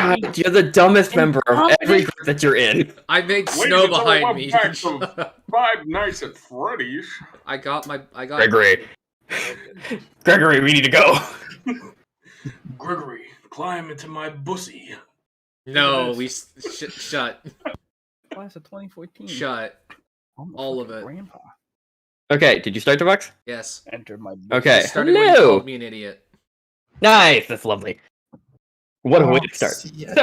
God, you're the dumbest member of every group that you're in. I made snow behind me. Five Nights at Freddy's. I got. Gregory. Gregory, we need to go. Gregory, climb into my bussy. No, we shut. Class of 2014. Shut. All of it. Grandpa. Okay, did you start, Devox? Yes. Enter my. Okay. Started when you called me an idiot. Nice, that's lovely. What a way to start. Yeah.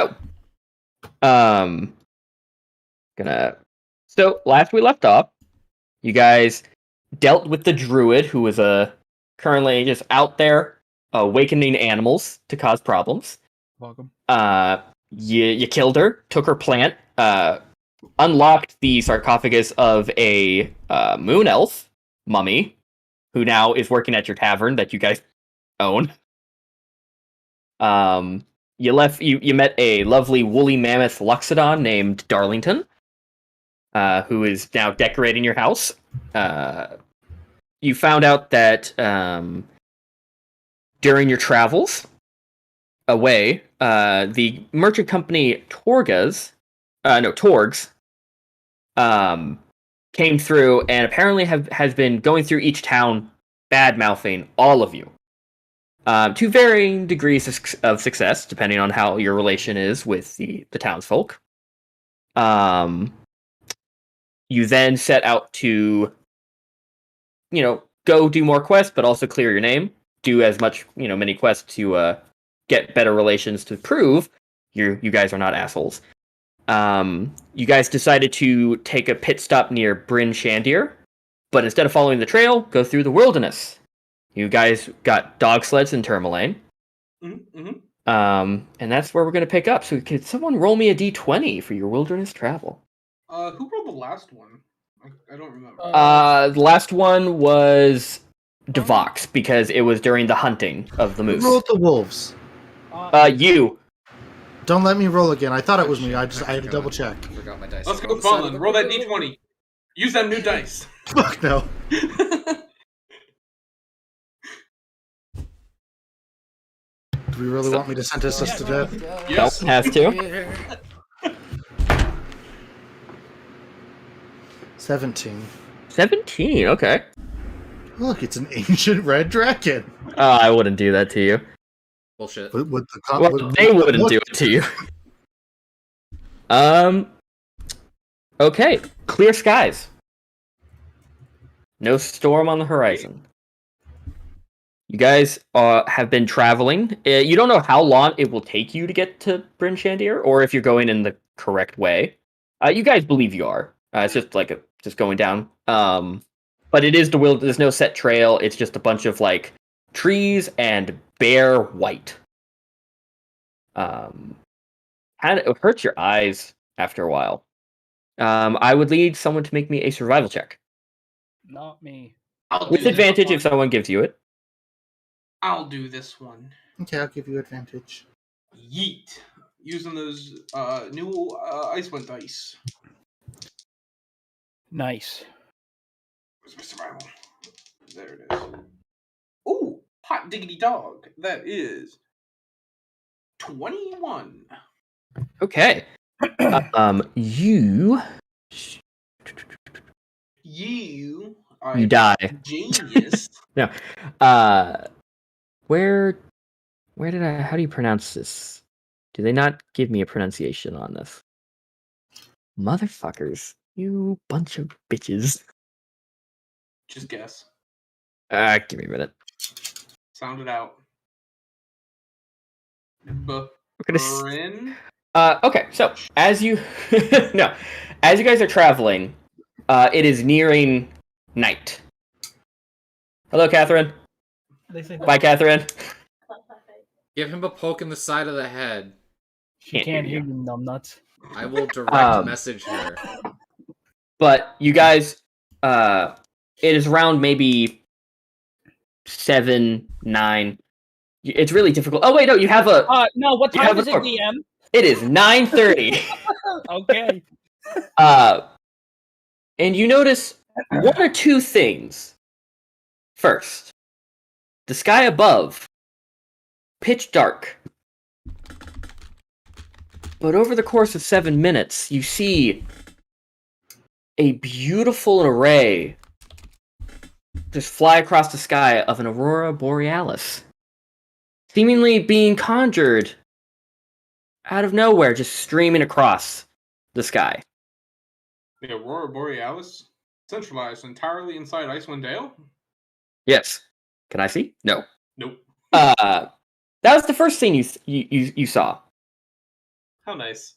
So, last we left off, you guys dealt with the druid who was currently just out there awakening animals to cause problems. Welcome. You killed her, took her plant, unlocked the sarcophagus of a moon elf mummy, who now is working at your tavern that you guys own. You met a lovely woolly mammoth Luxodon named Darlington, who is now decorating your house. You found out that during your travels away, the merchant company Torgs, came through and apparently has been going through each town bad-mouthing all of you. To varying degrees of success, depending on how your relation is with the townsfolk. You then set out to, go do more quests, but also clear your name. Do as much, many quests to get better relations to prove you guys are not assholes. You guys decided to take a pit stop near Bryn Shandir, but instead of following the trail, go through the wilderness. You guys got dog sleds in Tourmaline. Mm-hmm. And that's where we're going to pick up. So could someone roll me a d20 for your wilderness travel? Who rolled the last one? I don't remember. The last one was Devox, because it was during the hunting of the moose. Who rolled the wolves? You. Don't let me roll again. I thought it was me. I had to double check. I forgot my dice. Let's go, Fallen. Roll that d20. Use that new dice. Fuck no. Do we really want me to sentence us to death? Yes. Has to. 17. 17, okay. Look, it's an ancient red dragon. I wouldn't do that to you. Bullshit. With the Well, they wouldn't do it to you. Okay. Clear skies. No storm on the horizon. You guys have been traveling. You don't know how long it will take you to get to Bryn Shandir, or if you're going in the correct way. You guys believe you are. It's just just going down. But it is the wild. There's no set trail. It's just a bunch of trees and bare white. It hurts your eyes after a while. I would need someone to make me a survival check. Not me. With advantage if someone gives you it. I'll do this one. Okay, I'll give you advantage. Yeet. Using those new Icewind dice. Nice. Where's my survival? There it is. Ooh, hot diggity dog. That is 21. Okay. You are die. Genius. No. Where did how do you pronounce this? Do they not give me a pronunciation on this? Motherfuckers. You bunch of bitches. Just guess. Give me a minute. Sound it out. Bryn? Okay, so as you as you guys are traveling, it is nearing night. Hello, Catherine. Bye, Catherine. Give him a poke in the side of the head. She can't hear you, numbnuts. I will direct message her. But you guys, it is around maybe 7, 9. It's really difficult. Oh wait, no, you have a. No, what time is it, DM? It is 9:30. Okay. And you notice one or two things. First, the sky above, pitch dark. But over the course of 7 minutes, you see a beautiful array just fly across the sky of an aurora borealis, seemingly being conjured out of nowhere, just streaming across the sky. The Aurora Borealis, centralized entirely inside Icewind Dale? Yes. Can I see? No. Nope. That was the first thing you saw. How nice.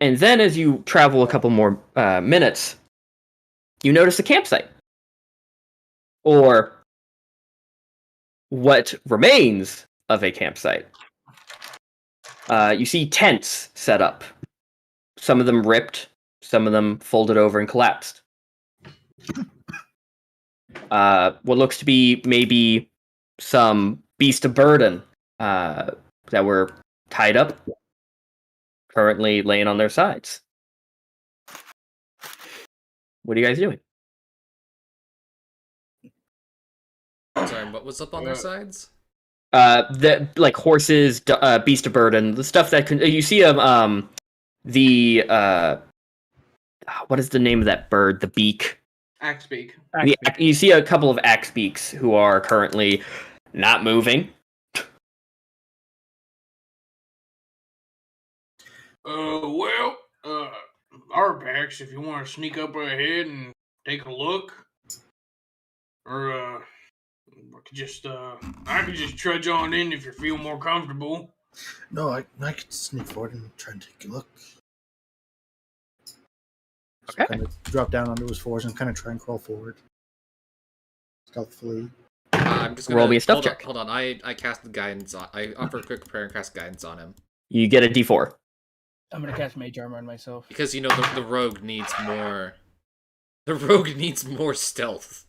And then as you travel a couple more minutes, you notice a campsite. Or what remains of a campsite. You see tents set up. Some of them ripped, some of them folded over and collapsed. What looks to be maybe some beast of burden that were tied up, currently laying on their sides. What are you guys doing? Sorry, what was up on their sides? The like horses, beast of burden, the stuff that you see what is the name of that bird? The beak. Axebeak. You see a couple of axebeaks who are currently not moving. Our backs, if you want to sneak up ahead and take a look. Or, I could just trudge on in if you feel more comfortable. No, I could sneak forward and try and take a look. Okay. Kind of drop down onto his fours and kind of try and crawl forward. Stealthily. I'm just gonna roll me a stealth check. Hold on, I cast guidance on. I offer a quick prayer and cast guidance on him. You get a D4. I'm gonna cast mage armor on myself. Because the rogue needs more. The rogue needs more stealth.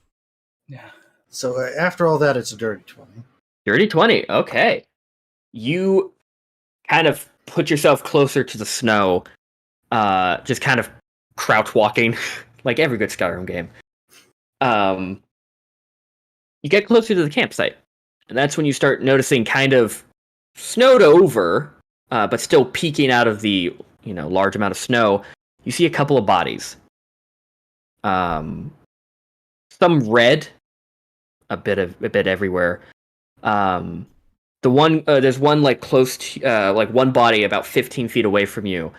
Yeah. So after all that, it's a dirty 20. Dirty 20. Okay. You kind of put yourself closer to the snow, just kind of crouch walking, like every good Skyrim game. You get closer to the campsite, and that's when you start noticing kind of snowed over, but still peeking out of the large amount of snow. You see a couple of bodies. Some red, a bit everywhere. There's one like close to like one body about 15 feet away from you.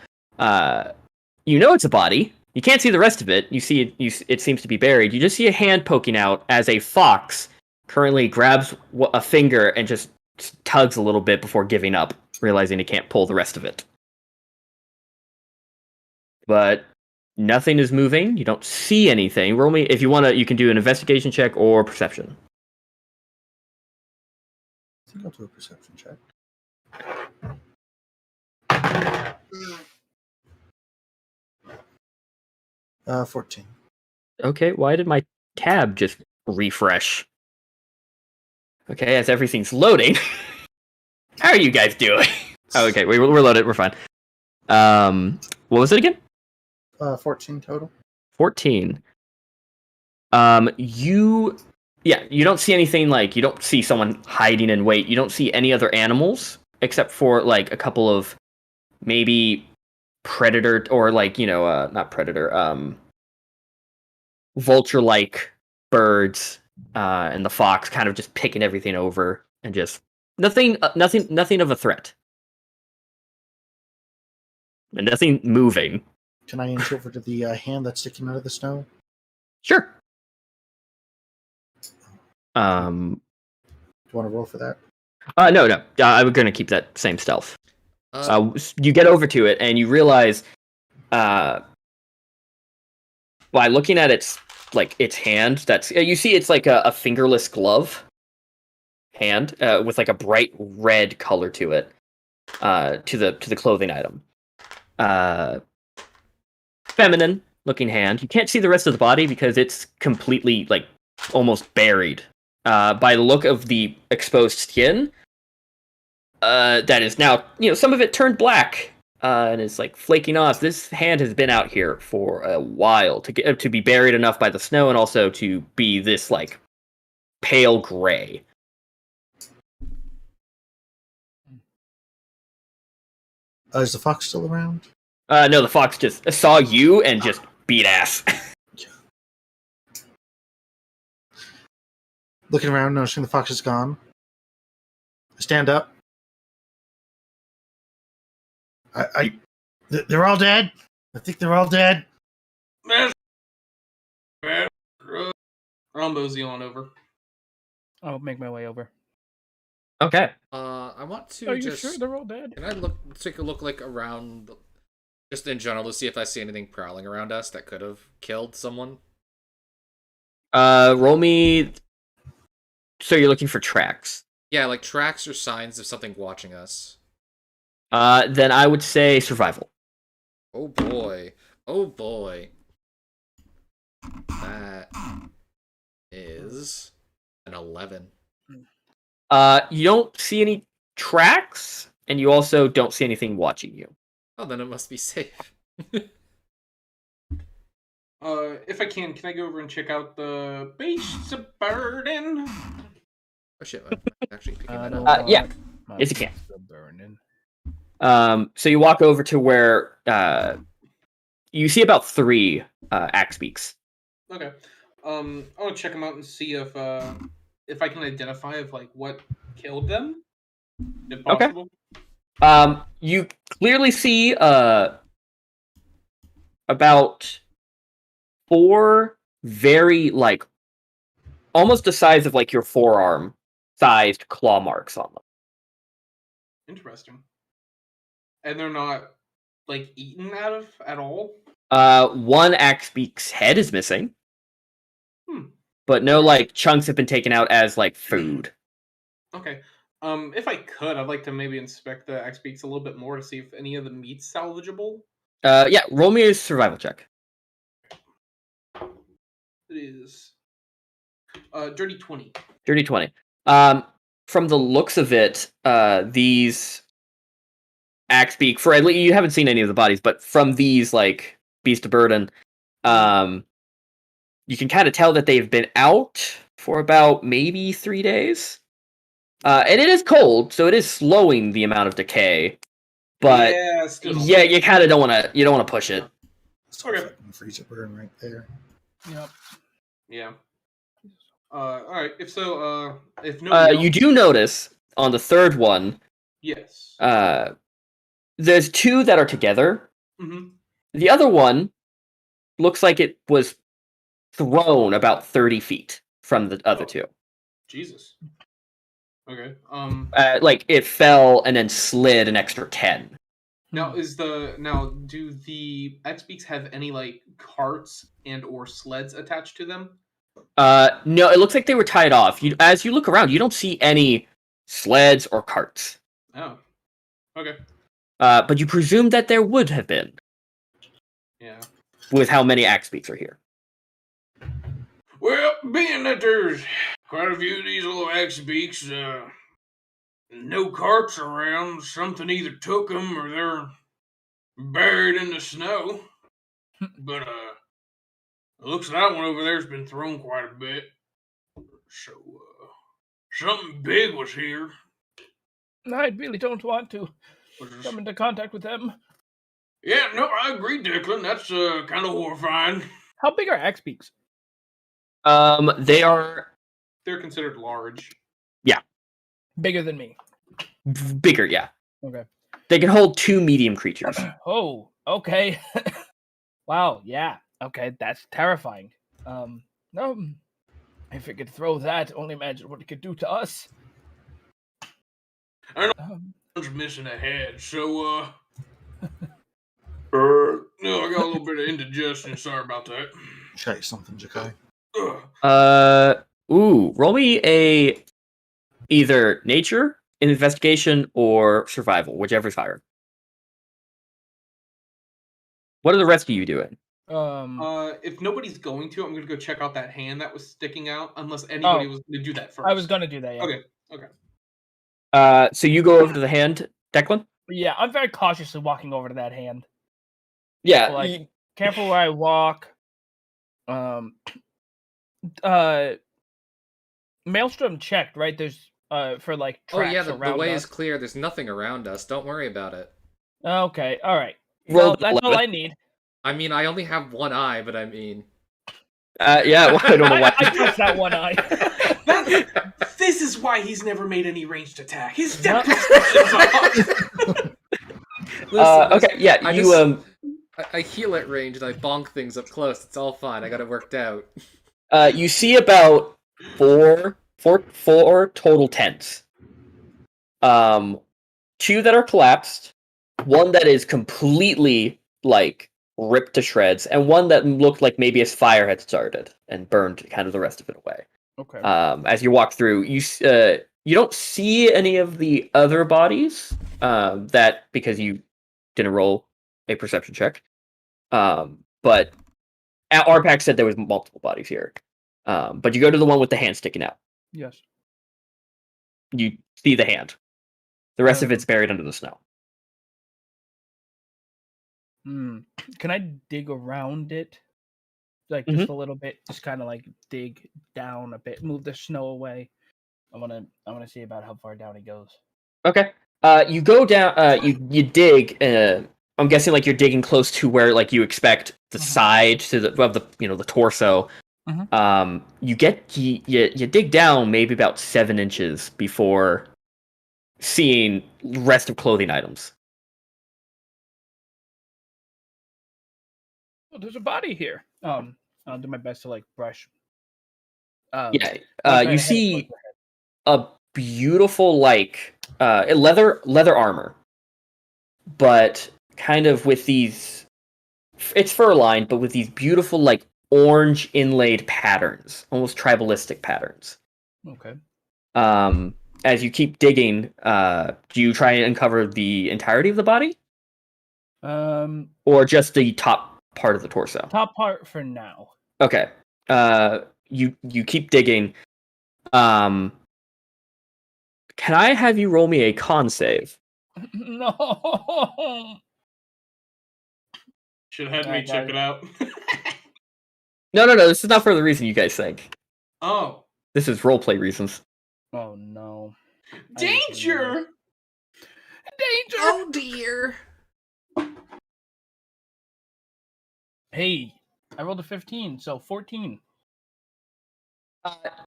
It's a body. You can't see the rest of it. You see it seems to be buried. You just see a hand poking out as a fox currently grabs a finger and just tugs a little bit before giving up, realizing it can't pull the rest of it. But nothing is moving. You don't see anything. Roll me if you want to. You can do an investigation check or perception. I think I'll do a perception check. 14. Okay, why did my tab just refresh? Okay, as everything's loading. How are you guys doing? Oh, okay, we're loaded. We're fine. What was it again? 14 total. 14. You don't see anything like you don't see someone hiding in wait. You don't see any other animals except for like a couple of maybe predator or like not predator, vulture-like birds, and the fox kind of just picking everything over and just nothing of a threat, and nothing moving. Can I inch over to the hand that's sticking out of the snow? Sure. Do you want to roll for that? No. I'm going to keep that same stealth. You get over to it, and you realize, by looking at its hand, you see it's like a fingerless glove hand with like a bright red color to it, to the clothing item. Feminine looking hand. You can't see the rest of the body because it's completely like almost buried. By the look of the exposed skin, that is now, some of it turned black, and is like flaking off. This hand has been out here for a while to be buried enough by the snow, and also to be this like pale gray. Is the fox still around? No, the fox just saw you and just beat ass. Looking around, noticing the fox is gone. I stand up. They're all dead. I think they're all dead. That's bad. I'll mosey on over. I'll make my way over. Okay. I want to Are you just. sure they're all dead? Can I take a look like around, just in general, to see if I see anything prowling around us that could have killed someone? Roll me. So you're looking for tracks. Yeah, like tracks or signs of something watching us. Then I would say survival. Oh boy. Oh boy. That is an 11. You don't see any tracks, and you also don't see anything watching you. Oh, then it must be safe. If I can I go over and check out the beasts of burden? Oh shit, I'm actually picking that up. Yeah. Yes, you can. So you walk over to where you see about 3 axe beaks. Okay. I want to check them out and see if I can identify what killed them, if possible. Okay. You clearly see about 4 very almost the size of your forearm sized claw marks on them. Interesting. And they're not eaten out of at all? One axe beak's head is missing. But no chunks have been taken out as food. Okay. If I could, I'd like to maybe inspect the axe beaks a little bit more to see if any of the meat's salvageable. Yeah, roll me a survival check. It is dirty 20. Dirty 20. From the looks of it, these axe beak, for at least you haven't seen any of the bodies, but from these beast of burden, you can kind of tell that they've been out for about maybe 3 days. And it is cold, so it is slowing the amount of decay. But yeah, you kind of don't want to push it. Okay. Freezer burn right there. Yep. Yeah. All right. If so, if no, you do notice on the third one. Yes. There's 2 that are together. Mm-hmm. The other one looks like it was thrown about 30 feet from the other 2. Jesus. Okay. It fell and then slid an extra 10. Now do the X-Beaks have any carts and or sleds attached to them? No, it looks like they were tied off. As you look around, you don't see any sleds or carts. Oh. Okay. But you presume that there would have been. Yeah. With how many axe beaks are here. Well, being that there's quite a few of these little axe beaks, no carts around, something either took them or they're buried in the snow. But it looks like that one over there's been thrown quite a bit. So something big was here. I really don't want to come into contact with them. Yeah, no, I agree, Declan. That's kind of horrifying. How big are axe beaks? They're considered large. Yeah. Bigger than me. Bigger, yeah. Okay. They can hold 2 medium creatures. Oh, okay. Wow, yeah. Okay, that's terrifying. No, if it could throw that, only imagine what it could do to us. I know one's missing a head, so no, I got a little bit of indigestion. Sorry about that. Try something, Jakai. Roll me a either nature, investigation, or survival, whichever's higher. What are the rest of you doing? If nobody's going to, I'm going to go check out that hand that was sticking out, unless anybody was going to do that first. I was going to do that, yeah. Okay. So you go over to the hand, Declan? Yeah, I'm very cautiously walking over to that hand. Yeah. Careful where I walk. Maelstrom checked, right? There's for tracks oh yeah, the around way us. is clear. There's nothing around us. Don't worry about it. Okay, all right. Roll Well, that's all 11. I need. I mean, I only have one eye, but I mean... Yeah, well, I don't know why. I trust that one eye. This is why he's never made any ranged attack. His Yep. depth perception's off. Okay, yeah, I heal at range and I bonk things up close. It's all fine. I got it worked out. you see about four total tents. 2 that are collapsed, 1 that is completely like ripped to shreds, and 1 that looked like maybe a fire had started and burned kind of the rest of it away. Okay. As you walk through, you don't see any of the other bodies that because you didn't roll a perception check. But Arpac said there was multiple bodies here. But you go to the one with the hand sticking out. Yes. You see the hand. The rest of it's buried under the snow. Can I dig around it? Like just a little bit, just kind of like dig down a bit, move the snow away. I wanna see about how far down it goes. Okay. You go down. You dig. I'm guessing like you're digging close to where like you expect the side to the torso. You dig down maybe about 7 inches before seeing rest of clothing items. Oh, there's a body here. I'll do my best to like brush. You see a beautiful like leather armor, but kind of with these. It's fur lined, but with these beautiful like orange inlaid patterns, almost tribalistic patterns. Okay. As you keep digging, do you try and uncover the entirety of the body? Or just the top part of the torso? Top part for now. Okay. You keep digging. Can I have you roll me a con save? No. Should have had me check it out. No. This is not for the reason you guys think. Oh. This is roleplay reasons. Oh no. Danger! Danger! Oh dear. Hey, I rolled a 15, so 14.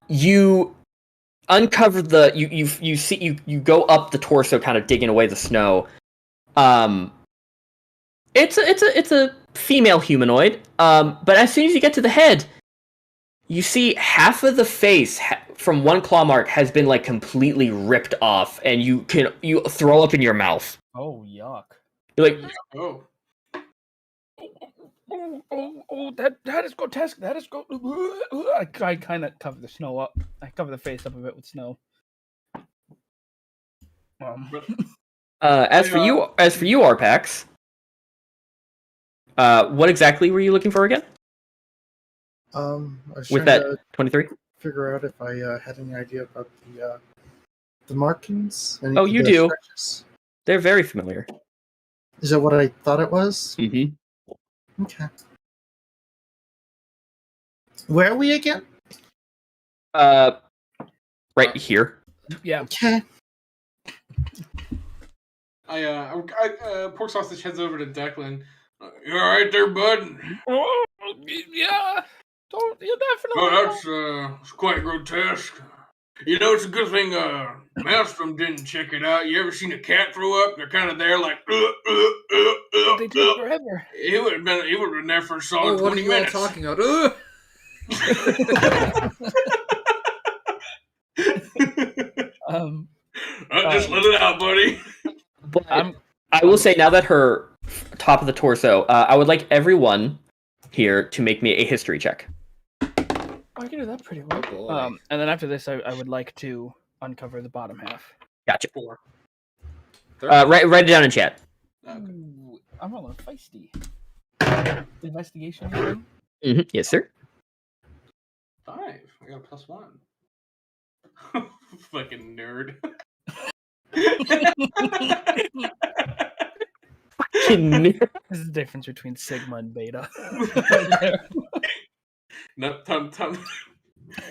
You uncover the you go up the torso, kind of digging away the snow. It's a female humanoid. But as soon as you get to the head, you see half of the face from one claw mark has been like completely ripped off, and you throw up in your mouth. Oh yuck! You're like, Oh. Oh, that is grotesque. That is I kind of cover the snow up. I cover the face up a bit with snow. As for you, Arpax, what exactly were you looking for again? I was With trying that to 23? figure out if I had any idea about the markings. Oh, you the do. stretches. They're very familiar. Is that what I thought it was? Mm-hmm. Okay. Where are we again? Right here. Yeah. Okay. Pork Sausage heads over to Declan. You alright there, bud? Oh, yeah. You definitely. Oh, that's quite grotesque. You know, it's a good thing Maelstrom didn't check it out. You ever seen a cat throw up? They're kind of there like, They take forever. He would have been there for a solid 20 minutes. What are you all talking about? Just let it out, buddy. But I will say, now that her top of the torso, I would like everyone here to make me a history check. I can do that pretty well. Boy. And then after this, I would like to uncover the bottom half. Gotcha. 4. Write it down in chat. Ooh, I'm rolling feisty. Investigation. Mm-hmm. Yes, sir. 5. I got a +1. Fucking nerd. This is the difference between Sigma and Beta. No, time.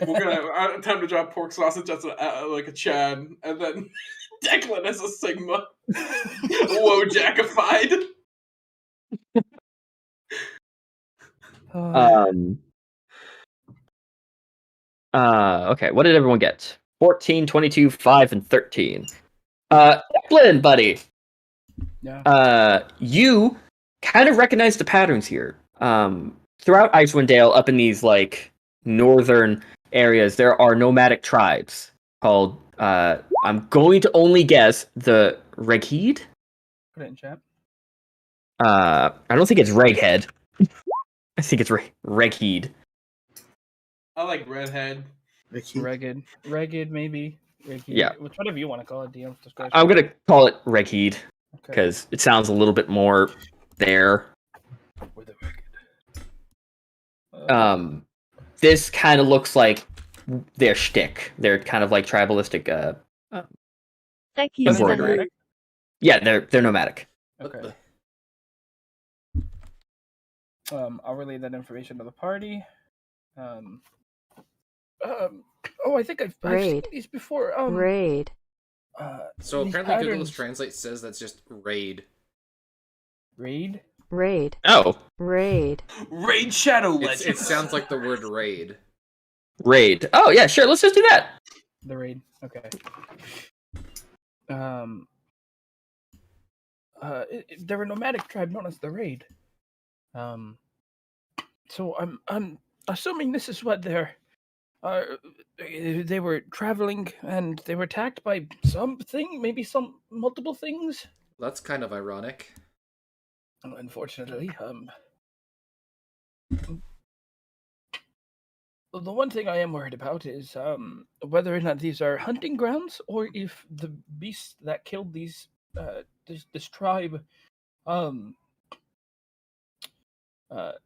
We're gonna time to drop Pork Sausage as like a Chad, and then Declan as a Sigma. Whoa, jackified. Okay, what did everyone get? 14, 22, 5, and 13. Declan, buddy. Yeah. You kind of recognize the patterns here. Throughout Icewind Dale, up in these like northern areas, there are nomadic tribes called I'm going to only guess the Regheed. Put it in chat. I don't think it's Reghead. I think it's Regheed. I like redhead. Ragged, maybe. Ragged. Yeah. Whatever you want to call it, DM discretion. I'm gonna call it Regheed Okay. because it sounds a little bit more there. With a ragged. This kind of looks like their shtick. They're kind of like tribalistic embroidery. Nomadic? Yeah, they're nomadic. Okay. I'll relay that information to the party. I think I've seen these before. Raid. So these apparently Google patterns- Translate says that's just raid. Raid? Raid. Oh, Raid. Raid Shadow Legends. It sounds like the word raid. raid. Oh yeah, sure. Let's just do that. The raid. Okay. They're a nomadic tribe known as the raid. So I'm assuming this is what they're. They were traveling and they were attacked by something, maybe some multiple things. That's kind of ironic. Unfortunately, the one thing I am worried about is whether or not these are hunting grounds or if the beast that killed these this tribe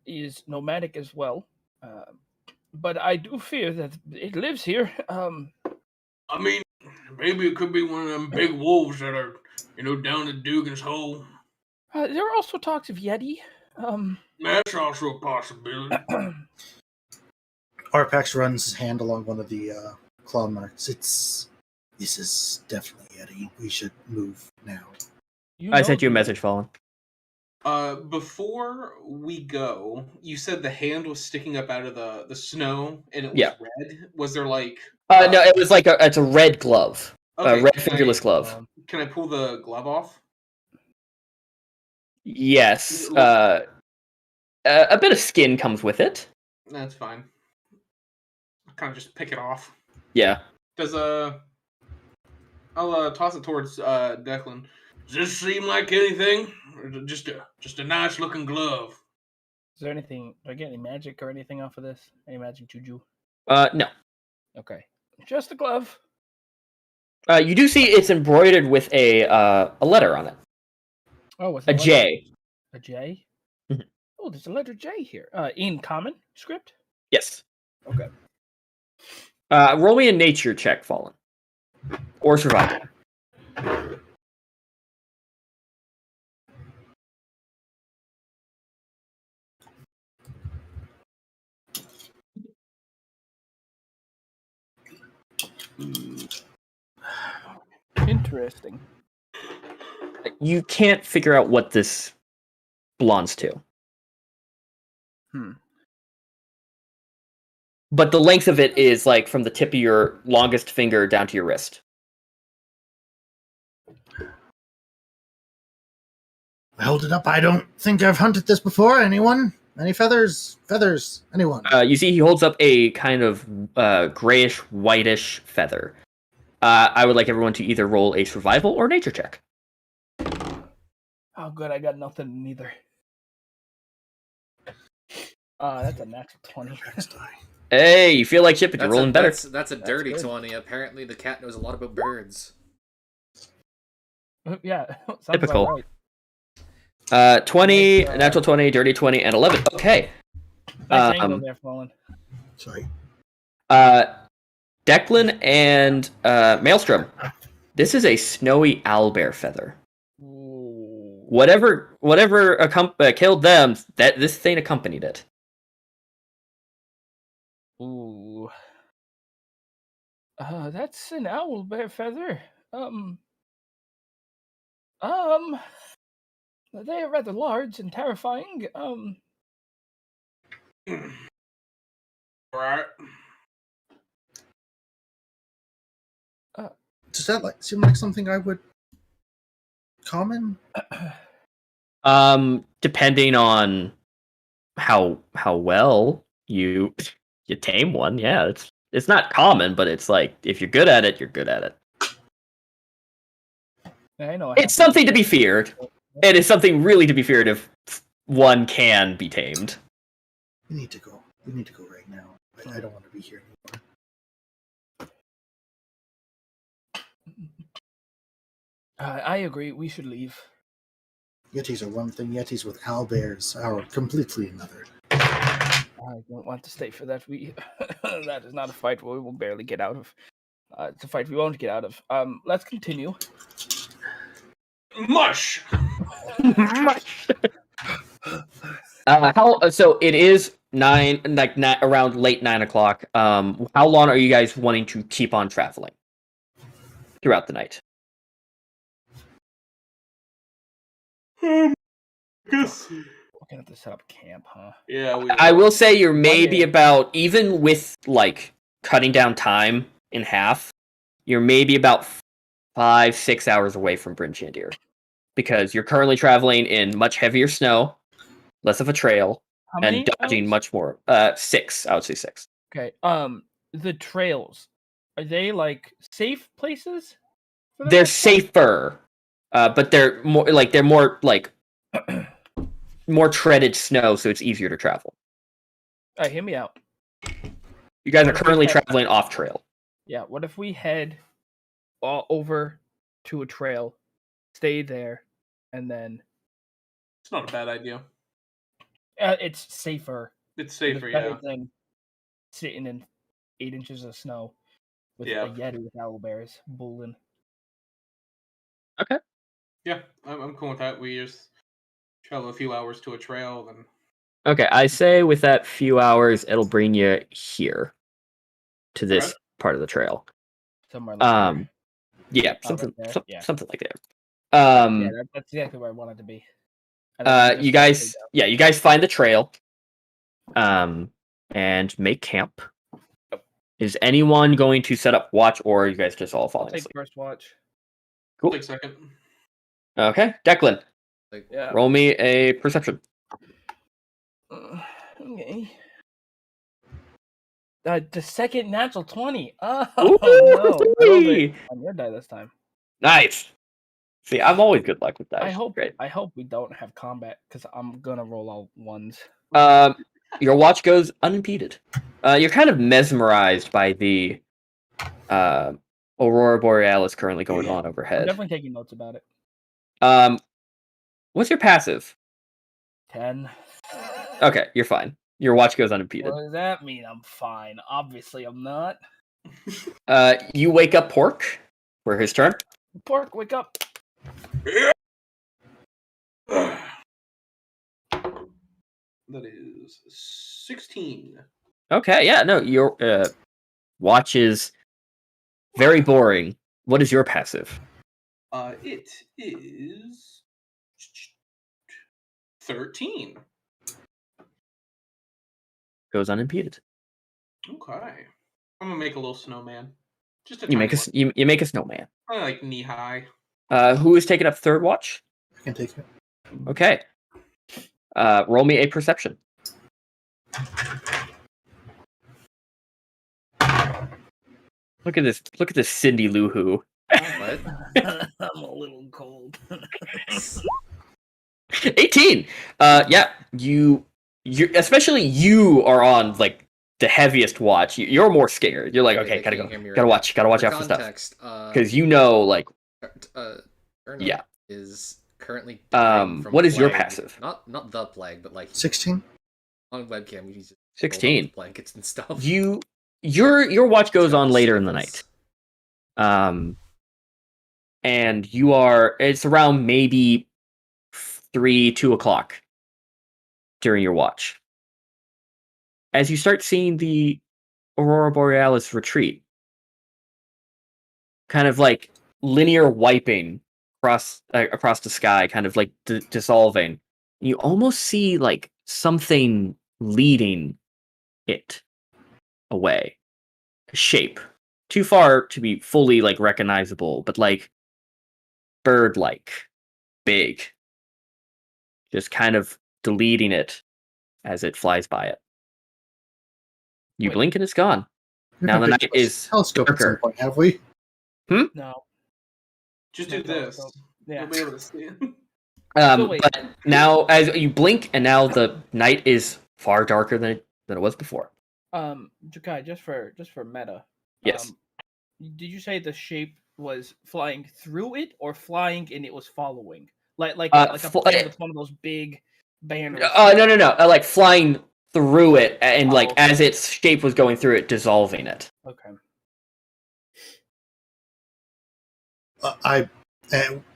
is nomadic as well. But I do fear that it lives here. I mean, maybe it could be one of them big wolves that are, down in Dugan's hole. There are also talks of Yeti. That's also a possibility. Arpax runs his hand along one of the claw marks. This is definitely Yeti. We should move now. I sent you a message, Fallen. Before we go, you said the hand was sticking up out of the snow and it was red. Was there like? No, it was like it's a red glove, Okay, a red fingerless glove. Can I pull the glove off? Yes. A bit of skin comes with it. That's fine. Kind of just pick it off. Yeah. Does I'll toss it towards Declan. Does this seem like anything? Or is it just a nice looking glove? Is there anything? Do I get any magic or anything off of this? Any magic juju? No. Okay, just a glove. You do see it's embroidered with a letter on it. Oh, what's a J. A J? Mhm. Oh, there's a letter J here. In common script? Yes. Okay. Roll me a nature check, Fallen. Or survival. Interesting. You can't figure out what this belongs to. But the length of it is like from the tip of your longest finger down to your wrist. I hold it up. I don't think I've hunted this before. Anyone? Any feathers? Feathers? Anyone? You see he holds up a kind of grayish, whitish feather. I would like everyone to either roll a survival or nature check. Oh, good. I got nothing neither. That's a natural 20. Hey, you feel like shit, but you're rolling better. That's a dirty good. 20. Apparently, the cat knows a lot about birds. Yeah, sounds Typical. about right. 20, natural 20, dirty 20, and 11. Okay. Nice angle there, Fallen. Sorry. Declan and Maelstrom. This is a snowy owlbear feather. Ooh. Whatever killed them, this thing accompanied it. Ooh. That's an owl bear feather. They are rather large and terrifying. Right. Does that seem like something I would common? Depending on how well you tame one, yeah, it's not common, but it's like if you're good at it, you're good at it. I know. It's something to be feared. It is something really to be feared if one can be tamed. We need to go. We need to go right now. I don't want to be here anymore. I agree. We should leave. Yetis are one thing. Yetis with owlbears are completely another. I don't want to stay for that. That is not a fight we will barely get out of. It's a fight we won't get out of. Let's continue. Mush. So it is 9, around late 9 o'clock. How long are you guys wanting to keep on traveling throughout the night? Guess. We're gonna have to set up camp, huh? Yeah, I will say you're maybe Monday. about, even with like cutting down time in half, you're maybe about 5-6 hours away from Bryn Shandir, because you're currently traveling in much heavier snow, less of a trail, How and many dodging hours? much more. 6, I would say 6. Okay. The trails, are they like safe places? For the They're most part? safer, but they're more more treaded snow, so it's easier to travel. All right, hear me out. You guys are What if we currently head- traveling off trail. Yeah. What if we head over to a trail, stay there, and then It's not a bad idea. it's safer. It's It's safer, better yeah. than sitting in 8 inches of snow with Yeah. a Yeti with owlbears bulling. Yeah, I'm cool with that. We just travel a few hours to a trail, then. Okay, I say with that few hours, it'll bring you here to this Okay. part of the trail. Somewhere like there. Yeah, Oh, something, right there, some- yeah. something like that. Yeah, that's exactly where I want it to be. And then we can You just guys, you guys find the trail, and make camp. Is anyone going to set up watch, or are you guys just all I'll falling take asleep? first watch. Cool. Take a second. Okay, Declan, Yeah. roll me a perception. Okay. The second natural 20. Oh Ooh, no! I rolled three! it on your die this time. Nice. See, I'm always good luck with that. I hope. Great. I hope we don't have combat because I'm gonna roll all ones. Your watch goes unimpeded. You're kind of mesmerized by the Aurora Borealis currently going on I'm overhead. definitely taking notes about it. What's your passive? 10. Okay, you're fine. Your watch goes unimpeded. What does that mean? I'm fine. Obviously, I'm not. You wake up Pork for his turn. Pork, wake up. That is 16. Okay, yeah, no, your watch is very boring. What is your passive? It is 13. Goes unimpeded. Okay. I'm gonna make a little snowman. Just a You make a tiny one. you make a snowman. Probably like knee high. Who is taking up third watch? I can take it. Okay. Roll me a perception. Look at this! Look at this Cindy Lou Who. What? I'm a little cold. 18. Yeah, you especially you are on like the heaviest watch. You're more scared. You're like, Wait, okay, they gotta can't go, hear me right gotta now. watch For out for stuff, context, because you know, like, Erna Yeah. is currently dying from what is your plague. passive? Not the plague, but like 16? on webcam you just 16. blankets and stuff. Your watch goes It's got on the later in the night. sniffles. And it's around maybe 2 o'clock during your watch. As you start seeing the Aurora Borealis retreat, kind of like linear wiping across the sky, kind of like dissolving. You almost see like something leading it away. A shape. Too far to be fully like recognizable, but like bird-like, big. Just kind of deleting it as it flies by it. You Wait. blink and it's gone. We've Now the been night picking up is telescope at some darker. point, have we? No. Just No do this. telescope. Yeah. You'll be able to see it. So wait. But now, as you blink, and now the night is far darker than it was before. Jukai, just for meta. Yes. Did you say the shape was flying through it or flying and it was following? Like a plane with one of those big banners. No. Like flying through it, and like okay. as its shape was going through it, dissolving it. Okay.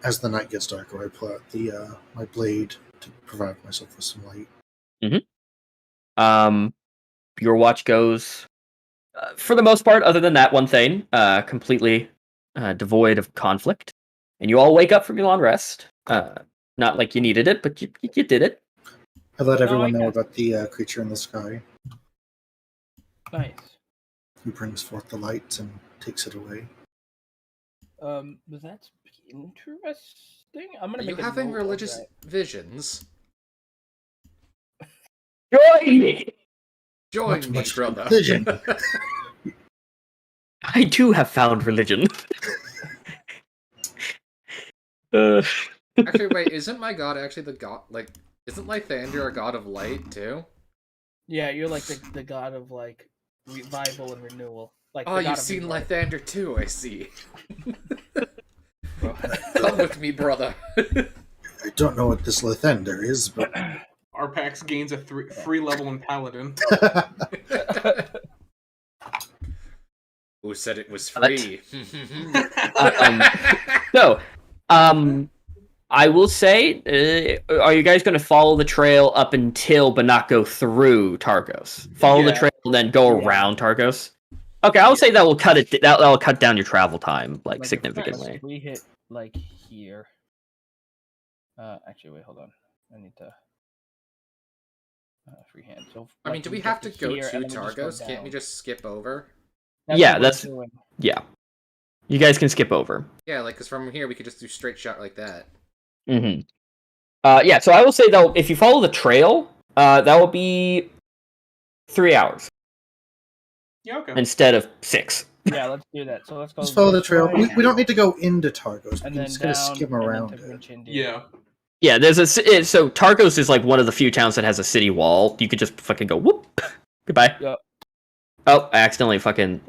As the night gets darker, I pull out my blade to provide myself with some light. Your watch goes, for the most part, other than that one thing, completely devoid of conflict, and you all wake up from your long rest. Not like you needed it, but you did it. I let everyone I know guess. about the creature in the sky. Nice. He brings forth the light and takes it away. That's interesting. I'm gonna Are you make a having note of religious that. visions? Join me! Join Not me, much brother. vision. I too have found religion. Actually, wait, isn't my god actually the god, like, isn't Lythander a god of light, too? Yeah, you're like the god of like revival and renewal. Like Oh, the god you've of seen rebirth. Lythander too, I see. Bro. Come with me, brother. I don't know what this Lathander is, but Arpax gains a free level in Paladin. Who said it was free? So, I will say, are you guys going to follow the trail up until, but not go through Targos? Follow the Yeah. trail, then go Yeah. around Targos. Okay, I'll say that will cut it. That'll cut down your travel time like significantly. If we hit like here. Actually, wait, hold on. I need to freehand. So, I mean, like, do we get have to go here, to and then we just go Targos? Can't we down. just skip over? Yeah, what we're that's- doing. Yeah, you guys can skip over. Yeah, like, because from here we could just do straight shot like that. Mm-hmm. Yeah, so I will say though, if you follow the trail, that will be 3 hours Yeah, okay. instead of 6. Yeah, let's do that. So let's go. just follow the this trail. way, We don't need to go into Targos. We and can then just kind of down, skim and then around to it. Vinchindia. Yeah. Yeah, so Targos is like one of the few towns that has a city wall. You could just fucking go whoop. Goodbye. Yep. Oh, I accidentally fucking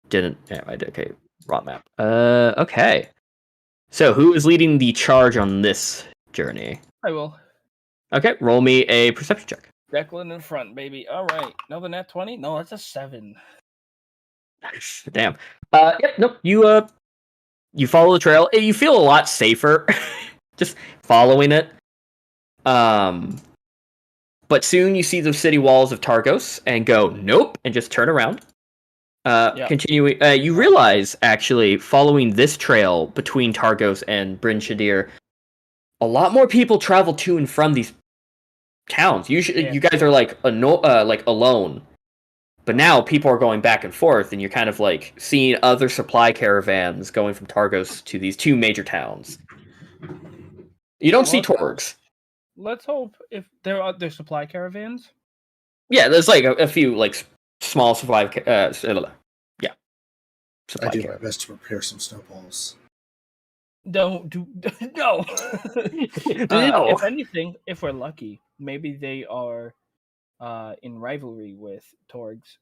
didn't. Yeah, I did. Okay, wrong map. Okay. So who is leading the charge on this journey? I will. Okay, roll me a perception check. Declan in front, baby. All right. Another nat 20? No, that's a 7. Damn. Yep. Nope. You follow the trail. You feel a lot safer just following it. But soon you see the city walls of Targos and go nope, and just turn around. Yep. Continuing, you realize actually following this trail between Targos and Bryn Shadir, a lot more people travel to and from these towns. Usually, Yeah. you guys are like alone, but now people are going back and forth, and you're kind of like seeing other supply caravans going from Targos to these two major towns. You don't see Well, Torgs. Let's hope if there are their supply caravans. Yeah, there's like a few like small supply. Supply I do my caravans. best to prepare some snowballs. Don't do no. No. If anything, if we're lucky, maybe they are in rivalry with Torgs,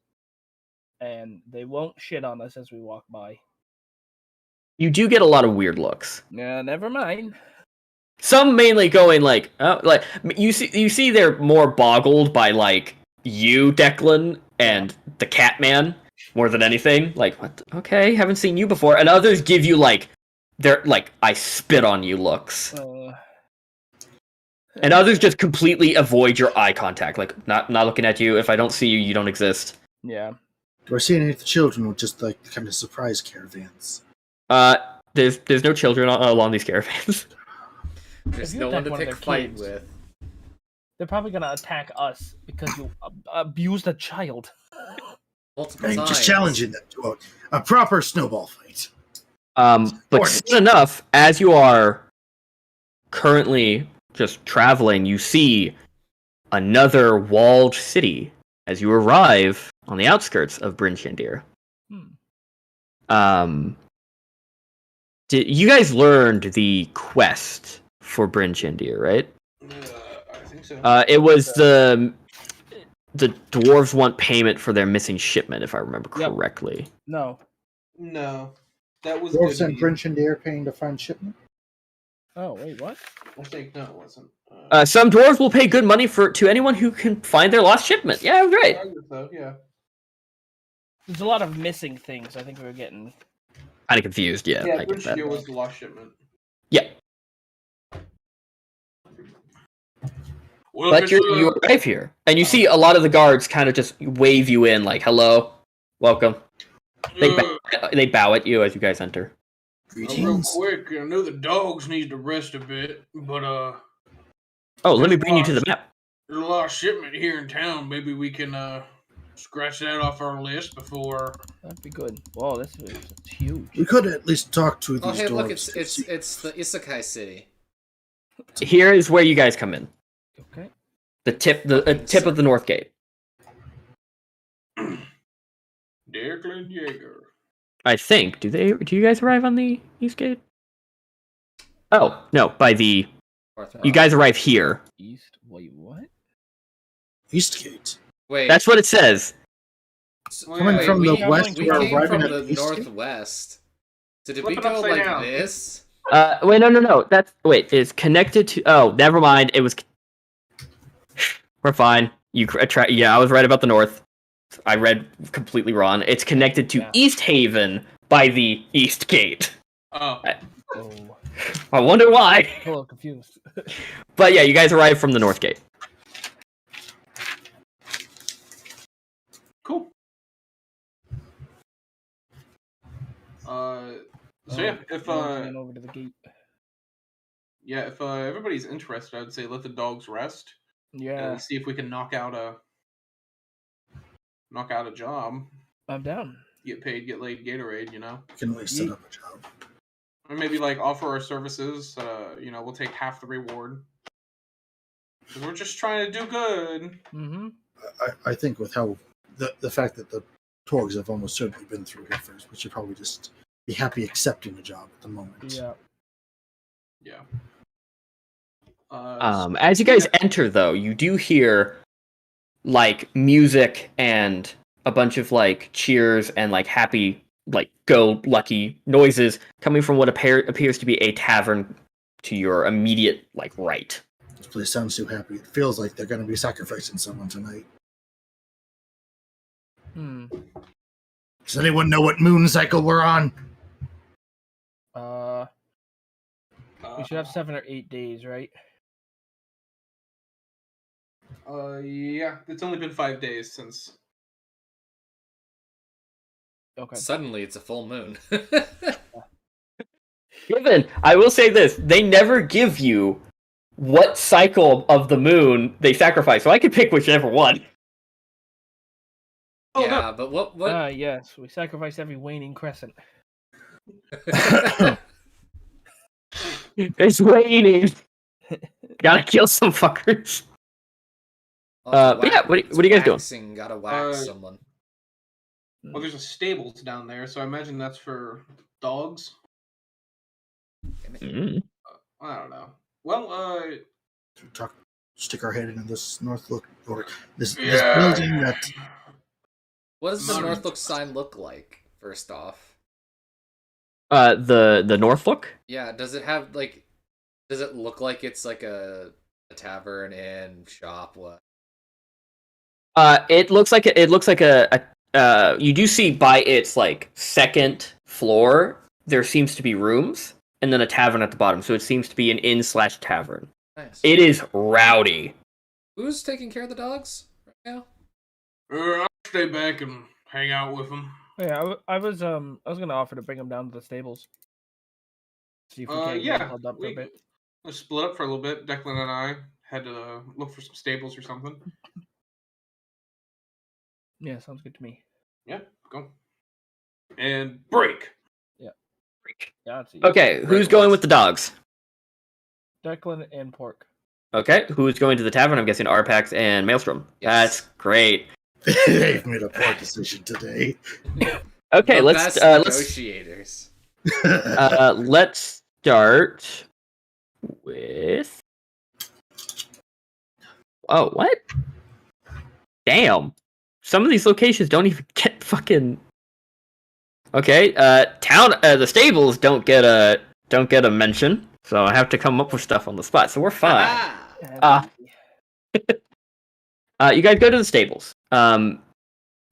and they won't shit on us as we walk by. You do get a lot of weird looks. Nah, never mind. Some mainly going like, oh, like you see they're more boggled by like you, Declan, and the Catman more than anything. Like, what? Okay, haven't seen you before. And others give you like, they're like, I spit on you looks. And others just completely avoid your eye contact, like not looking at you. If I don't see you, you don't exist. Yeah. Do I see any of the children with just like kind of surprise caravans? There's no children along these caravans. There's you no one attack to one of pick their fight kids- with. They're probably gonna attack us because you abused a child. Multiple I'm times. just challenging them to a proper snowball fight. But Hornets. soon enough, as you are currently just traveling, you see another walled city as you arrive on the outskirts of Bryn Shandir. You guys learned the quest for Bryn Shandir, right? I think so. It was the dwarves want payment for their missing shipment, if I remember Yep. correctly. No. No, that was Dwarfs good and deed. Brinchandir paying to find shipment. Oh wait, what? I think no, it wasn't. Some dwarves will pay good money to anyone who can find their lost shipment. Yeah, right. I guess so, yeah. There's a lot of missing things. I think we were getting. Kind of confused. Yeah, I get British that. Deer was the lost shipment. Yeah, Well, but you arrive here, and you see a lot of the guards kind of just wave you in, like "Hello, welcome." They bow at you as you guys enter. real Greetings. quick, I know the dogs need to rest a bit, but Oh, let me bring you to the map. there's a lost shipment here in town. Maybe we can scratch that off our list before. That'd be good. Whoa, this is huge. We could at least talk to these Oh, hey, dwarves. look, to it's see- the Isekai city. Here is where you guys come in. Okay. The tip of the north gate. Declan Yeager. I think. Do you guys arrive on the east gate? Oh no, by the. You guys arrive here. East. Wait, what? Eastgate. Wait, That's what it says. Coming from the west, we we're came arriving from at the Eastgate? northwest. So did Flip we it go upside like down. this? Wait, no. It's connected to. Oh, never mind. It was. We're fine. Yeah, I was right about the north. I read completely wrong. It's connected to Yeah. East Haven by the East Gate. Oh, Oh, I wonder why. a little confused. But yeah, you guys arrive from the north gate. cool. So yeah, if Going over to the gate. if everybody's interested, I would say let the dogs rest Yeah, and see if we can knock out a job. I'm down. Get paid, get laid, Gatorade. You know, We can at least set up a job. or maybe like offer our services. We'll take half the reward. 'Cause we're just trying to do good. Mm-hmm. I think with how the fact that the Torgs have almost certainly been through here first, we should probably just be happy accepting the job at the moment. Yeah. Yeah. As you guys enter, though, you do hear like music and a bunch of like cheers and like happy, like go lucky noises coming from what appears to be a tavern to your immediate like right. This place sounds so happy. It feels like they're going to be sacrificing someone tonight. Hmm. Does anyone know what moon cycle we're on? We should have 7 or 8 days, right? Yeah, it's only been 5 days since. Okay. Suddenly, it's a full moon. Given, I will say this: they never give you what cycle of the moon they sacrifice, so I could pick whichever one. Yeah, but what? Yes, we sacrifice every waning crescent. It's raining. Gotta kill some fuckers. But yeah, what are you guys doing? doing? Gotta wax someone. Well, there's a stables down there, so I imagine that's for dogs. Mm. I don't know. Well, Stick our head into this north look or this yeah. building that What does the Modern Northlook sign look like? First off, The Norfolk. yeah. Does it have like? Does it look like it's like a tavern, inn, shop? What? It looks like a you do see by its like second floor there seems to be rooms and then a tavern at the bottom, so it seems to be an inn/tavern. Nice. It is rowdy. Who's taking care of the dogs right now? I'll stay back and hang out with them. Yeah, I was gonna offer to bring him down to the stables. See if we can't get held up for a bit. Let's split up for a little bit. Declan and I had to look for some stables or something. Yeah, sounds good to me. Yeah, go. And break. Yeah. That's easy. Okay, who's going with the dogs? Declan and Pork. Okay, who's going to the tavern? I'm guessing Arpax and Maelstrom. That's great. They've made a poor decision today. Okay, The let's best negotiators. let's start with. Oh, what? Damn! Some of these locations don't even get fucking. Okay, the stables don't get a mention, so I have to come up with stuff on the spot. So we're fine. Ah! You guys go to the stables.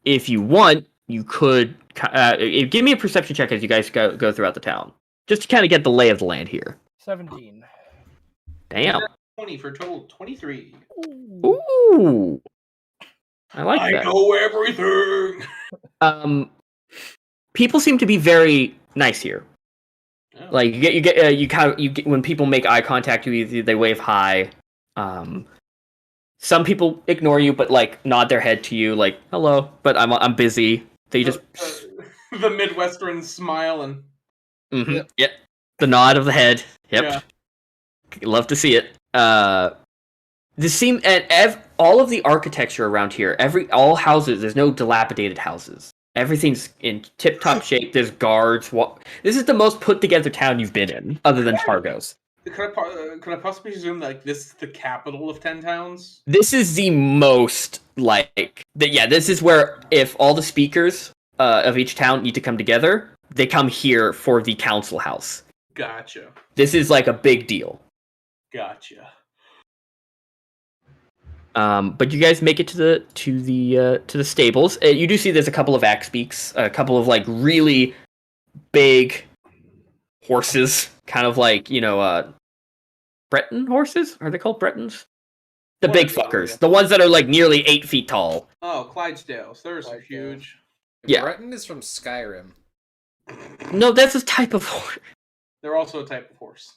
If you want, you could give me a perception check as you guys go throughout the town, just to kind of get the lay of the land here. 17. Damn. 20 for a total of 23. Ooh. I like I that. know everything. People seem to be very nice here. Oh. Like you get when people make eye contact with you, they wave hi. Some people ignore you, but like nod their head to you, like hello. But I'm busy. They just the Midwestern smile and. Mm-hmm. Yep. The nod of the head. Yep. Yeah. Love to see it. All of the architecture around here, all houses, there's no dilapidated houses. Everything's in tip-top shape. There's guards. This is the most put-together town you've been in, other than Targos. Could I possibly presume that this is the capital of 10 towns? This is the most, this is where if all the speakers of each town need to come together, they come here for the council house. Gotcha. This is like a big deal. Gotcha. But you guys make it to the stables. You do see there's a couple of axe beaks, a couple of like really big horses, kind of like Breton horses. Are they called Bretons? The big fuckers, the ones that are like nearly 8 feet tall. Oh, Clydesdales. Those are huge. Yeah. Breton is from Skyrim. No, that's a type of horse. They're also a type of horse.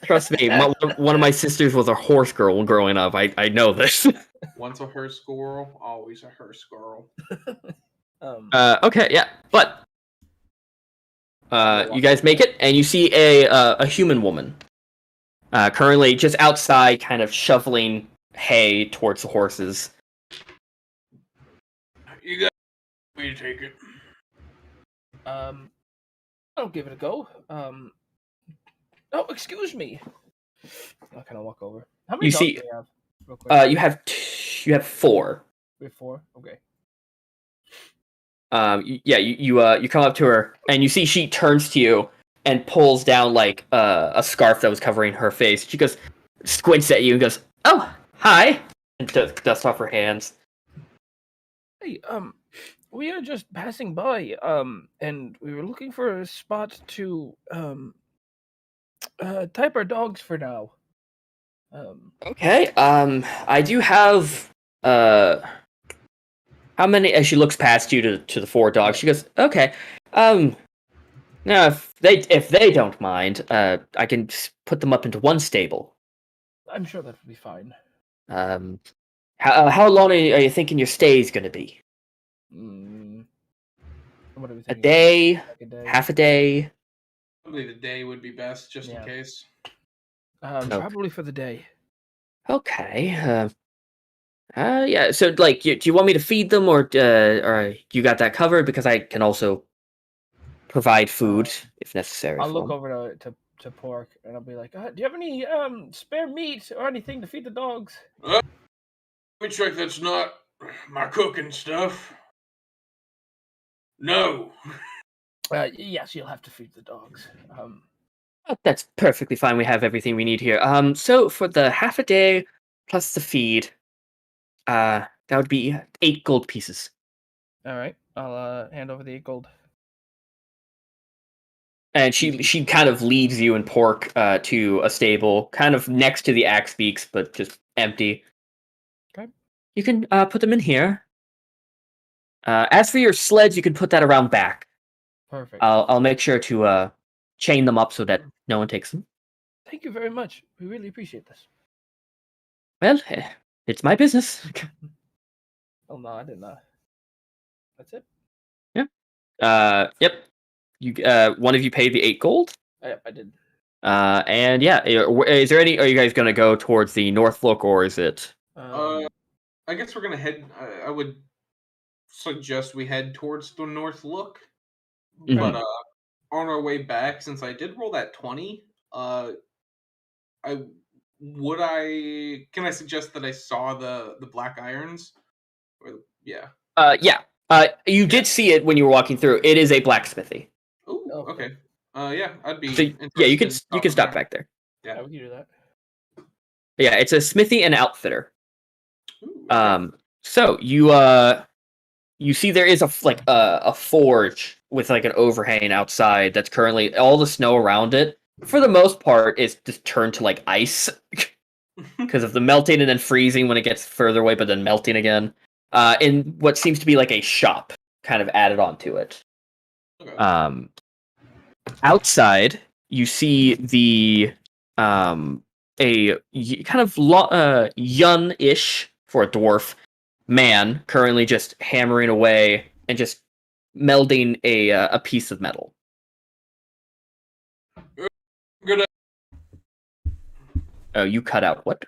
Trust me, one of my sisters was a horse girl growing up. I know this. Once a hearse squirrel, always a hearse squirrel. Okay, yeah, but you guys make it, and you see a human woman currently just outside, kind of shoveling hay towards the horses. You got me to take it. I'll give it a go. Oh, excuse me. I'll kind of walk over. How many dogs do you have? Real quick? You have 4. We have 4. Okay. You come up to her and you see she turns to you and pulls down like a scarf that was covering her face. She goes, squints at you and goes, "Oh, hi," and dusts off her hands. Hey, we are just passing by, and we were looking for a spot to type our dogs for now. Okay. I do have how many? As she looks past you to the 4 dogs, she goes, "Okay. Now if they don't mind, I can put them up into one stable." I'm sure that would be fine. How long are you thinking your stay is going to be? What are we A thinking? day, Like a day? half a day. Probably the day would be best, just in case. Probably for the day. Okay. Yeah. So, like, do you want me to feed them, or you got that covered? Because I can also provide food if necessary. I'll for look them. over to Pork, and I'll be like, "Do you have any spare meat or anything to feed the dogs?" Let me check that's not my cooking stuff. No. Yes, you'll have to feed the dogs. Oh, that's perfectly fine. We have everything we need here. So for the half a day plus the feed, that would be 8 gold pieces. All right, I'll hand over the 8 gold. And she kind of leads you and Pork to a stable, kind of next to the axe beaks, but just empty. Okay. You can put them in here. As for your sleds, you can put that around back. Perfect. I'll make sure to chain them up so that no one takes them. Thank you very much. We really appreciate this. Well, it's my business. Oh no, I didn't know. That's it. Yep. You one of you paid the 8 gold. Yep, I did. And yeah, is there any? Are you guys gonna go towards the North Look, or is it? I guess we're gonna head. I would suggest we head towards the North Look, but on our way back, since I did roll that 20, can I suggest that I saw the black irons? Yeah. Yeah. You did see it when you were walking through. It is a blacksmithy. Ooh, okay. Yeah, I'd be. So, yeah, you can stop back there. Yeah, we can do that. Yeah, it's a smithy and outfitter. Ooh, okay. So you see there is a forge with like an overhang outside that's currently all the snow around it. For the most part, is just turned to like ice because of the melting and then freezing when it gets further away, but then melting again. In what seems to be like a shop kind of added onto it. Okay. Outside, you see the a kind of young-ish for a dwarf man currently just hammering away and just melding a piece of metal. Good. Oh, you cut out. What?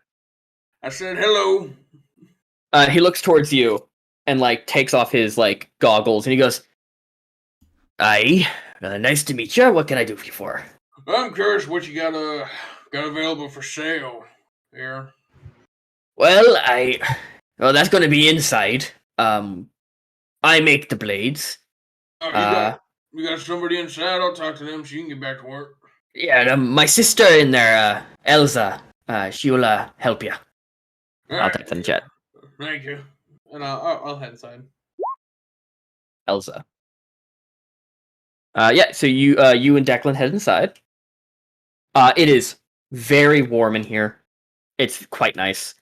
I said hello. He looks towards you and like takes off his like goggles and he goes, "Aye, nice to meet you. What can I do for you for?" I'm curious what you got available for sale here. Well, that's going to be inside. I make the blades. Oh, you got somebody inside? I'll talk to them so you can get back to work. Yeah, my sister in there, Elsa. She'll help you. I'll type in chat. Thank you. And I'll head inside. Elsa. Yeah. So you and Declan head inside. It is very warm in here. It's quite nice.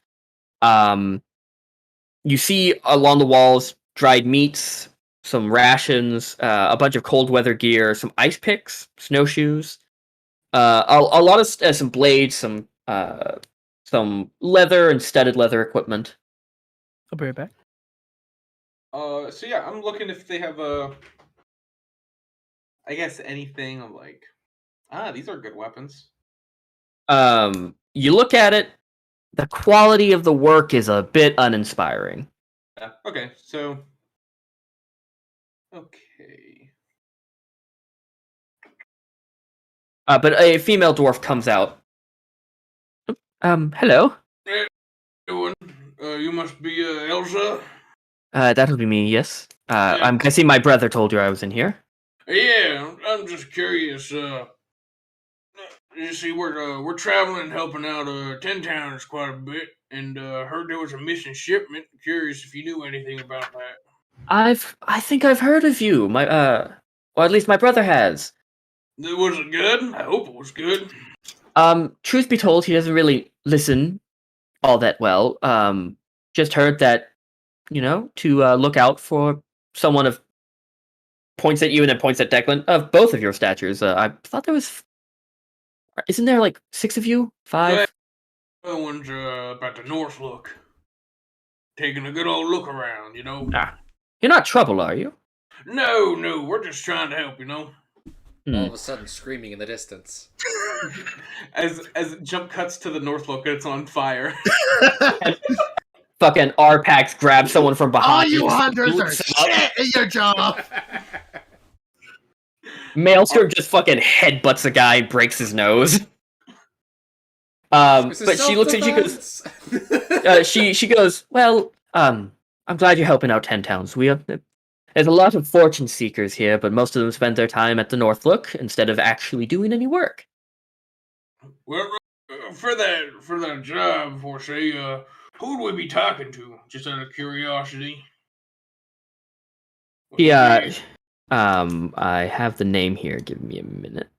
You see along the walls dried meats, some rations, a bunch of cold weather gear, some ice picks, snowshoes, a lot of some blades, some leather and studded leather equipment. I'll be right back. So yeah, I'm looking if they have I guess anything of like, these are good weapons. You look at it, the quality of the work is a bit uninspiring. Yeah. Okay, so. Okay. But a female dwarf comes out. Hello. Hey, you must be Elsa. That'll be me. Yes. I'm guessing my brother told you I was in here. Yeah, I'm just curious. You see, we're traveling and helping out 10 towns quite a bit, and heard there was a missing shipment. Curious if you knew anything about that. I think I've heard of you. Or at least my brother has. Was it good? I hope it was good. Truth be told, he doesn't really listen all that well. Just heard that, to look out for someone of points at you and then points at Declan of both of your statures. I thought there was. Isn't there like 6 of you? 5? The other one's about the North Look. Taking a good old look around, You're not trouble, are you? No, we're just trying to help, All of a sudden, screaming in the distance. As jump cuts to the North Look, it's on fire. Fucking R-Pax grabs someone from behind. All you hunters are shit at your job. Maelstrom just fucking headbutts a guy and breaks his nose. But she looks at you, she goes, she goes, well, I'm glad you're helping out 10 towns. There's a lot of fortune seekers here, but most of them spend their time at the North Look instead of actually doing any work. Well, for that job, for say, who would we be talking to? Just out of curiosity. Yeah, I have the name here. Give me a minute.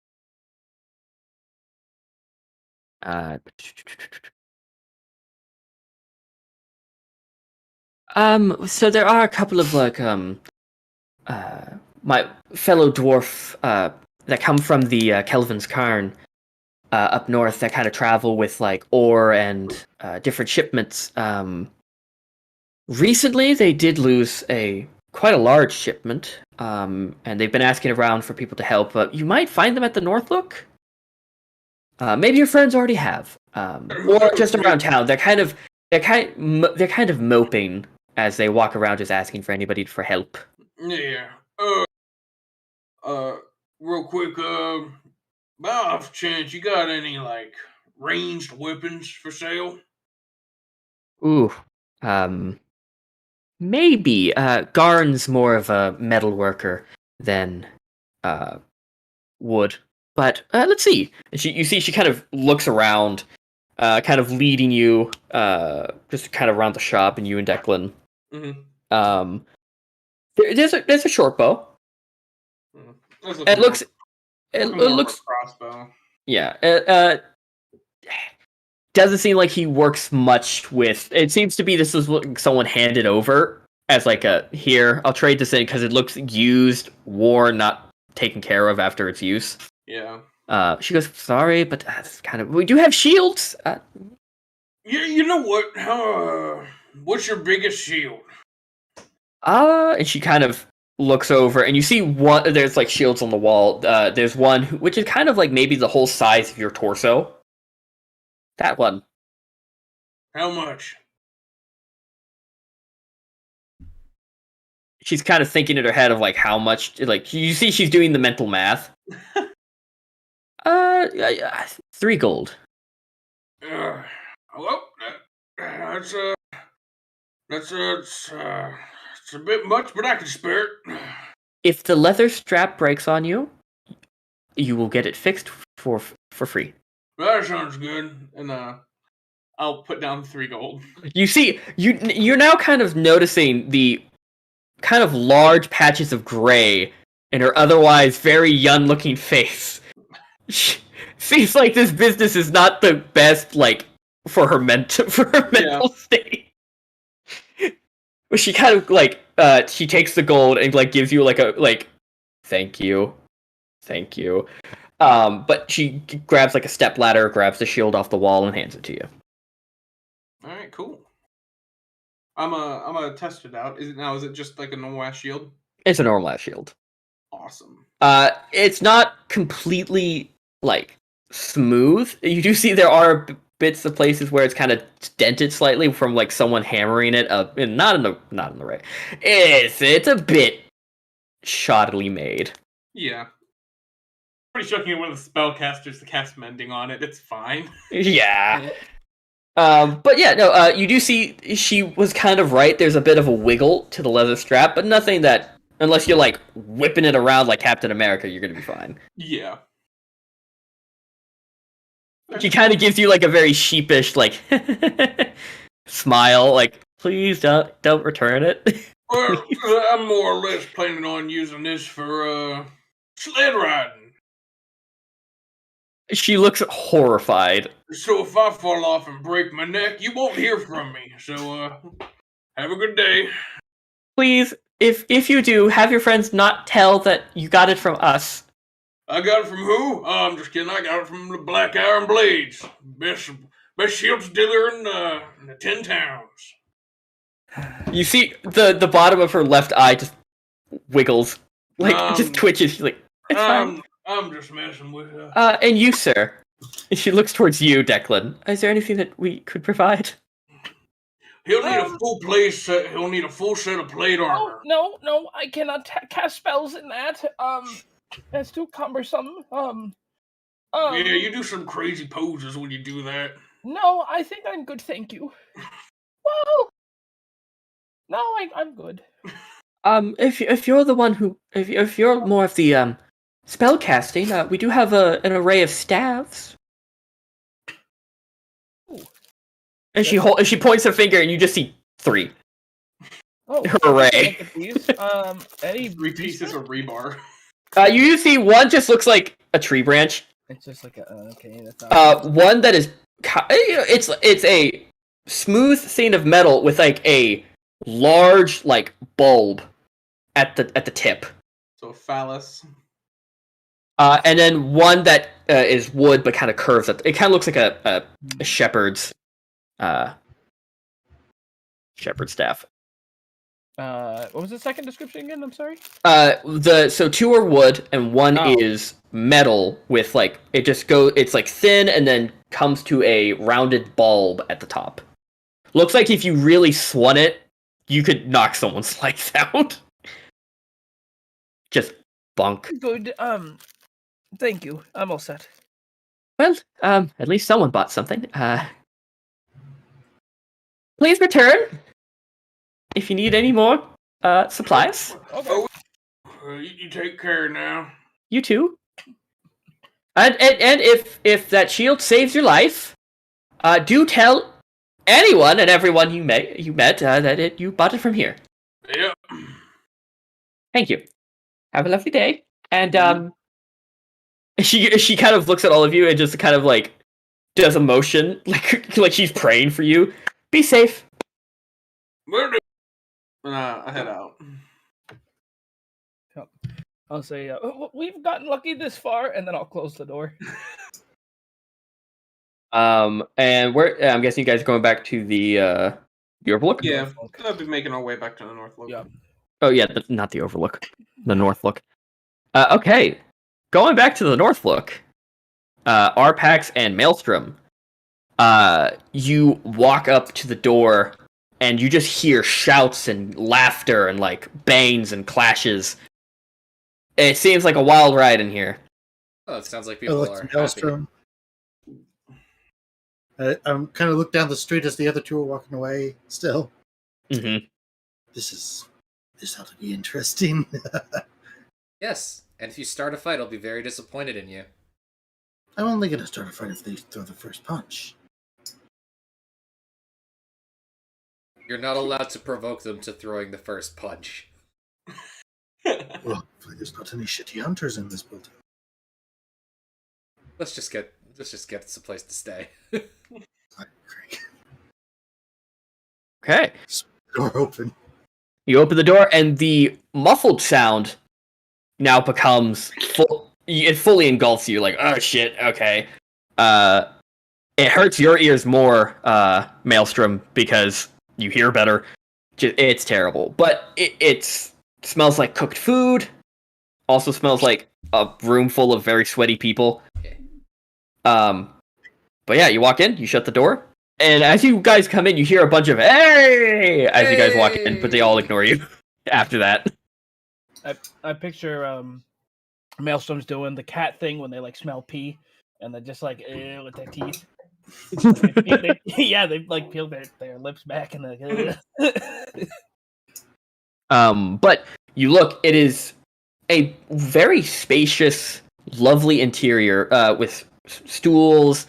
So there are a couple of like my fellow dwarf that come from the Kelvin's Cairn up north that kind of travel with like ore and different shipments. Recently, they did lose quite a large shipment, and they've been asking around for people to help. But you might find them at the North Look. Maybe your friends already have, or just around town. They're kind of moping as they walk around, just asking for anybody for help. Yeah. Real quick, by off chance, you got any like ranged weapons for sale? Ooh, maybe. Garn's more of a metal worker than wood. But let's see. And you see, she kind of looks around, kind of leading you, just kind of around the shop, and you and Declan. Mm-hmm. There's a short bow. It looks. It looks. Crossbow. Yeah. Doesn't seem like he works much with. It seems to be this is what someone handed over as like a here. I'll trade this in because it looks used, worn, not taken care of after its use. Yeah. She goes, sorry, but that's we do have shields. Yeah, you know what? What's your biggest shield? And she kind of looks over, and you see one. There's like shields on the wall. There's one which is kind of like maybe the whole size of your torso. That one. How much? She's kind of thinking in her head of like how much. Like you see, she's doing the mental math. 3 gold. Well, that's it's a bit much, but I can spare it. If the leather strap breaks on you, you will get it fixed for free. That sounds good. And I'll put down 3 gold. You see, you're now kind of noticing the kind of large patches of gray in her otherwise very young-looking face. Seems like this business is not the best, like, for her mental state. She kind of like she takes the gold and like gives you like a thank you. But she grabs like a step ladder, grabs the shield off the wall, and hands it to you. All right, cool. I'm gonna test it out. Is it just like a normal ass shield? It's a normal ass shield. Awesome. It's not completely like smooth. You do see there are bits of places where it's kind of dented slightly from like someone hammering it up, and not in the right. It's a bit shoddily made. Yeah. Pretty sure I can get one of the spellcasters to cast mending on it. It's fine. Yeah. But yeah, no. You do see she was kind of right. There's a bit of a wiggle to the leather strap, but nothing that, unless you're like whipping it around like Captain America, you're gonna be fine. Yeah. She kind of gives you like a very sheepish like smile, like please don't return it. Well, I'm more or less planning on using this for sled riding. She looks horrified. So if I fall off and break my neck, you won't hear from me. So have a good day. Please, if you do, have your friends not tell that you got it from us. I got it from who? Oh, I'm just kidding. I got it from the Black Iron Blades. Best shield dealer in the 10 towns. You see the bottom of her left eye just wiggles. Like, just twitches. She's like, it's fine. I'm just messing with her. And you, sir. And she looks towards you, Declan. Is there anything that we could provide? He'll need a full plate set. He'll need a full set of plate armor. No, I cannot cast spells in that. That's too cumbersome. Yeah, you do some crazy poses when you do that. No, I think I'm good, thank you. Well, no, I'm good. If you're the one who, if you're more of the spell casting, we do have an array of staves. Ooh. And she points her finger, and you just see 3. Oh, her array. Any 3 pieces of rebar. You see one just looks like a tree branch. It's just like a okay. That's not one that is it's a smooth thing of metal with like a large like bulb at the tip. So a phallus. And then one that is wood but kind of curves. It kind of looks like a shepherd's staff. What was the second description again? I'm sorry. So two are wood and one is metal with like it just goes. It's like thin and then comes to a rounded bulb at the top. Looks like if you really swung it, you could knock someone's lights out. Just bunk. Good. Thank you. I'm all set. Well, at least someone bought something. Please return if you need any more supplies. Okay. You take care now. You too. And if that shield saves your life, do tell anyone and everyone you met that you bought it from here. Yep. Thank you. Have a lovely day. And she kind of looks at all of you and just kind of like does a motion like she's praying for you. Be safe. I head out. I'll say, we've gotten lucky this far, and then I'll close the door. And I'm guessing you guys are going back to the Overlook? Yeah, I'll be making our way back to the North Look. Yeah. Oh yeah, not the Overlook. The North Look. Okay. Going back to the North Look. Arpax and Maelstrom. You walk up to the door and you just hear shouts and laughter and like bangs and clashes. It seems like a wild ride in here. Oh, it sounds like people are happy. Maelstrom. I'm kind of look down the street as the other two are walking away. Still, Mm-hmm. this ought to be interesting. Yes, and if you start a fight, I'll be very disappointed in you. I'm only going to start a fight if they throw the first punch. You're not allowed to provoke them to throwing the first punch. Well, there's not any shitty hunters in this building. Let's just get some place to stay. I agree. Okay. Door open. You open the door and the muffled sound now becomes full. It fully engulfs you. Like, oh shit. Okay. It hurts your ears more, Maelstrom, because you hear better. It's terrible, but it smells like cooked food. Also smells like a room full of very sweaty people. Okay. But yeah, you walk in, you shut the door, and as you guys come in, you hear a bunch of "Hey!" as you guys walk in, but they all ignore you after that. I picture Maelstrom's doing the cat thing when they like smell pee, and they're just like with their teeth. They like peel their lips back and like. But you look, it is a very spacious, lovely interior with stools,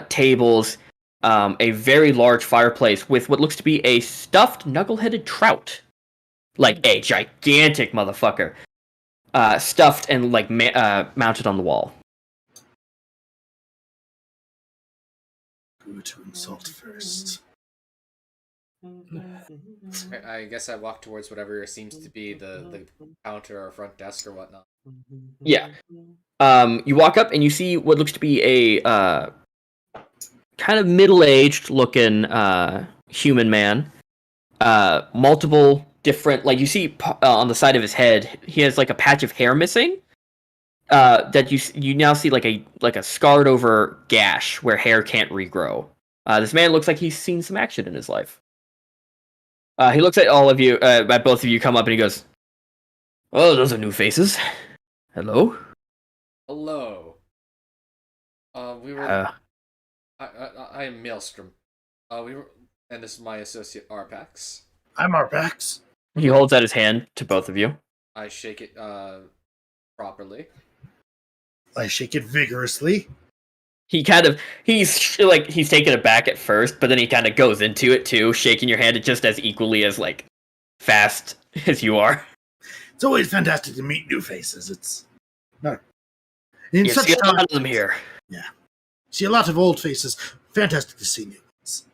tables, a very large fireplace with what looks to be a stuffed knuckle-headed trout, like a gigantic motherfucker, stuffed and like mounted on the wall. Who to insult first? I guess I walk towards whatever seems to be the counter or front desk or whatnot. Yeah. You walk up and you see what looks to be a kind of middle-aged looking human man. Multiple different, like you see on the side of his head, he has like a patch of hair missing. That you now see like a scarred over gash where hair can't regrow. This man looks like he's seen some action in his life. He looks at all of you, at both of you come up and he goes, "Oh, those are new faces. Hello?" Hello. We were. I am Maelstrom. We were, and this is my associate Arpax. I'm Arpax. He holds out his hand to both of you. I shake it properly. I shake it vigorously. He's taken aback at first, but then he kind of goes into it too, shaking your hand just as equally as like fast as you are. It's always fantastic to meet new faces. It's not. You see a lot of them here. Yeah. See a lot of old faces. Fantastic to see new ones.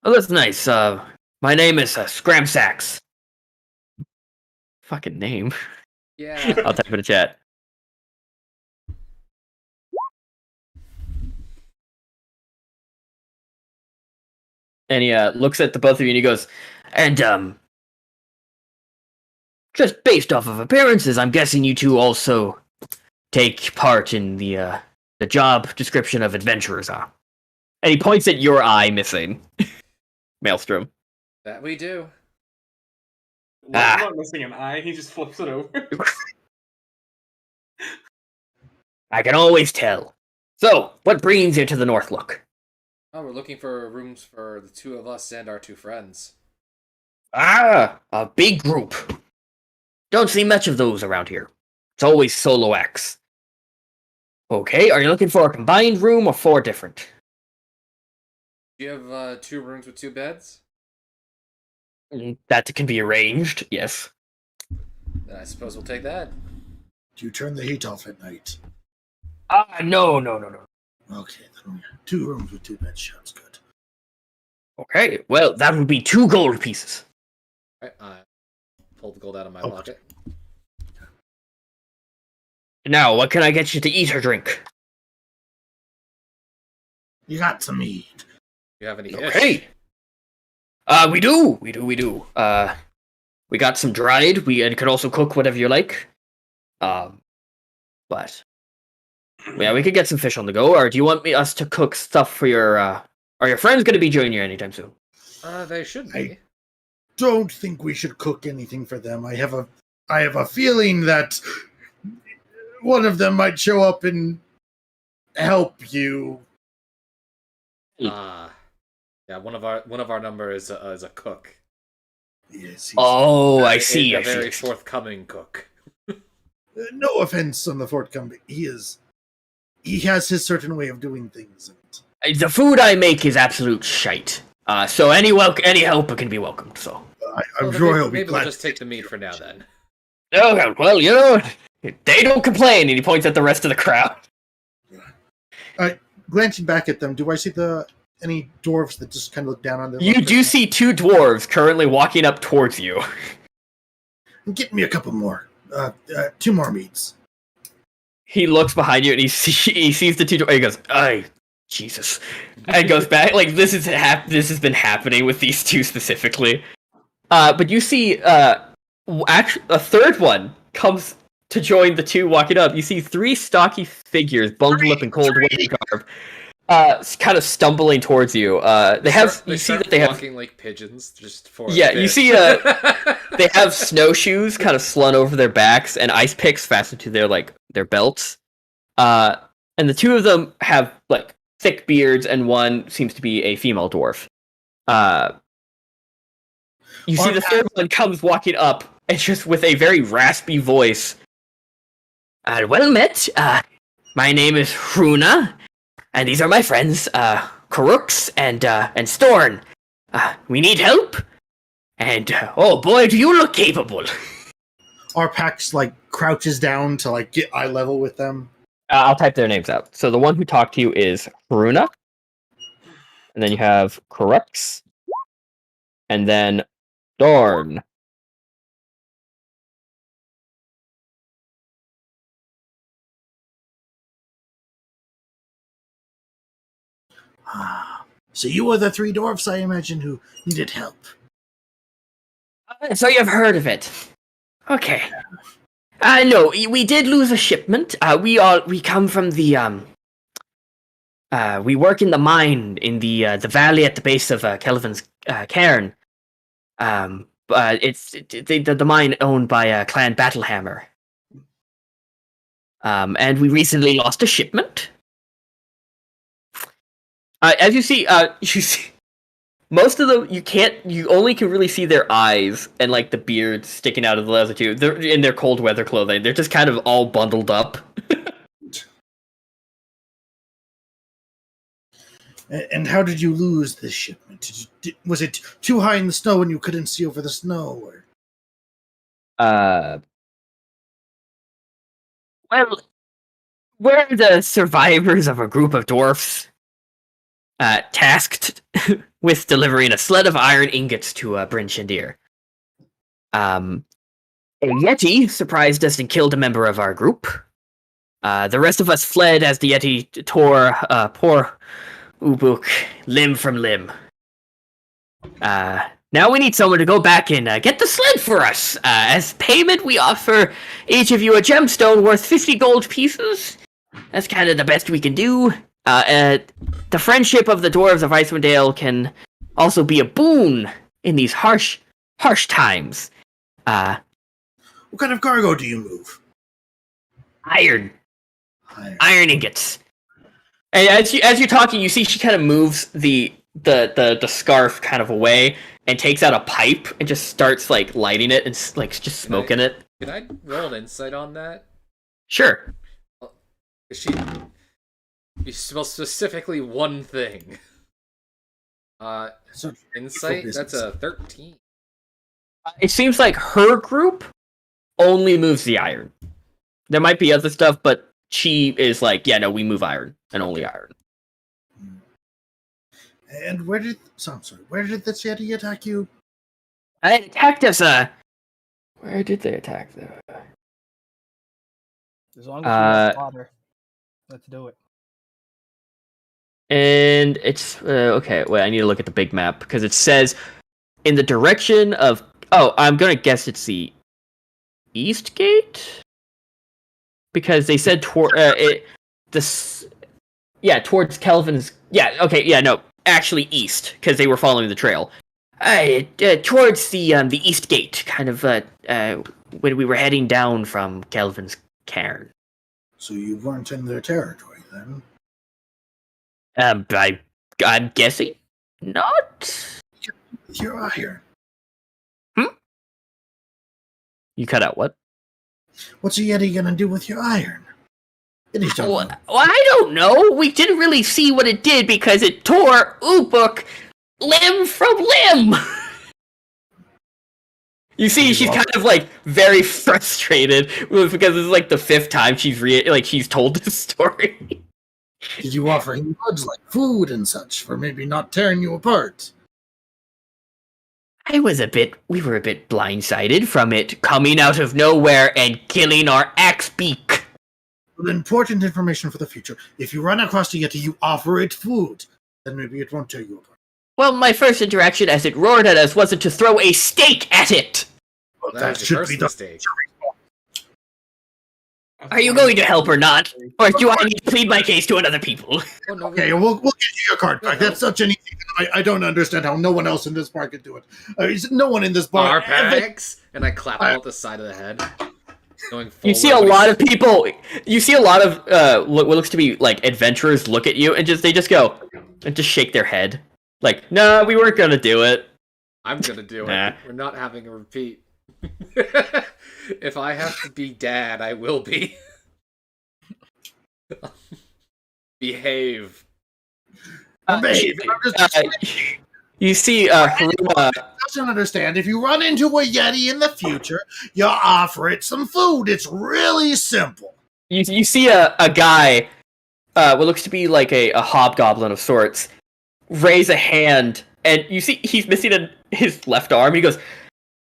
Oh, that's nice. My name is Scramsax. Fucking name. Yeah. I'll type in the chat. And he looks at the both of you and he goes, and just based off of appearances, I'm guessing you two also take part in the job description of adventurers, huh? And he points at your eye missing, Maelstrom. That we do. I'm not missing an eye. He just flips it over. I can always tell. So, what brings you to the Northlook? Oh, we're looking for rooms for the two of us and our two friends. Ah, a big group. Don't see much of those around here. It's always solo acts. Okay, are you looking for a combined room or 4 different? Do you have 2 rooms with 2 beds? That can be arranged, yes. Then I suppose we'll take that. Do you turn the heat off at night? No. Okay, then 2 rooms with 2 beds sounds good. Okay, well, that would be 2 gold pieces. I pull the gold out of my pocket. Now, what can I get you to eat or drink? You got some meat. Do you have any fish? Okay. We do. We got some dried. And could also cook whatever you like. But yeah, we could get some fish on the go. Or do you want us to cook stuff for your? Are your friends going to be joining you anytime soon? They should be. Don't think we should cook anything for them. I have a feeling that one of them might show up and help you. Yeah, one of our number is a cook. Yes. I see. A very forthcoming cook. No offense on the forthcoming. He has his certain way of doing things. The food I make is absolute shite. So any help can be welcomed. So I'm sure he'll be maybe glad. we'll just take the meat for now then. Okay, well, you know, they don't complain. And he points at the rest of the crowd. Glancing back at them, do I see any dwarves that just kind of look down on them? You do see 2 dwarves currently walking up towards you. Get me a couple more. 2 more meats. He looks behind you and he sees the 2 dwarves. He goes, "Ay, Jesus," and goes back. Like this has been happening with these 2 specifically. But you see, actually, a 3rd one comes to join the 2 walking up. You see 3 stocky figures bundled up in cold wedding garb, kind of stumbling towards you. They have walking like pigeons, just for you see they have snowshoes kind of slung over their backs and ice picks fastened to their belts. And the 2 of them have like thick beards, and one seems to be a female dwarf. You see the 3rd one comes walking up and just with a very raspy voice. Well met. My name is Hruna, and these are my friends, Karux and Storn. We need help, and oh boy, do you look capable. Arpax crouches down to get eye level with them. I'll type their names out. So the one who talked to you is Hruna, and then you have Karux, and then Storn. So you are the 3 dwarfs, I imagine, who needed help. So you've heard of it. Okay. No, we did lose a shipment. We come from the we work in the mine in the valley at the base of Kelvin's cairn. But it's the mine owned by Clan Battlehammer. And we recently lost a shipment. As you see most of them. You only can really see their eyes and the beard sticking out of the leather too. They're in their cold weather clothing. They're just kind of all bundled up. And how did you lose this shipment? Was it too high in the snow and you couldn't see over the snow? Or? Well, we're the survivors of a group of dwarfs tasked with delivering a sled of iron ingots to Bryn Shandir. A Yeti surprised us and killed a member of our group. The rest of us fled as the Yeti tore poor Ubuk limb from limb. Now we need someone to go back and get the sled for us. As payment, we offer each of you a gemstone worth 50 gold pieces. That's kind of the best we can do. The friendship of the dwarves of Icewind Dale can also be a boon in these harsh times. What kind of cargo do you move? Iron ingots. And as you're talking, you see she kind of moves the scarf kind of away and takes out a pipe and just starts like lighting it and like just smoking it. Can I roll an insight on that? Sure. You smell specifically one thing. Insight. That's a 13. It seems like her group only moves the iron. There might be other stuff, but she is like, yeah, no, we move iron and only iron. And where did this Yeti attack you? It attacked us. Where did they attack them? As long as you have water, let's do it. And it's okay. Wait, I need to look at the big map because it says in the direction of. Oh, I'm gonna guess it's the east gate because they said towards Kelvin's. Yeah. Okay. Yeah. No. Actually, east because they were following the trail. Towards the east gate, kind of when we were heading down from Kelvin's cairn. So you weren't in their territory then? I'm guessing not. With your iron. You cut out what? What's a Yeti gonna do with your iron? Well, I don't know. We didn't really see what it did because it tore Ubuk limb from limb. You see, she's kind of like very frustrated because it's like the 5th time she's told this story. Did you offer him goods like food and such for maybe not tearing you apart? We were a bit blindsided from it coming out of nowhere and killing our axe beak. Important information for the future. If you run across a Yeti, you offer it food. Then maybe it won't tear you apart. Well, my first interaction as it roared at us wasn't to throw a stake at it. Well, that should be the mistake. Are you going to help or not? Or do I need to plead my case to other people? Oh, no, okay, we'll get you your card back. That's such anything. I don't understand how no one else in this bar could do it. No one in this bar. Arpax! And I clap him at the side of the head. You see a lot of people. You see a lot of what looks to be like adventurers look at you and they just go and just shake their head, like, no, we weren't gonna do it. I'm gonna do it. We're not having a repeat. If I have to be dad, I will be. Behave. You see, Haruma doesn't understand. If you run into a Yeti in the future, you offer it some food. It's really simple. You see a guy, what looks to be like a hobgoblin of sorts, raise a hand, and you see he's missing his left arm. He goes,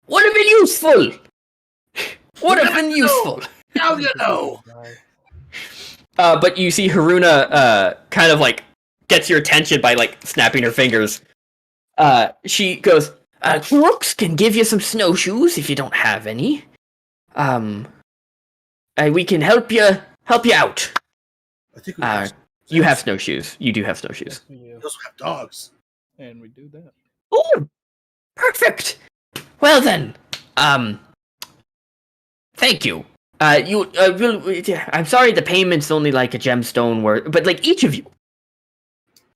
"Would have been useful. Would have been useful." Now you know. But you see Haruna kind of like gets your attention by like snapping her fingers. She goes, Crooks can give you some snowshoes if you don't have any. We can help you out. I think we you have snowshoes. You do have snowshoes. We also have dogs. And we do that. Oh, perfect. Well then, thank you. I'm sorry the payment's only like a gemstone worth, but like each of you,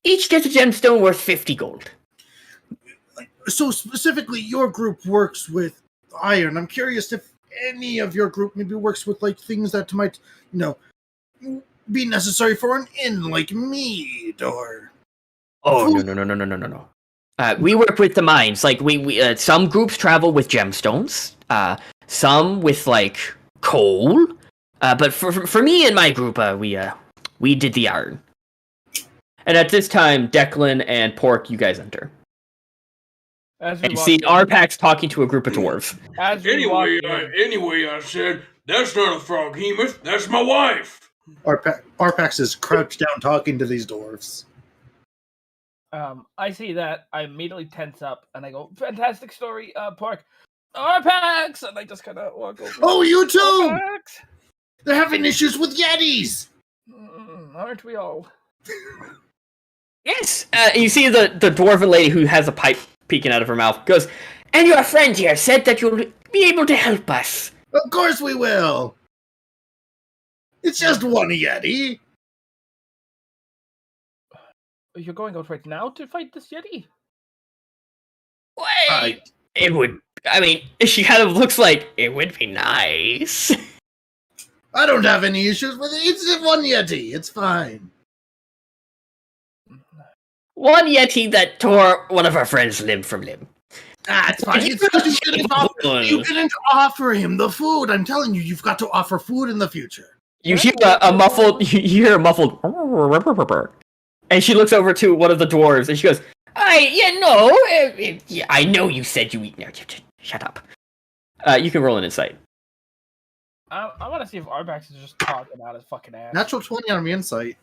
each gets a gemstone worth 50 gold. So specifically, your group works with iron. I'm curious if any of your group maybe works with like things that might, be necessary for an inn, like meat or. Oh no! We work with the mines. Like we some groups travel with gemstones. Some with like coal. But for me and my group, we did the iron. And at this time, Declan and Pork, you guys enter. And you see Arpax talking to a group of dwarves. Anyway, I said, that's not a froghemoth, that's my wife. Arpax is crouched down talking to these dwarves. I see that. I immediately tense up and I go, "Fantastic story, Park. Arpax!" And I just kind of walk over. Oh, you too! Arpax! They're having issues with Yetis! Aren't we all? Yes. You see the dwarven lady who has a pipe peeking out of her mouth goes, "And your friend here said that you'll be able to help us." Of course we will! It's just one Yeti! You're going out right now to fight this Yeti? Wait. It would. I mean, she kind of looks like it would be nice. I don't have any issues with it. It's just one Yeti. It's fine. One Yeti that tore one of our friends limb from limb. It's fine. It's because you didn't offer him the food. I'm telling you, you've got to offer food in the future. You hear a muffled. You hear a muffled. And she looks over to one of the dwarves and she goes, I know you said you eat. No, shut up. You can roll an insight. I want to see if Arbax is just talking about his fucking ass. Natural 20 on my insight.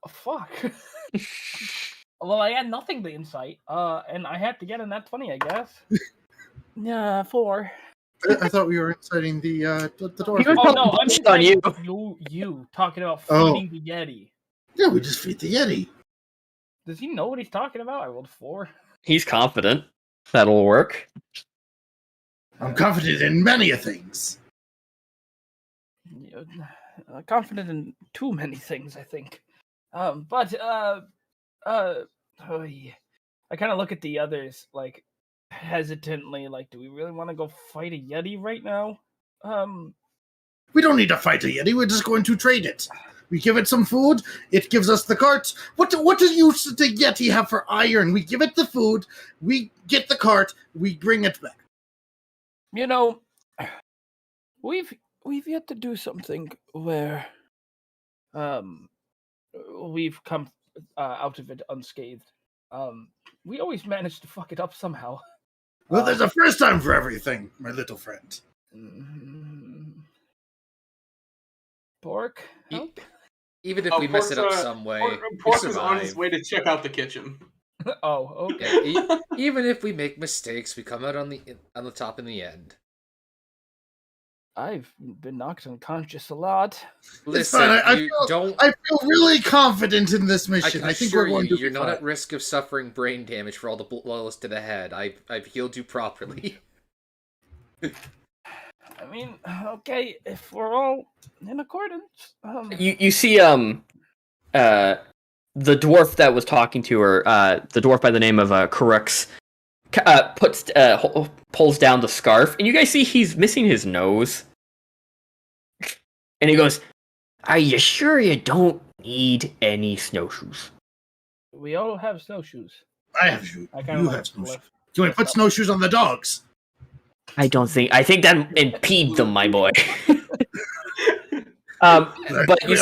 Oh, fuck. Well, I had nothing to insight, and I had to get in that 20, I guess. Yeah, 4. I thought we were inciting the dwarf. Oh no, I'm on you. You talking about feeding the Yeti. Yeah, we just feed the Yeti. Does he know what he's talking about? I rolled 4. He's confident that'll work. I'm confident in many things. Confident in too many things, I think. Oh yeah. I kind of look at the others like hesitantly, like, do we really want to go fight a Yeti right now? We don't need to fight a Yeti. We're just going to trade it. We give it some food. It gives us the cart. What does use the Yeti have for iron? We give it the food. We get the cart. We bring it back. You know, we've yet to do something where we've come out of it unscathed. We always manage to fuck it up somehow. Well, there's a first time for everything, my little friend. Pork, help? Even if we mess it up some way, Pork is on his way to check out the kitchen. Oh, okay. Yeah, even if we make mistakes, we come out on the top in the end. I've been knocked unconscious a lot. Listen, I feel really confident in this mission. I think we're going to. You're not at risk of suffering brain damage for all the blows to the head. I've healed you properly. I mean, okay, if we're all in accordance. You see the dwarf that was talking to her, the dwarf by the name of Karux, pulls down the scarf, and you guys see he's missing his nose. And he goes, "Are you sure you don't need any snowshoes?" We all have snowshoes. I have shoes. You have snowshoes. Do you want to put snowshoes on the dogs? I think that impede them, my boy. But you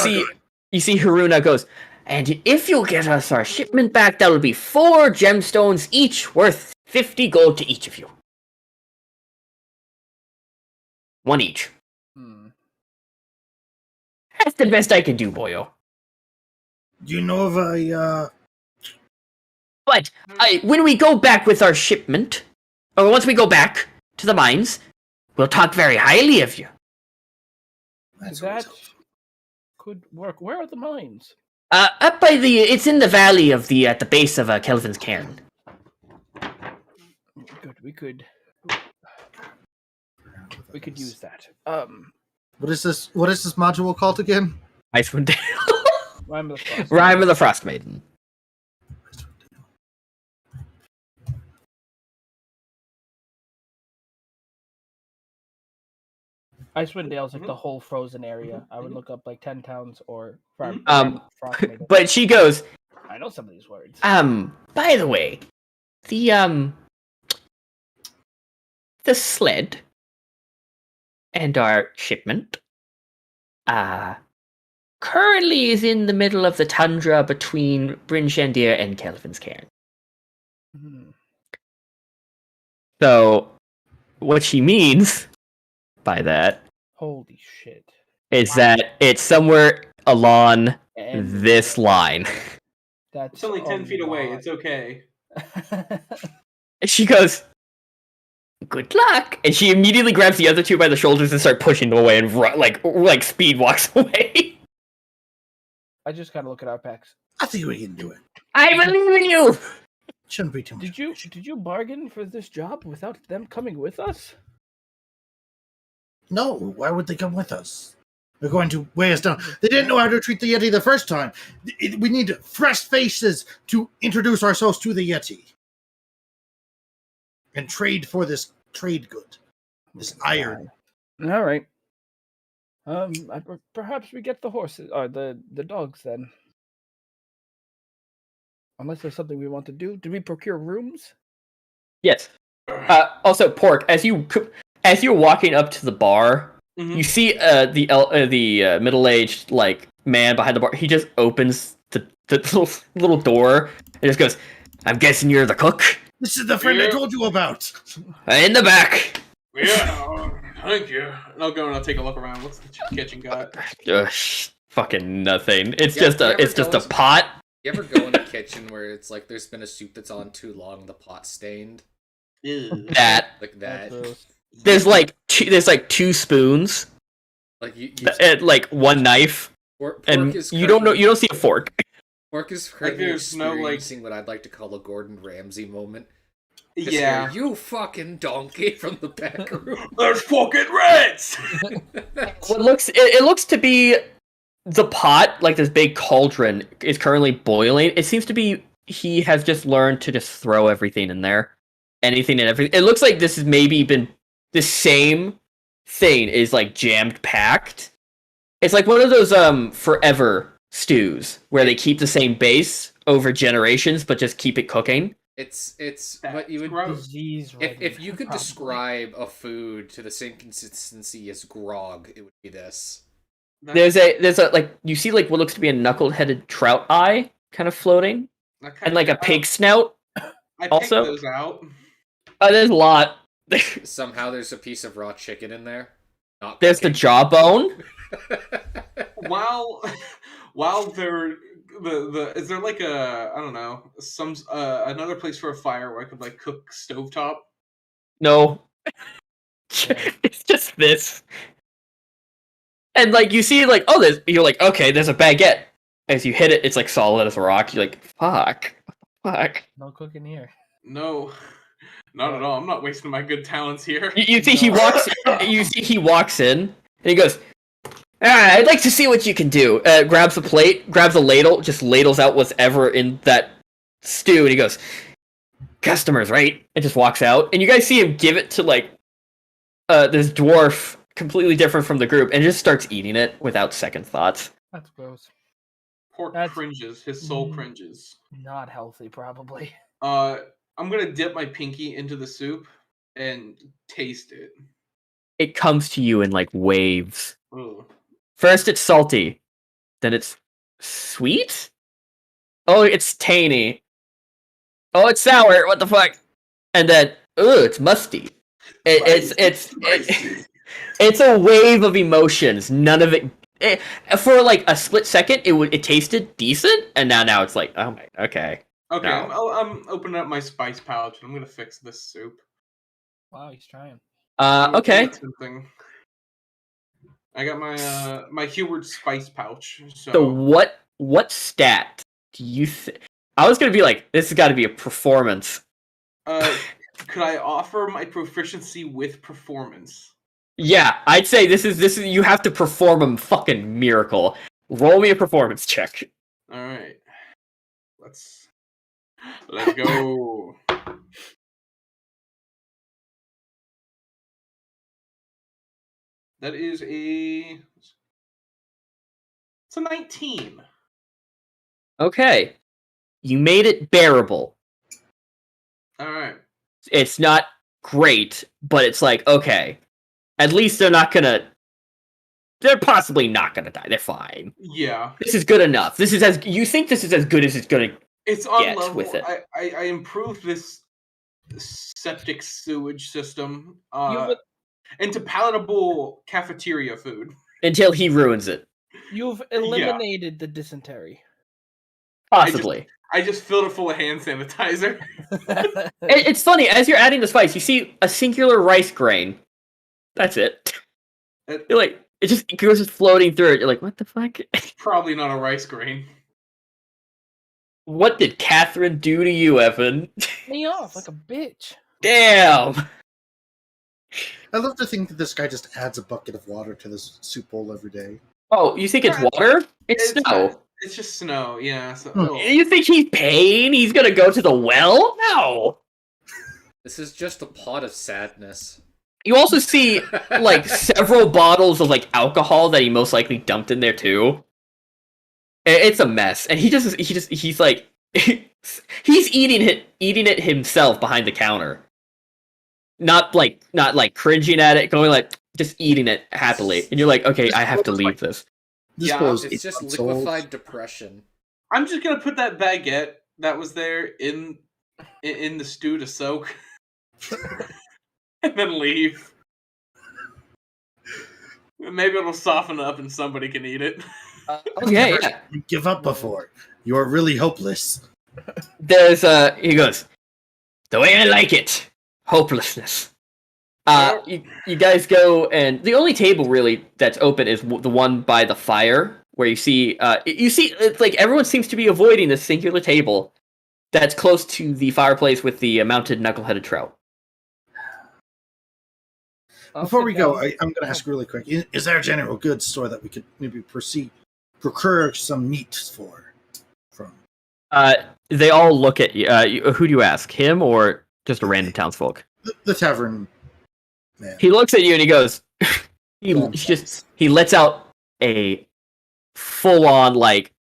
see Haruna goes, "And if you'll get us our shipment back, that'll be 4 gemstones each, worth 50 gold to each of you. 1 each. That's the best I can do, boyo." Do you know of a But when we go back with our shipment, or once we go back to the mines, we'll talk very highly of you. That could work. Where are the mines? Up by it's in the valley of at the base of Kelvin's Cairn. Good, we could use that. What is this module called again? Icewind. Rhyme of the Frost. Rhyme of the Frost Maiden. Icewind Dale's like the whole frozen area. I would look up like 10 towns or Frost Maiden. But she goes, I know some of these words. By the way, the sled and our shipment currently is in the middle of the tundra between Bryn Shandir and Kelvin's Cairn. So what she means by that Holy shit. is that it's somewhere along this line. That's It's only 10 feet away. It's okay. And she goes, "Good luck!" And she immediately grabs the other two by the shoulders and start pushing them away and like speed walks away. I just gotta look at our packs. I think we can do it. I believe in you. Shouldn't be too much. Did you bargain for this job without them coming with us? No, why would they come with us? They're going to weigh us down. They didn't know how to treat the Yeti the first time. We need fresh faces to introduce ourselves to the Yeti. And trade for this trade good. This iron. All right. Perhaps we get the horses or the dogs then. Unless there's something we want to do. Did we procure rooms? Yes. Also, Pork, as you're walking up to the bar, you see the middle-aged like man behind the bar. He just opens the little door and just goes, "I'm guessing you're the cook." This is the friend I told you about. In the back. Yeah, thank you. And I'll go and I'll take a look around. What's the kitchen got? Fucking nothing. It's Yeah, just a pot. You ever go in a kitchen where it's like there's been a soup that's on too long, the pot's stained? That. Like that. There's like two spoons. Like you And like one knife. pork And is you don't see a fork. Pork is currently there's no, like- experiencing what I'd like to call a Gordon Ramsay moment. Yeah. You fucking donkey from the back room. There's fucking rats! It looks to be the pot, like this big cauldron, is currently boiling. It seems to be he has just learned to just throw everything in there. Anything and everything. It looks like this has maybe been the same thing is like jammed packed. It's like one of those forever stews where they keep the same base over generations but just keep it cooking. It's what you would Disease if you could describe a food to the same consistency as grog, it would be this. There's a like you see like what looks to be a knuckle-headed trout eye kind of floating, and like a pig snout. I also- picked those out. There's a lot. Somehow there's a piece of raw chicken in there. Not There's the cooking. jawbone. While they're is there like a, I don't know, some another place for a fire where I could like cook stovetop? No. It's just this. And like you see like you're like, okay, there's a baguette. As you hit it, it's like solid as a rock. You're like, fuck. No cooking here. No, not at all. I'm not wasting my good talents here. You see he walks in and he goes, I'd like to see what you can do. Grabs a plate, grabs a ladle, just ladles out whatever in that stew, and he goes, "Customers, right?" And just walks out. And you guys see him give it to like this dwarf, completely different from the group, and just starts eating it without second thoughts. That's gross. Pork cringes. His soul cringes. Not healthy, probably. I'm gonna dip my pinky into the soup and taste it. It comes to you in like waves. Ugh. First it's salty, then it's sweet. Oh, it's tangy. Oh, it's sour. What the fuck? And then, it's musty. It's a wave of emotions. None of it. For like a split second, it tasted decent, and now it's like, oh my, okay. Okay, No. I'm opening up my spice pouch and I'm gonna fix this soup. Wow, he's trying. Okay. Something. I got my my Heward spice pouch. So what stat do you I was gonna be like, this has got to be a performance. Could I offer my proficiency with performance? Yeah, I'd say this is you have to perform a fucking miracle. Roll me a performance check. All right, let's go. That is it's a 19. Okay, you made it bearable. All right. It's not great, but it's like, okay, at least they're possibly not gonna die. They're fine. Yeah. This is good enough. You think this is as good as it's gonna. It's on Get level. with it. I improved this septic sewage system into palatable cafeteria food. Until he ruins it. You've eliminated the dysentery. Possibly. I just filled it full of hand sanitizer. It's funny, as you're adding the spice, you see a singular rice grain. That's it. You're like, it goes just floating through it. You're like, what the fuck? Probably not a rice grain. What did Catherine do to you, Evan? Me off like a bitch. Damn! I love to think that this guy just adds a bucket of water to this soup bowl every day. Oh, you think it's water? It's snow. It's just snow, yeah. So, You think he's paying? He's gonna go to the well? No! This is just a pot of sadness. You also see, like, several bottles of, like, alcohol that he most likely dumped in there, too. It's a mess. And he's like, he's eating it himself behind the counter. Not cringing at it, going like, just eating it happily. And you're like, okay, I have to leave this. It's just liquefied depression. I'm just gonna put that baguette that was there in the stew to soak. And then leave. Maybe it'll soften up and somebody can eat it. Okay, yeah. You give up before. You are really hopeless. There's he goes, the way I like it, hopelessness. You guys go, and the only table really that's open is the one by the fire, where you see it's like everyone seems to be avoiding this singular table that's close to the fireplace with the mounted knuckle-headed trout. Before we go, I'm going to ask really quick: is there a general goods store that we could maybe procure some meat from? They all look at you. Who do you ask? Him or just a random townsfolk? The tavern man. He looks at you and he goes. He lets out a full-on, like,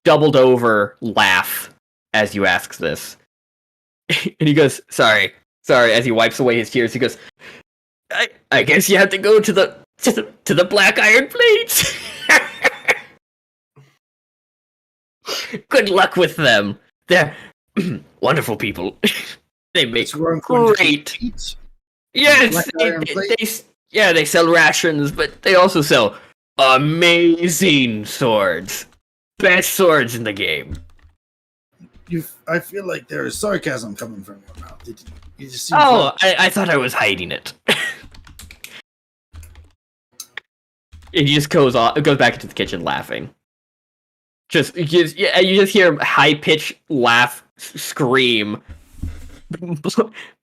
doubled over laugh as you ask this, and he goes, "Sorry," as he wipes away his tears. He goes, I guess you have to go to the Black Iron Blades. Good luck with them. They're wonderful people. They make great. Yes, they sell rations, but they also sell amazing swords. Best swords in the game. I feel like there is sarcasm coming from your mouth. You just I thought I was hiding it. And he just goes back into the kitchen laughing. You just hear him high-pitched laugh, scream,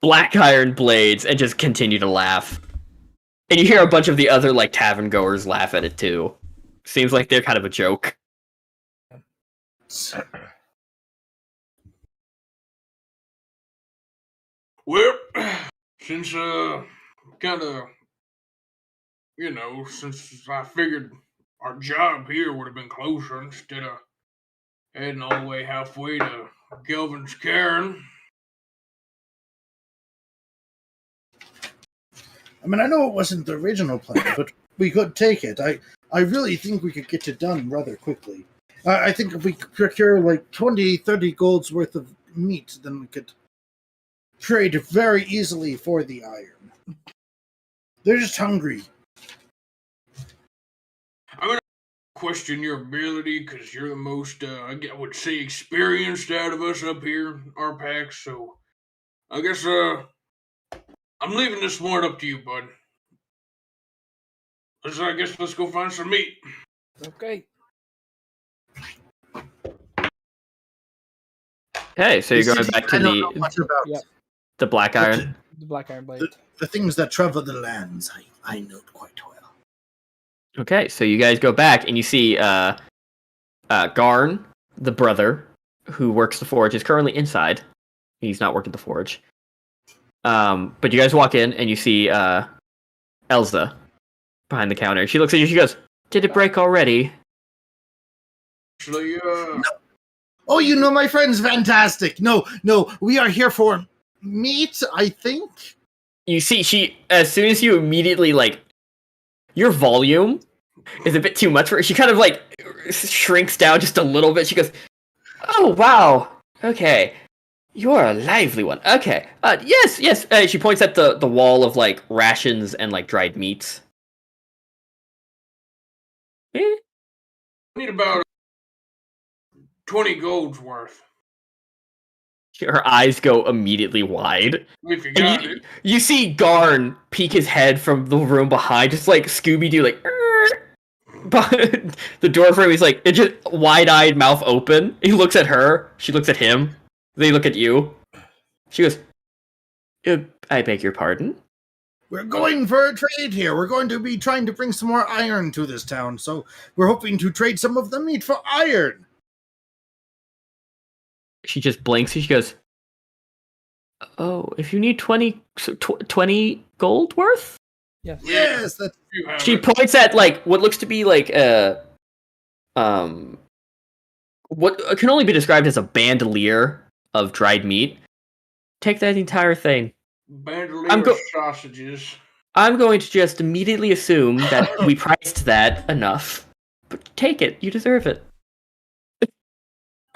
Black Iron Blades, and just continue to laugh. And you hear a bunch of the other, like, tavern goers laugh at it too. Seems like they're kind of a joke. Well, since since I figured our job here would have been closer instead of heading all the way halfway to Gelvin's Cairn. I mean, I know it wasn't the original plan, but we could take it. I really think we could get it done rather quickly. I think if we procure like 20, 30 golds worth of meat, then we could trade very easily for the iron. They're just hungry. I'm going to question your ability because you're the most, I would say, experienced out of us up here, our pack. So I guess I'm leaving this one up to you, bud. Let's go find some meat. Okay. Okay, so you're going back to the Black Iron. The Black Iron Blade. The things that travel the lands, I know quite well. Okay, so you guys go back and you see Garn, the brother who works the forge, is currently inside. He's not working the forge. But you guys walk in and you see Elsa behind the counter. She looks at you. She goes, "Did it break already?" Actually, No. Oh, you know my friend's fantastic. No, we are here for meat, I think. You see, she, as soon as you immediately, like, your volume is a bit too much for her. She kind of, like, shrinks down just a little bit. She goes, "Oh, wow. Okay. You're a lively one. Okay. Yes. She points at the wall of, like, rations and, like, dried meats. I need about 20 golds worth. Her eyes go immediately wide. If you And got it. you see Garn peek his head from the room behind, just like Scooby-Doo, like behind the door frame. He's like, it just wide-eyed, mouth open. He looks at her. She looks at him. They look at you. She goes, I beg your pardon? We're going for a trade here. We're going to be trying to bring some more iron to this town, so we're hoping to trade some of the meat for iron. She just blinks and she goes, oh, if you need 20 gold worth? Yes. Yes, that's You have She it. points at like what looks to be like what can only be described as a bandolier of dried meat. Take that entire thing. Bandolier sausages. I'm going to just immediately assume that we priced that enough. But take it. You deserve it.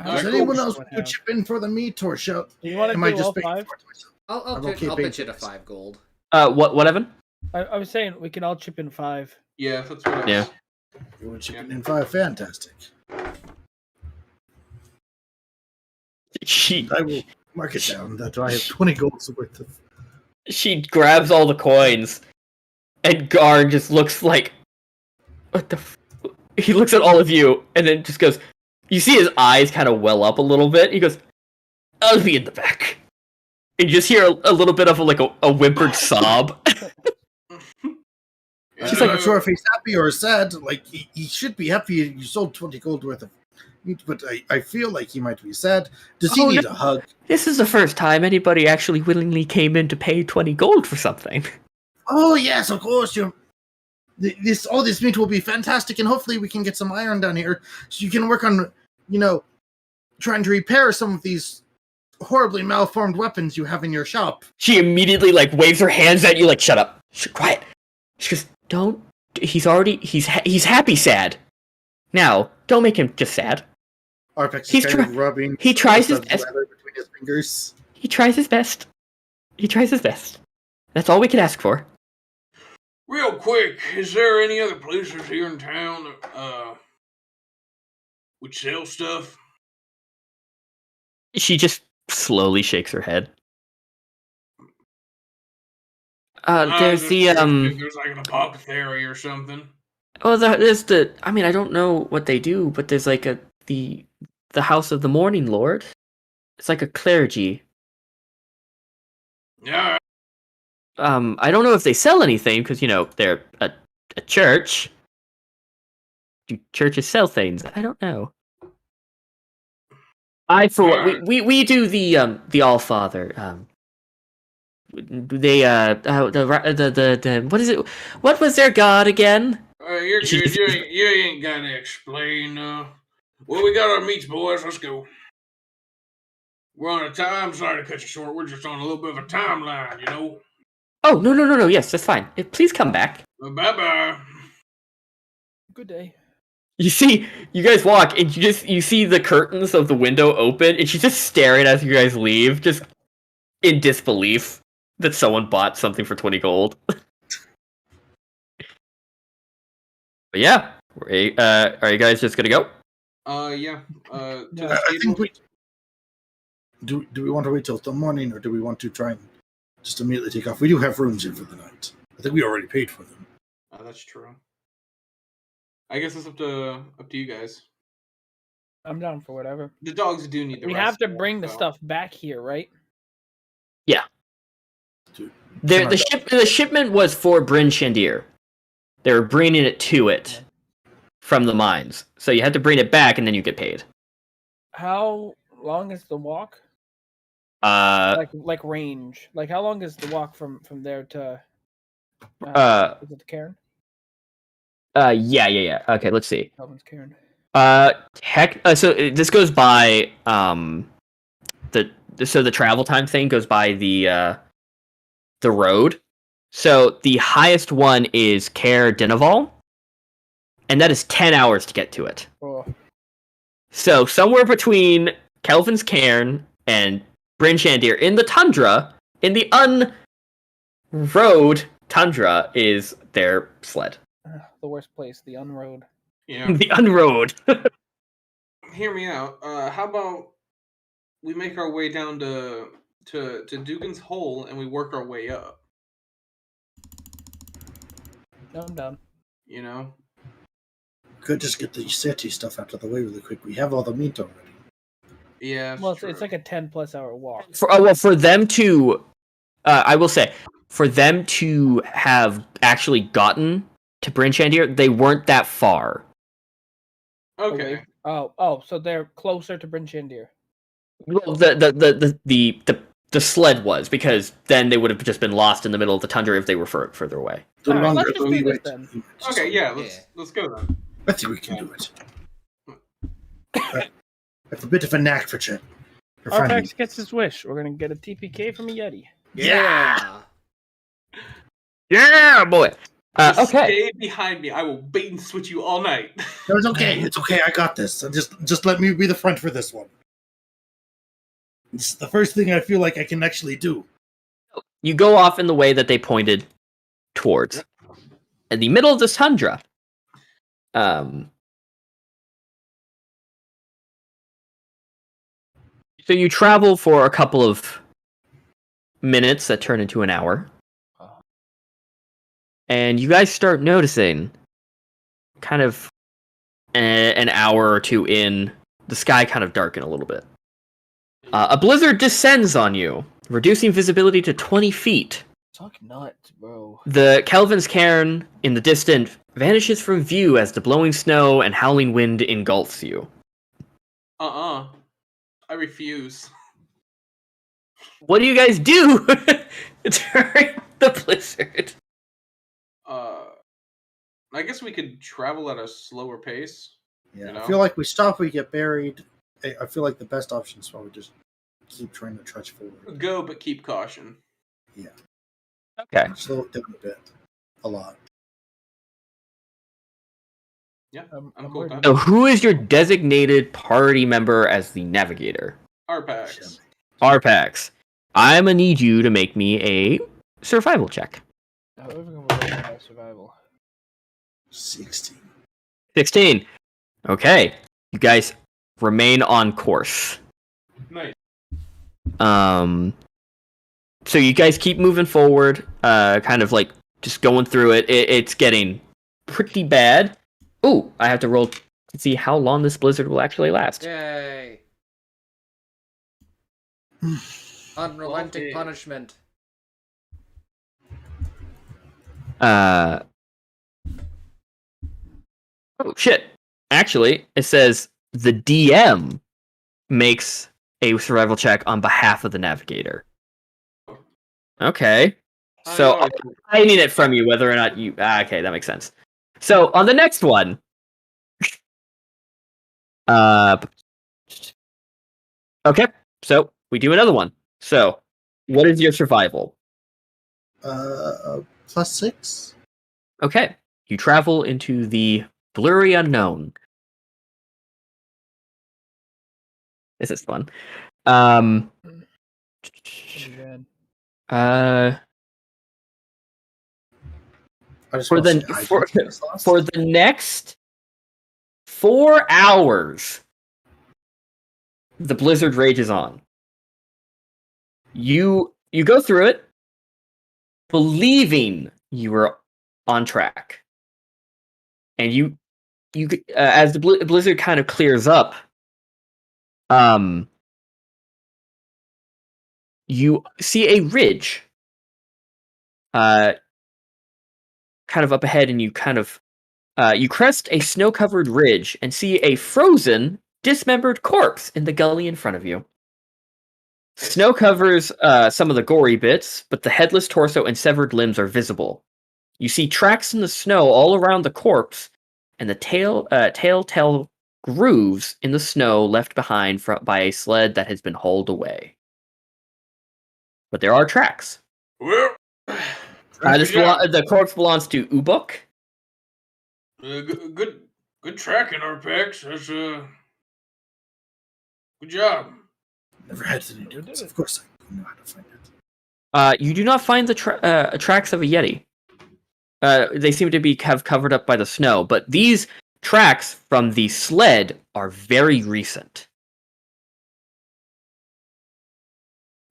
Does Cool. anyone else want to chip in for the meat, or shall Do you want to am I do just all paying 5? for it myself? I'll I'm okay paying pitch it for a this. 5 gold. What, Evan? I was saying we can all chip in 5. Yeah, that's what I was. Yeah. You want chicken in 5? Fantastic. She I will mark it down that I have 20 golds worth of. she grabs all the coins, and Gar just looks like, what the? He looks at all of you, and then just goes. You see his eyes kind of well up a little bit. He goes, "I'll be in the back." And you just hear a little bit of a whimpered sob. She's like, I'm sure if he's happy or sad, like he should be happy you sold 20 gold worth of meat, but I feel like he might be sad. Does he need a hug? This is the first time anybody actually willingly came in to pay 20 gold for something. Oh yes, of course. This meat will be fantastic, and hopefully we can get some iron down here, so you can work on, trying to repair some of these horribly malformed weapons you have in your shop. She immediately waves her hands at you, like, shut up, quiet. She goes, don't. He's happy sad. Now, don't make him just sad. Arpex He's is kind of rubbing. he tries his the best. leather between his fingers. He tries his best. That's all we can ask for. Real quick, is there any other places here in town that would sell stuff? She just slowly shakes her head. There's the There's like an apothecary or something. well, there's the. I mean, I don't know what they do, but there's like the House of the Morning Lord. It's like a clergy. Yeah. I don't know if they sell anything because they're a church. Do churches sell things? I don't know. We do the All Father. They the what is it? What was their god again? You're good. You ain't got to explain. Well, we got our meats, boys. Let's go. We're on a time. Sorry to cut you short. We're just on a little bit of a timeline, Oh no! Yes, that's fine. Please come back. Bye-bye. Good day. You guys walk, and you see the curtains of the window open, and she's just staring as you guys leave, just in disbelief that someone bought something for 20 gold. But yeah, are you guys just gonna go? Yeah. To the I think stable. do we want to wait till the morning, or do we want to try and just immediately take off? We do have rooms here for the night. I think we already paid for them. That's true. I guess it's up to you guys. I'm down for whatever. The dogs do need the We rest. have to though, bring the so. stuff back here, right? Dude, The shipment was for Bryn Shandir. They were bringing it to it from the mines, so you had to bring it back, and then you get paid. How long is the walk? Like range. Like how long is the walk from there to? Is it the Cairn? Yeah. Okay, let's see. Kelvin's Cairn. So this goes by the travel time thing goes by the road. So the highest one is Cair Dinaval, and that is 10 hours to get to it. Oh. So somewhere between Kelvin's Cairn and Bryn Shandir in the tundra, in the unroad tundra, is their sled. The worst place, the unroad. Yeah. The unroad. Hear me out. How about we make our way down to Dugan's hole and we work our way up. No, I'm down. You know. Could just get the city stuff out of the way really quick. We have all the meat already. Yeah. Well, it's like a 10+ hour walk. For them to, I will say, for them to have actually gotten to Bryn Shandir, they weren't that far. Okay. Oh, so they're closer to Bryn Shandir. Well, the sled was, because then they would have just been lost in the middle of the tundra if they were further away. The Alright, longer let's just we do this wait. then. Okay. Yeah. Let's go then. I think we can do it. I have a bit of a knack for chat. Arpax gets his wish. We're gonna get a TPK from a Yeti. Yeah. Yeah, boy. Just Okay. Stay behind me. I will bait and switch you all night. No, it's okay. It's okay. I got this. Just let me be the front for this one. It's the first thing I feel like I can actually do. You go off in the way that they pointed towards. In the middle of this tundra. So you travel for a couple of minutes that turn into an hour. And you guys start noticing, kind of an hour or two in, the sky kind of darken a little bit. A blizzard descends on you, reducing visibility to 20 feet. Talk nuts, bro. The Kelvin's cairn in the distance vanishes from view as the blowing snow and howling wind engulfs you. I refuse. What do you guys do during the blizzard? I guess we could travel at a slower pace. Yeah, You know? I feel like we stop, we get buried. I feel like the best option is probably just keep trying to trudge forward. Go, but keep caution. Yeah. Okay. Slow it down a bit. A lot. Yeah, I'm cool with worried. that. So who is your designated party member as the navigator? Arpax. Arpax. I'm gonna need you to make me a survival check. However, we're gonna have survival. 16. 16. Okay. You guys remain on course. Nice. So you guys keep moving forward, kind of like just going through it. It's getting pretty bad. Ooh, I have to roll to see how long this blizzard will actually last. Yay! Unrelenting Okay. punishment. Oh shit. Actually, it says the DM makes a survival check on behalf of the navigator. Okay. So I need it from you whether or not you okay, that makes sense. So on the next one. Okay, so we do another one. So what is your survival? +6? Okay. You travel into the blurry unknown. This is fun. That'd be bad. I just For wanna the- say hi for- to this last. For the next 4 hours, the blizzard rages on. You go through it, believing you were on track, and you as the blizzard kind of clears up, you see a ridge, kind of up ahead, and you kind of you crest a snow-covered ridge and see a frozen, dismembered corpse in the gully in front of you. Snow covers some of the gory bits, but the headless torso and severed limbs are visible. You see tracks in the snow all around the corpse, and the telltale grooves in the snow left behind by a sled that has been hauled away. But there are tracks. Well, The corpse belongs to Ubuk. Good tracking, Arpex. That's good job. Never had any doubts. Of course I know how to find it. You do not find the tracks of a Yeti. They seem to have covered up by the snow, but these tracks from the sled are very recent.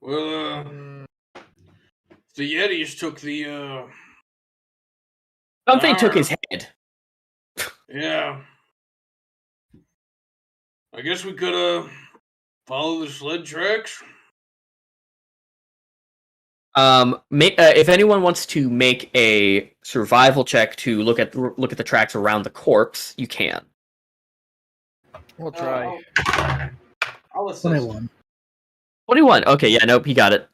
Well, the Yetis took the Something took his head. Yeah. I guess we could follow the sled tracks. If anyone wants to make a survival check to look at the tracks around the corpse, you can. We'll try. I'll assist. 21. 21. Okay, yeah, nope, he got it.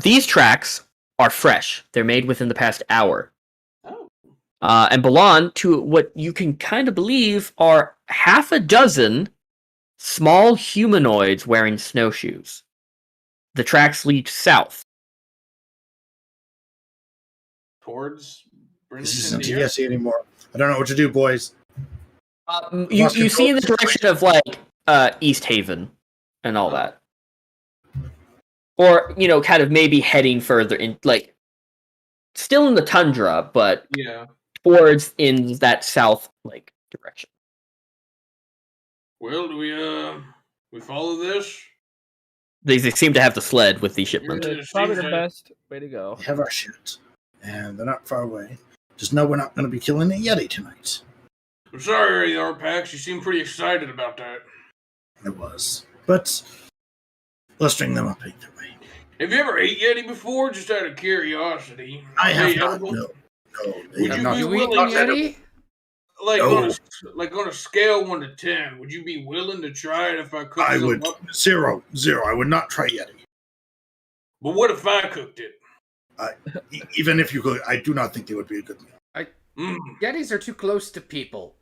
These tracks are fresh. They're made within the past hour. Oh. And belong to what you can kind of believe are half a dozen small humanoids wearing snowshoes. The tracks lead south. Towards This isn't Brinson Deer? TSC anymore. I don't know what to do, boys. You see in the direction of like East Haven and all that, or kind of maybe heading further in, like still in the tundra, but Yeah. towards in that south like direction. Well, do we follow this? They seem to have the sled with the shipment. Yeah. It's probably the seems best way to go. We have our shit, and they're not far away. Just know we're not going to be killing a Yeti tonight. I'm sorry, Arpax. You seem pretty excited about that. I was. But let's string them up either way. Have you ever ate Yeti before? Just out of curiosity. I Are have they not. edible? No. Would you not. be You eat willing Yeti? Like No. on a scale 1 to 10, would you be willing to try it if I cooked I some would. up? 0. I would not try Yeti. But what if I cooked it? Even if you could, I do not think they would be a good meal. Mm. Yetis are too close to people.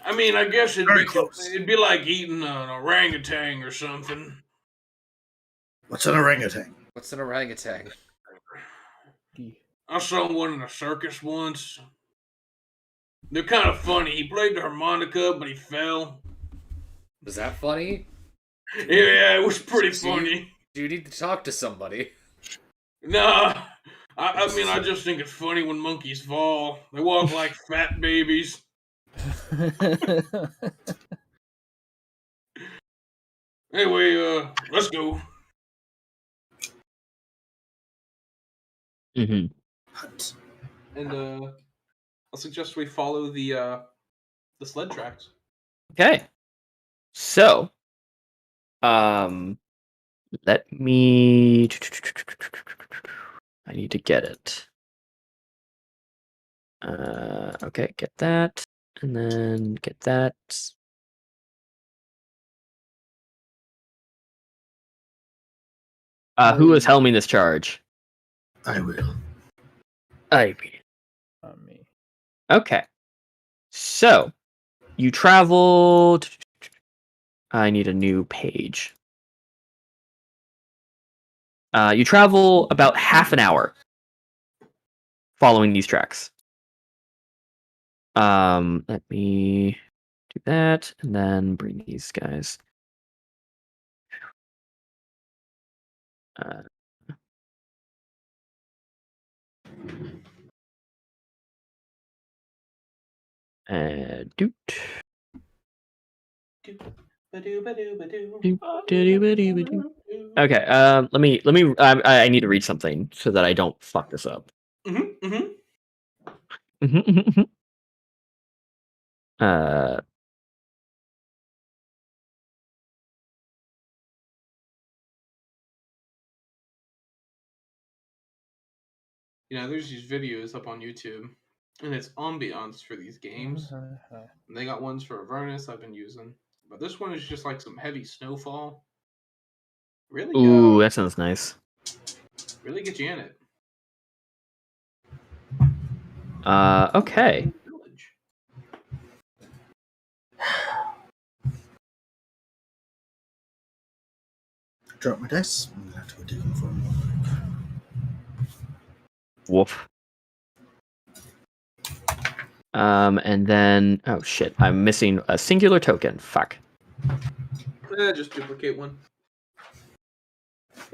I mean, I guess Very close. it'd be like eating an orangutan or something. What's an orangutan? What's an orangutan? I saw one in a circus once. They're kind of funny. He played the harmonica, but he fell. Was that funny? Yeah, it was pretty So you- funny. Do you need to talk to somebody? Nah, I mean, I just think it's funny when monkeys fall. They walk like fat babies. Anyway, let's go. Mm-hmm. Hut. And I'll suggest we follow the sled tracks. Okay. So, let me. I need to get it. Okay, get that, and then get that. Who is helming this charge? I will. I. Me. Okay. So, you travel. I need a new page. You travel about half an hour following these tracks. Let me do that and then bring these guys. Doot. Okay. Let me. I need to read something so that I don't fuck this up. There's these videos up on YouTube, and it's ambiance for these games. And they got ones for Avernus I've been using, but this one is just like some heavy snowfall. Really? Ooh, that sounds nice. Really get you in it. Okay. Village. Drop my dice. I'm gonna have to go dig them for a moment. Woof. And then oh shit, I'm missing a singular token. Fuck. Just duplicate one.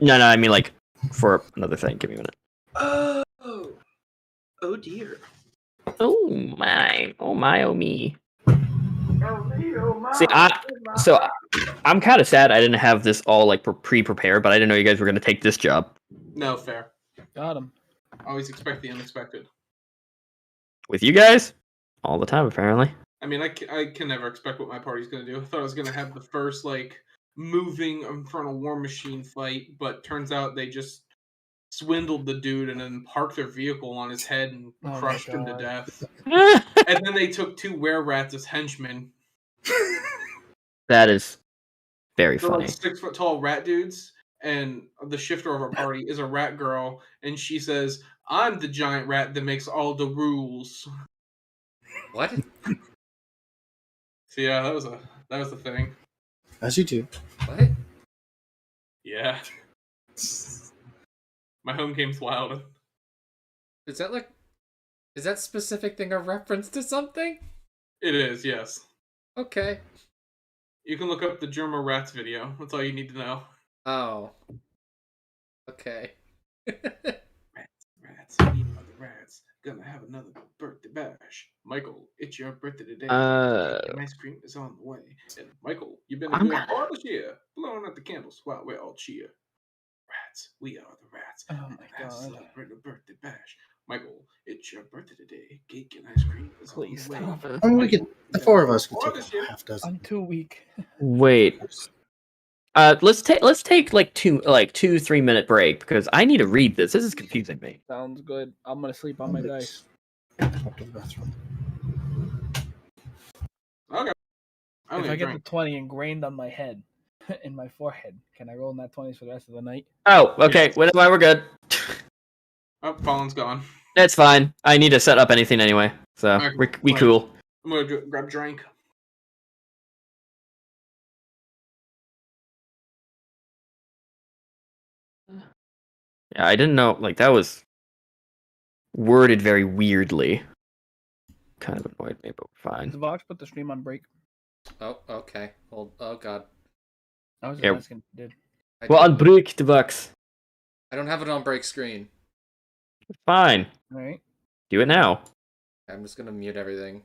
No, I mean like for another thing. Give me a minute. Oh dear. Oh my, oh me. Are we See, I'm kind of sad I didn't have this all like pre-prepared, but I didn't know you guys were going to take this job. No, fair. Got him. Always expect the unexpected. With you guys? All the time, apparently. I mean, I can never expect what my party's gonna do. I thought I was gonna have the first, like, moving Infernal War Machine fight, but turns out they just swindled the dude and then parked their vehicle on his head and Oh my crushed him to God. death. And then they took 2 were-rats as henchmen. That is very They're funny. like 6-foot-tall rat dudes, and the shifter of our party is a rat girl, and she says, "I'm the giant rat that makes all the rules." What? So yeah, that was the thing. As you do. What? Yeah. My home game's wild. Is that specific thing a reference to something? It is, yes. Okay. You can look up the Germa Rats video. That's all you need to know. Oh. Okay. Rats, we are the rats. Gonna have another birthday bash. Michael, it's your birthday today. And ice cream is on the way. And Michael, you've been a good boy this year, blowing out the candles while we're all cheer. Rats, we are the rats. Oh my Have God. celebrate a birthday bash. Michael, it's your birthday today. Cake and ice cream is Please on the way. stop. I mean, we could. The 4 of us could Boy take this a year. half dozen. I'm too weak. Wait. Let's take like 2-3 minute break because I need to read this. This is confusing me. Sounds good. I'm gonna sleep on my dice. Up to the bathroom. Okay. I If only I get drank. the 20 ingrained on my head, in my forehead, can I roll nat 20s for the rest of the night? Oh, okay. Well, we're good. Oh, Fallen's gone. That's fine. I need to set up anything anyway, so Alright, we fine. cool. I'm gonna grab a drink. Yeah, I didn't know. Like that was worded very weirdly. Kind of annoyed me, but we're fine. Devox put the stream on break. Oh, okay. Hold. Oh God. I was just Yeah. asking if you did. Well, on break, Devox. I don't have it on break screen. Fine. All right. Do it now. I'm just gonna mute everything.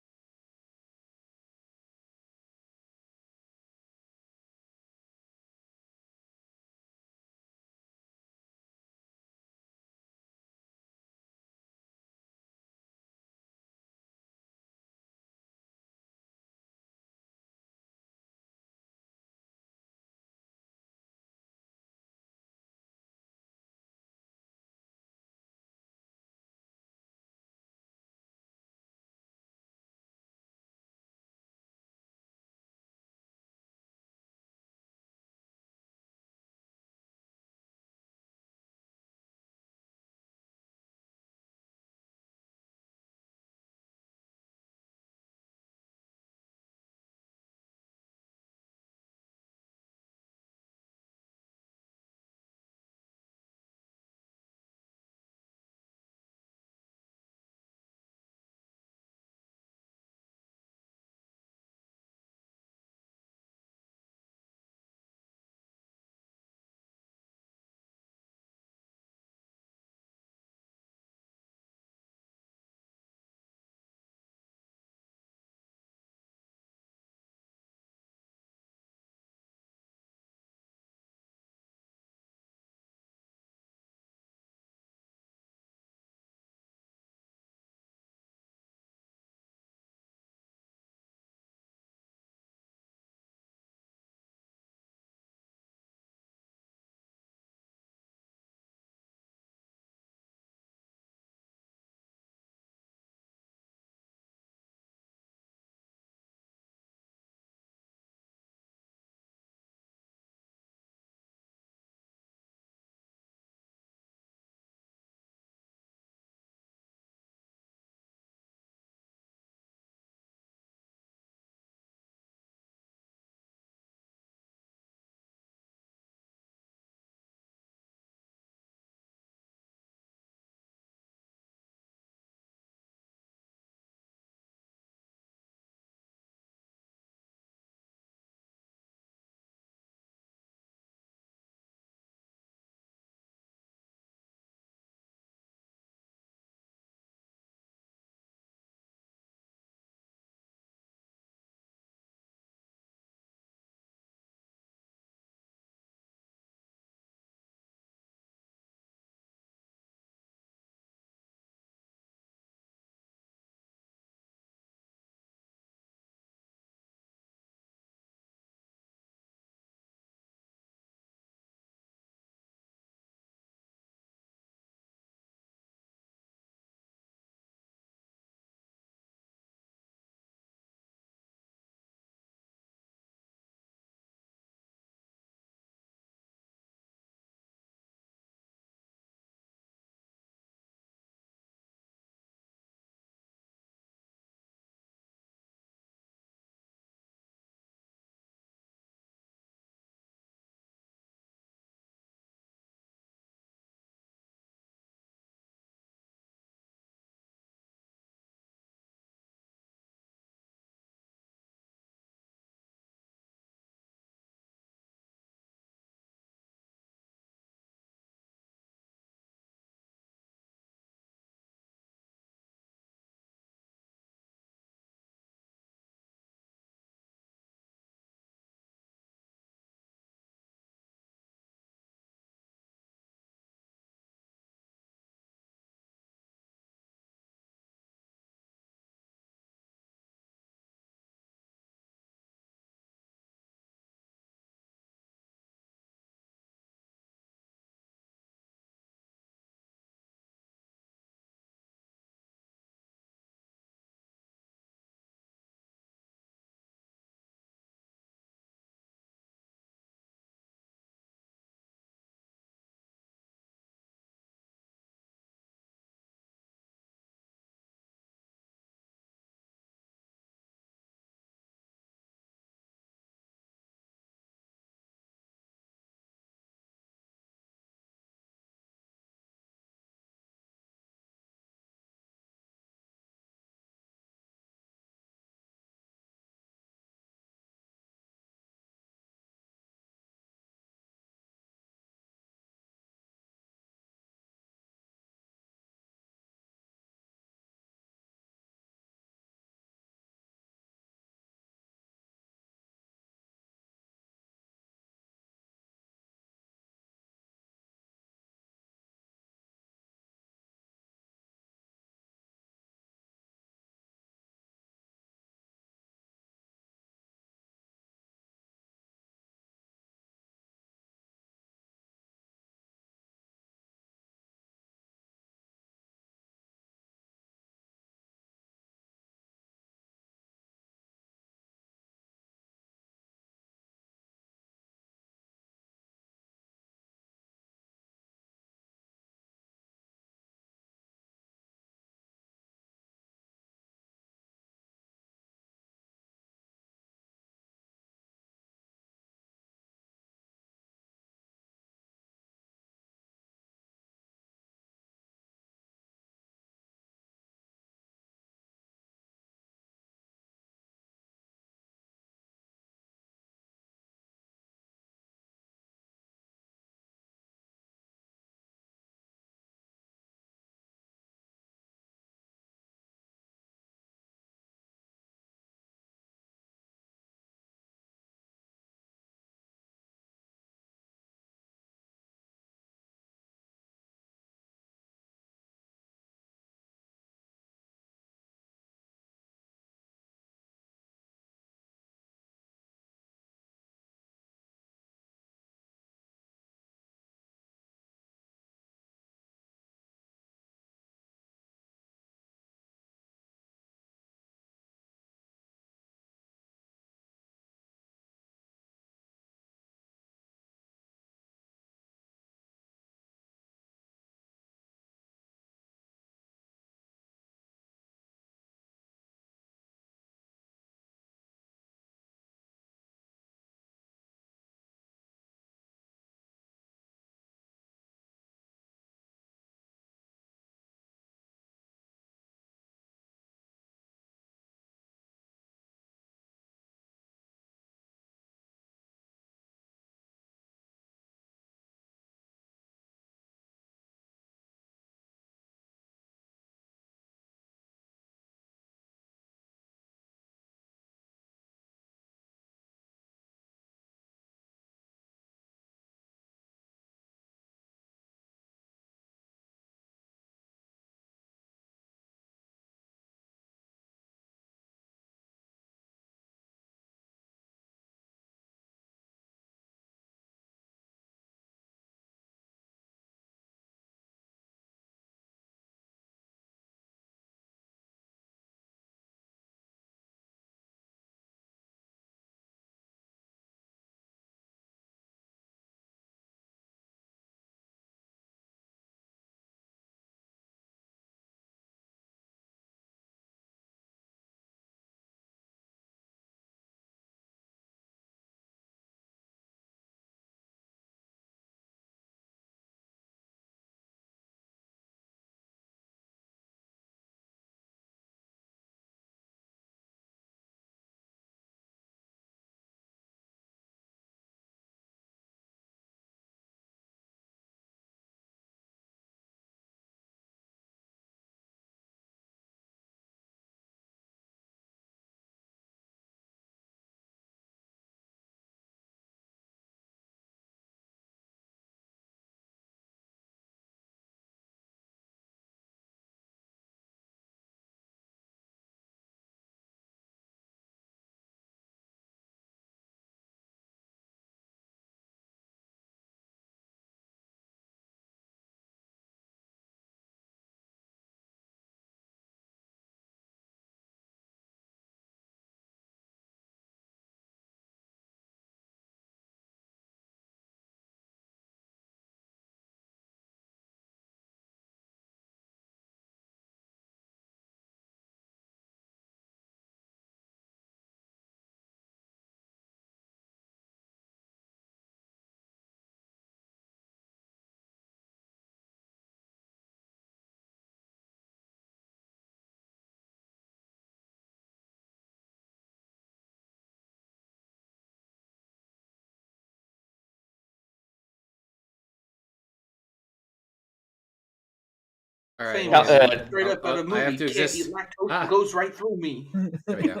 All right. Same Now, here. Straight up out of I have movie. to Can't exist. eat lactose. Ah. It goes right through me. There we go.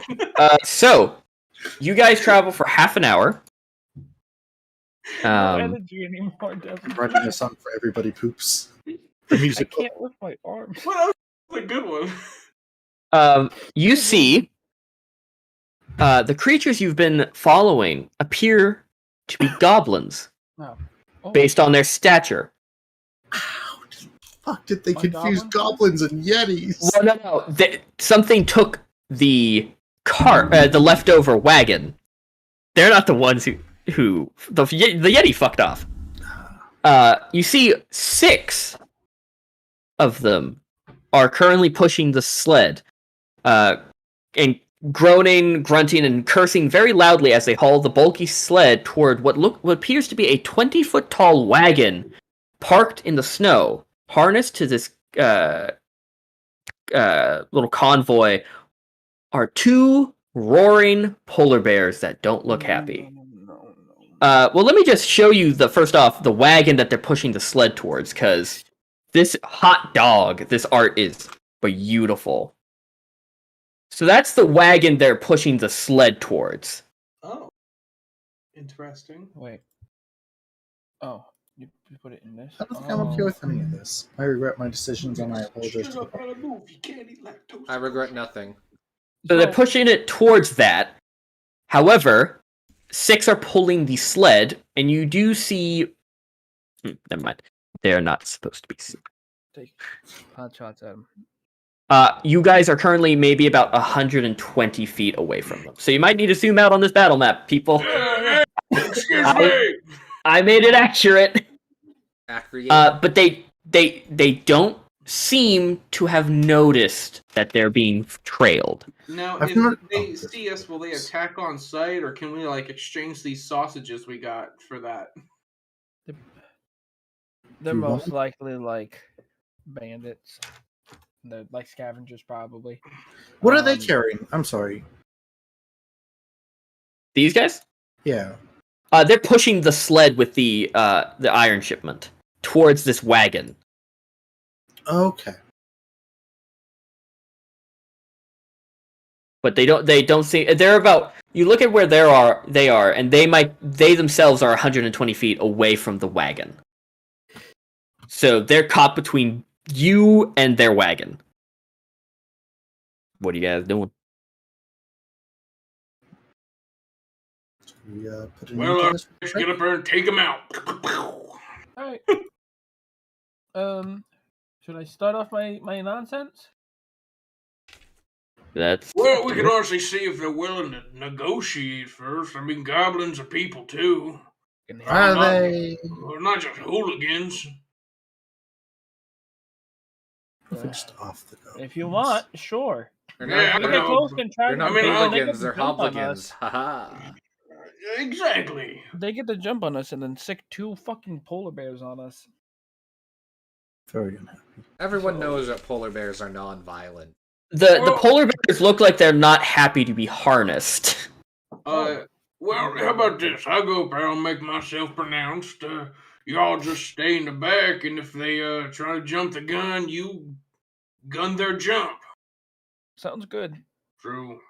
So you guys travel for half an hour. No energy anymore, Devin. Writing a song for Everybody Poops. The I music. can't lift my arms. What else is a good one? You see the creatures you've been following appear to be goblins No. Oh, based on their stature. How the fuck did they My confuse goblin? goblins and yetis? Well, no. Something took the cart, the leftover wagon. They're not the ones who the Yeti fucked off. You see 6 of them are currently pushing the sled, and groaning, grunting, and cursing very loudly as they haul the bulky sled toward what appears to be a 20-foot tall wagon parked in the snow, harnessed to this little convoy are 2 roaring polar bears that don't look happy. Well, let me just show you first off the wagon that they're pushing the sled towards, because this hot dog, this art is beautiful. So that's the wagon they're pushing the sled towards. Oh. Interesting. Wait. Oh, you put it in this? I don't think I'm okay with any of this. I regret my decisions and I apologize. Straight up out of movie. Can't eat lactose. I regret nothing. So they're pushing it towards that. However, 6 are pulling the sled, and you do see... never mind. They're not supposed to be seen. Take pot shots at him. You guys are currently maybe about 120 feet away from them. So you might need to zoom out on this battle map, people. Excuse me. I made it accurate. Accurate. But they don't seem to have noticed that they're being trailed. Now, I've if not- they oh, see us, will they attack on sight, or can we like exchange these sausages we got for that? They're You most want- likely like bandits. They're like scavengers, probably. What are they carrying? I'm sorry. These guys? Yeah. They're pushing the sled with the iron shipment towards this wagon. Okay. But they don't see. They're about. You look at where they are, and they themselves are 120 feet away from the wagon. So they're caught between you and their wagon. What are you guys doing? We put an Well, end to this let's real get up there and take him out. Alright. Should I start off my nonsense? That's Well, we can honestly see if they're willing to negotiate first. I mean, goblins are people too. quick. Are they? They're not just hooligans. Just off the go. If you want, sure. They're Yeah, not, I Look they're at know. those and try they're to not I mean, they get hooligans, to they're jump on hobligans. us. Haha. Exactly. They get to jump on us and then sick 2 fucking polar bears on us. Very unhappy. Everyone knows that polar bears are non-violent. the polar bears look like they're not happy to be harnessed. Well, how about this? I'll go up there and make myself pronounced. Y'all just stay in the back, and if they try to jump the gun, you gun their jump. Sounds good. True.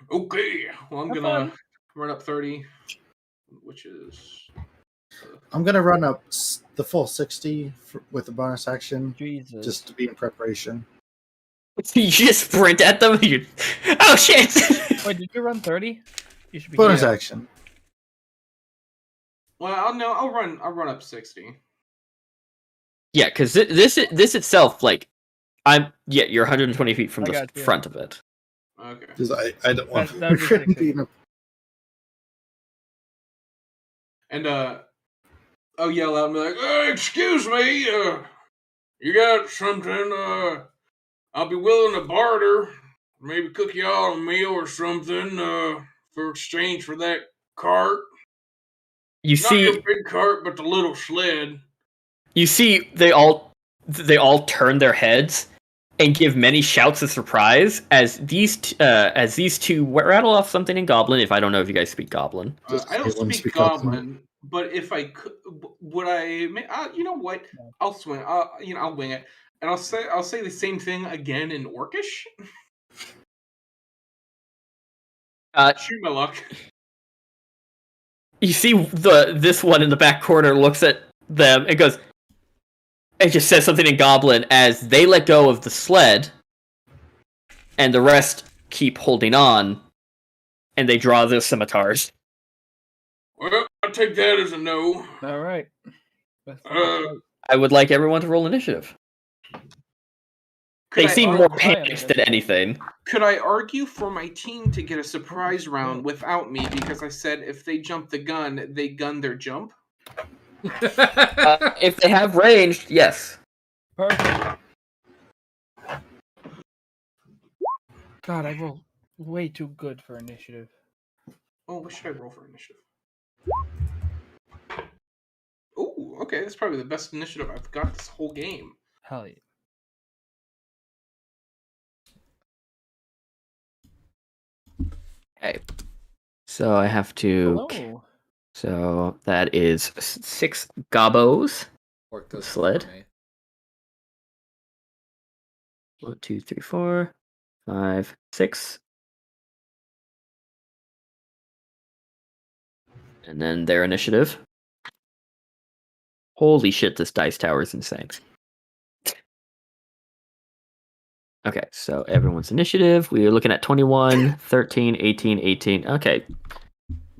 Okay. Well, I'm Have gonna fun. run up 30, which is I'm gonna run up the full 60 with the bonus action, Jesus. just to be in preparation. You just sprint at them. Oh shit! Wait, did you run 30? You should be Bonus good. action. well. I'll run up 60. Yeah, because this itself, like, you're 120 feet from I the got you. front of it. Okay. Because I don't want That would be to be 60. in a And I'll yell out and be like, "Excuse me, you got something? I'll be willing to barter, maybe cook y'all a meal or something, for exchange for that cart. You Not see, your big cart, but the little sled." they all turn their heads and give many shouts of surprise as these two rattle off something in Goblin. If I don't know if you guys speak Goblin, Just I don't everyone speak speak up. Goblin, But if I could, would I? You know what? I'll swing. I'll wing it, and I'll say the same thing again in Orcish. Shoot my luck. You see this one in the back corner looks at them and goes, and just says something in Goblin as they let go of the sled, and the rest keep holding on, and they draw their scimitars. Well, I'll take that as a no. All right. I would like everyone to roll initiative. They seem more panicked than anything. Could I argue for my team to get a surprise round without me because I said if they jump the gun, they gun their jump? If they have ranged, yes. Perfect. God, I rolled way too good for initiative. Oh, what should I roll for initiative? Oh, okay, that's probably the best initiative I've got this whole game. Hell yeah. Okay. So I have to... Hello. So that is 6 gobos. Work those Sled. for me. 1, 2, 3, 4, 5, 6. And then their initiative. Holy shit, this dice tower is insane. Okay, so everyone's initiative. We are looking at 21, 13, 18, 18. Okay.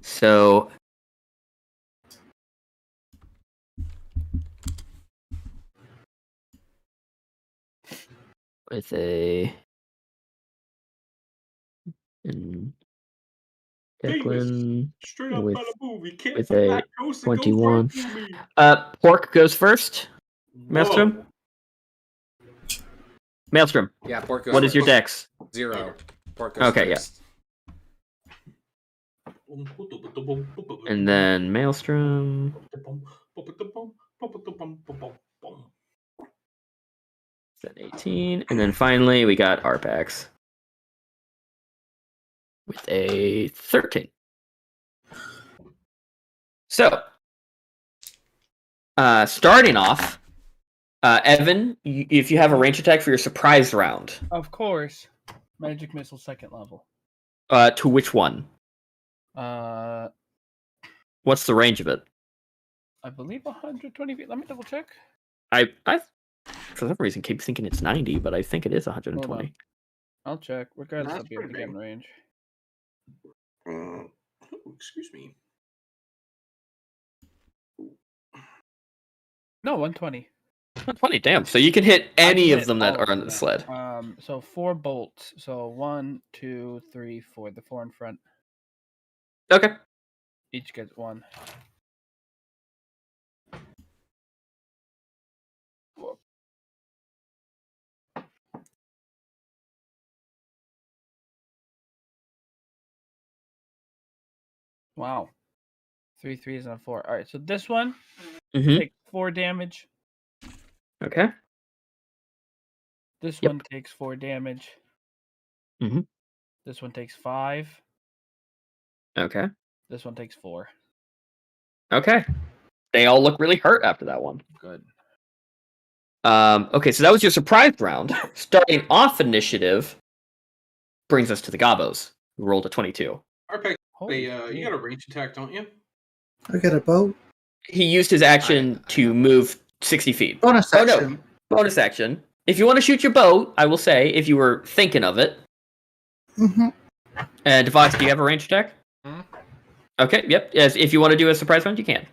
So with a Declan Straight up with, out of movie. Can't with a coast 21. goes right through me. Pork goes first. Maelstrom? Maelstrom, Yeah, Pork goes what is your first. dex? 0. Pork goes Okay, first. And then Maelstrom. Then 18. And then finally we got Arpax. With a 13. So, starting off, Evan, if you have a range attack for your surprise round. Of course. Magic missile 2nd level. To which one? What's the range of it? I believe 120 feet. Let me double check. I for some reason keep thinking it's 90, but I think it is 120. I'll check. Regardless, That's I'll be able to pretty get in range. Excuse me. No, 120. 120, damn. So you can hit any of them that all are on of the them. sled. So 4 bolts. So 1, 2, 3, 4. The 4 in front. Okay. Each gets 1. Wow. 3 3s and a 4. All right. So this one takes 4 damage. Okay. This Yep. one takes 4 damage. Mhm. This one takes 5. Okay. This one takes 4. Okay. They all look really hurt after that one. Good. Okay, so that was your surprise round. Starting off initiative brings us to the Gobos, who rolled a 22. Arpex, Holy you got a range attack, don't you? I got a bow. He used his action to move 60 feet. Bonus action. Oh, no. Bonus action. If you want to shoot your bow, I will say, if you were thinking of it. Mm-hmm. Devox, do you have a range attack? Hmm? Okay, yep. Yes, if you want to do a surprise round, you can.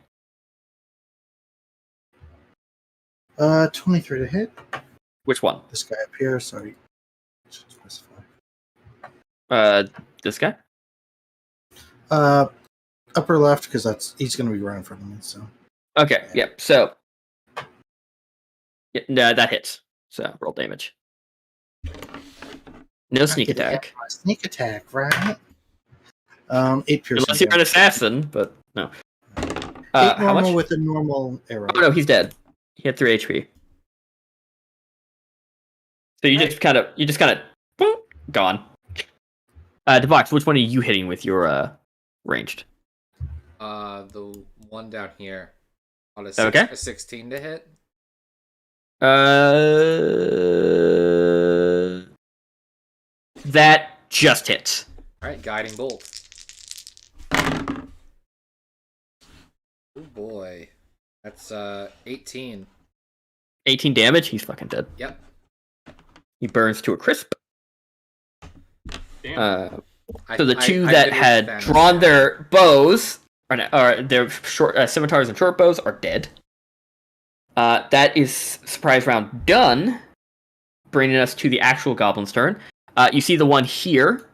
23 to hit. Which one? This guy up here, sorry. Should specify. This guy? Upper left, because he's going to be right in front of me, so. Okay, yep. So, yeah, no, that hits. So, roll damage. No sneak attack. Sneak attack, right? 8 piercing. Unless you're an assassin, but no. 8 how much? normal with a normal arrow. Oh no, he's dead. He had 3 HP. So you just kind of boom, gone. Devox, which one are you hitting with your ranged? The one down here. On a, Okay. a 16 to hit. That just hits. Alright, guiding bolt. Oh boy. That's 18. 18 damage. He's fucking dead. Yep. He burns to a crisp. Damn. So the two that had drawn their bows, or their short scimitars and short bows, are dead. That is surprise round done, bringing us to the actual goblin's turn. You see the one here,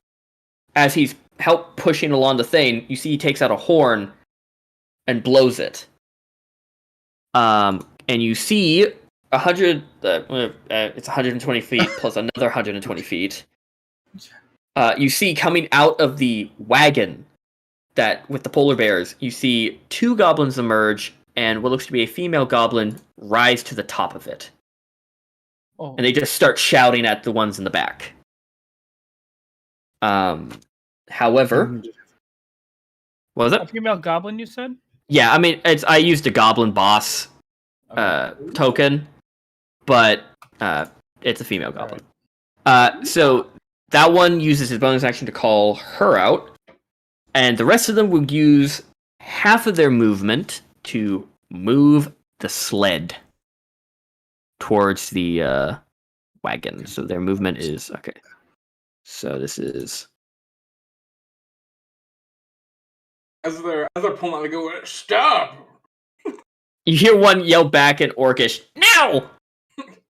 as he's helped pushing along the thing, you see he takes out a horn and blows it. And you see 100. It's 120 feet plus another 120 feet. You see coming out of the wagon that with the polar bears, you see two goblins emerge, and what looks to be a female goblin rise to the top of it. Oh. And they just start shouting at the ones in the back. However, what was A it? female goblin, you said? Yeah, I mean, I used a goblin boss token, but it's a female goblin. So that one uses his bonus action to call her out, and the rest of them will use half of their movement to move the sled towards the wagon. So their movement is okay. So this is As they're pulling out, they go, "Stop! you hear one yell back in Orcish, "Now!"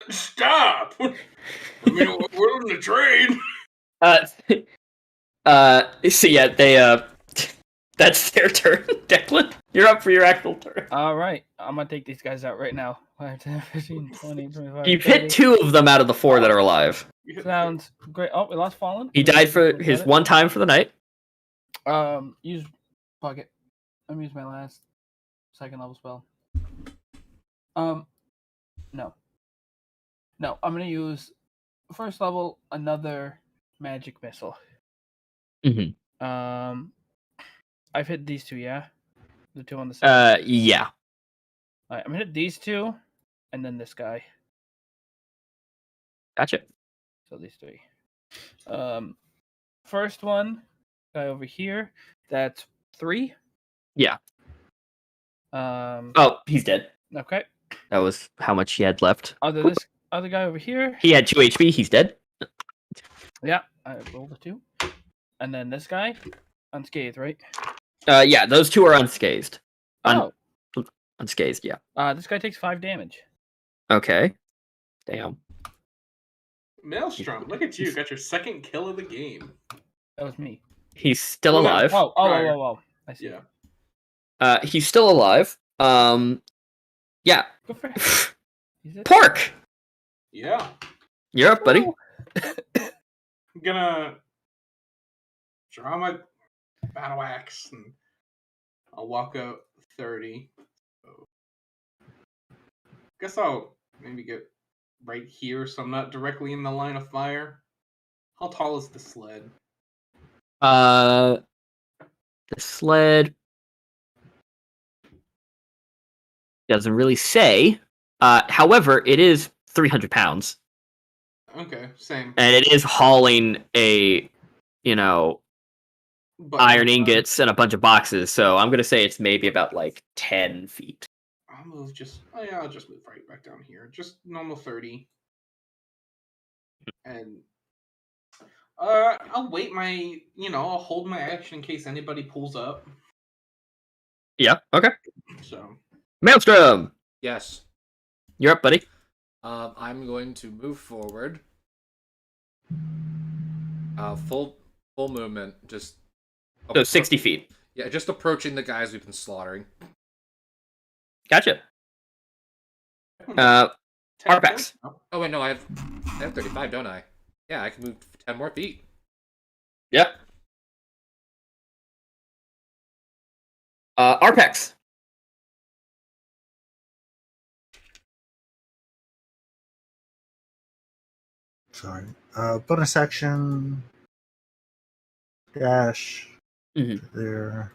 Stop! I mean, we're in the trade." So yeah, they that's their turn. Declan, you're up for your actual turn. All right. I'm going to take these guys out right now. 5, 10, 15, 20, 25, You've 30. hit two of them out of the four that are alive. Sounds great. Oh, we lost Fallen. He died for his one time for the night. Use bucket. I'm use my last second level spell. No. I'm gonna use first level another magic missile. Mm-hmm. I've hit these two, yeah. The two on the side. Yeah. Alright, I'm gonna hit these two, and then this guy. Gotcha. So these three. First one, guy over here. That's 3. Yeah. Oh, he's dead. Okay. That was how much he had left. This other guy over here. He had 2 HP. He's dead. Yeah, I rolled a 2. And then this guy, unscathed, right? Yeah, those two are unscathed. Unscathed, yeah. This guy takes 5 damage. Okay. Damn. Maelstrom, look at you. Got your second kill of the game. That was me. He's still alive. Oh. I see. Yeah. He's still alive. Yeah. Good for him. Pork! Yeah. You're up, buddy. I'm gonna draw my battle axe and I'll walk out 30. So, guess I'll maybe get right here so I'm not directly in the line of fire. How tall is the sled? The sled doesn't really say. However, it is 300 pounds. Okay, same. And it is hauling a, iron ingots and a bunch of boxes. So I'm going to say it's maybe about like 10 feet. I'll just move right back down here. Just normal 30. And I'll wait I'll hold my action in case anybody pulls up. Yeah, okay. So Maelstrom! Yes. You're up, buddy. I'm going to move forward. Full movement. Just So 60 feet. Yeah, just approaching the guys we've been slaughtering. Gotcha. Arpax. Oh wait, no, I have 35, don't I? Yeah, I can move 10 more feet. Yep. Arpex. Sorry. Bonus action. Dash. Mm-hmm. There.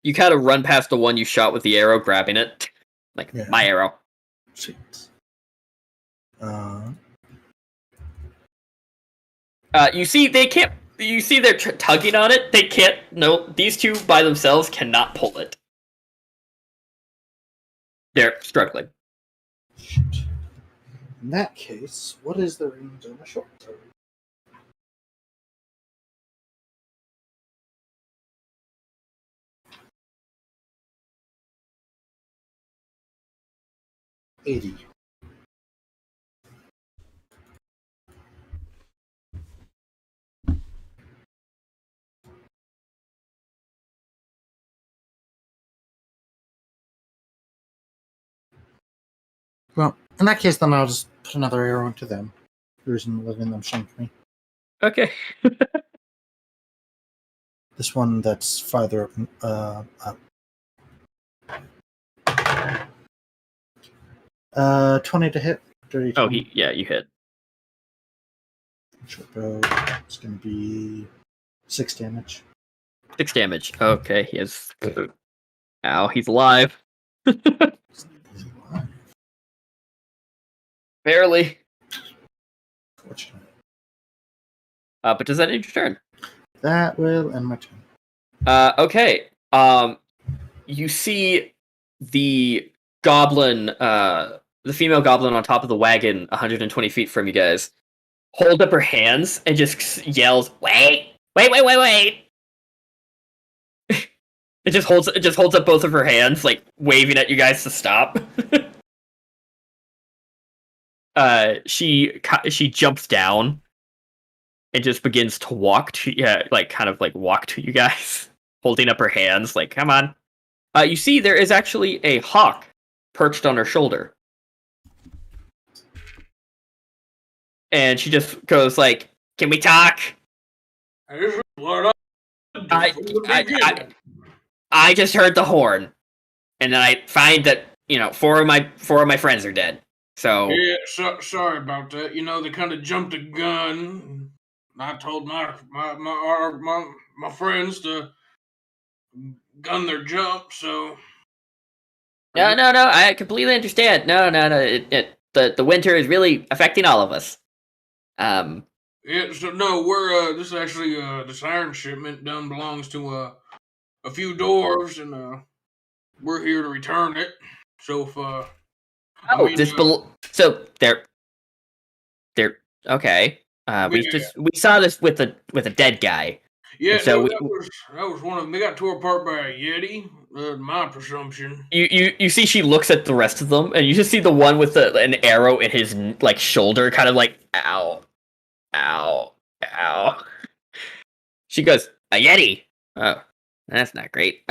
You kind of run past the one you shot with the arrow, grabbing it. Like, Yeah. my arrow. Shit. You see, they can't... You see they're tugging on it. They can't... No, these two by themselves cannot pull it. They're struggling. Shoot. In that case, what is the range on a short bow? $80. Well, in that case, then I'll just put another arrow into them. There isn't letting them shank me. Okay. This one that's farther up. 20 to hit. Dirty Oh, 20. you hit. Short bow. It's going to be 6 damage. 6 damage. Okay, he has... Ow, he's alive. Barely. Fortunately. But does that end your turn? That will end my turn. Okay. You see the goblin, the female goblin on top of the wagon, 120 feet from you guys, hold up her hands and just yells, "Wait! Wait! Wait! Wait! Wait!" It just holds up both of her hands, like waving at you guys to stop. She jumps down and just begins to walk to walk to you guys, holding up her hands, like, come on. You see there is actually a hawk perched on her shoulder. And she just goes like, "Can we talk?" I just heard the horn, and then I find that four of my friends are dead. So yeah, sorry about that. They kind of jumped the gun. I told my friends to gun their jump. So no, I completely understand. No. The winter is really affecting all of us. Yeah, so no, we're this is actually this iron shipment done belongs to a few dwarves, and we're here to return it. So if so they're okay. We saw this with a dead guy. Yeah, so that was one of them. They got tore apart by a yeti. My presumption. You see, she looks at the rest of them, and you just see the one with an arrow in his shoulder, kind of like ow. She goes, "A yeti? Oh, that's not great.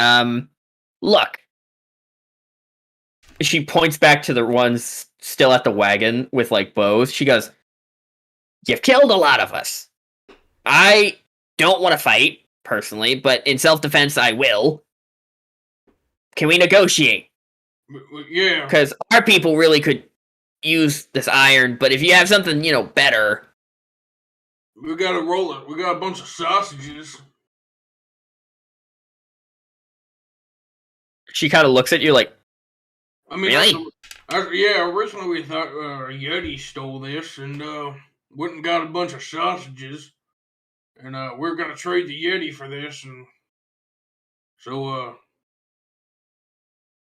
Look." She points back to the ones still at the wagon with bows. She goes, "You've killed a lot of us. I don't want to fight personally, but in self-defense, I will. Can we negotiate? Yeah, because our people really could use this iron. But if you have something, better." We gotta roll it. We got a bunch of sausages. She kind of looks at you like, I mean, really? originally we thought a yeti stole this and went and got a bunch of sausages, and we're gonna trade the yeti for this, and so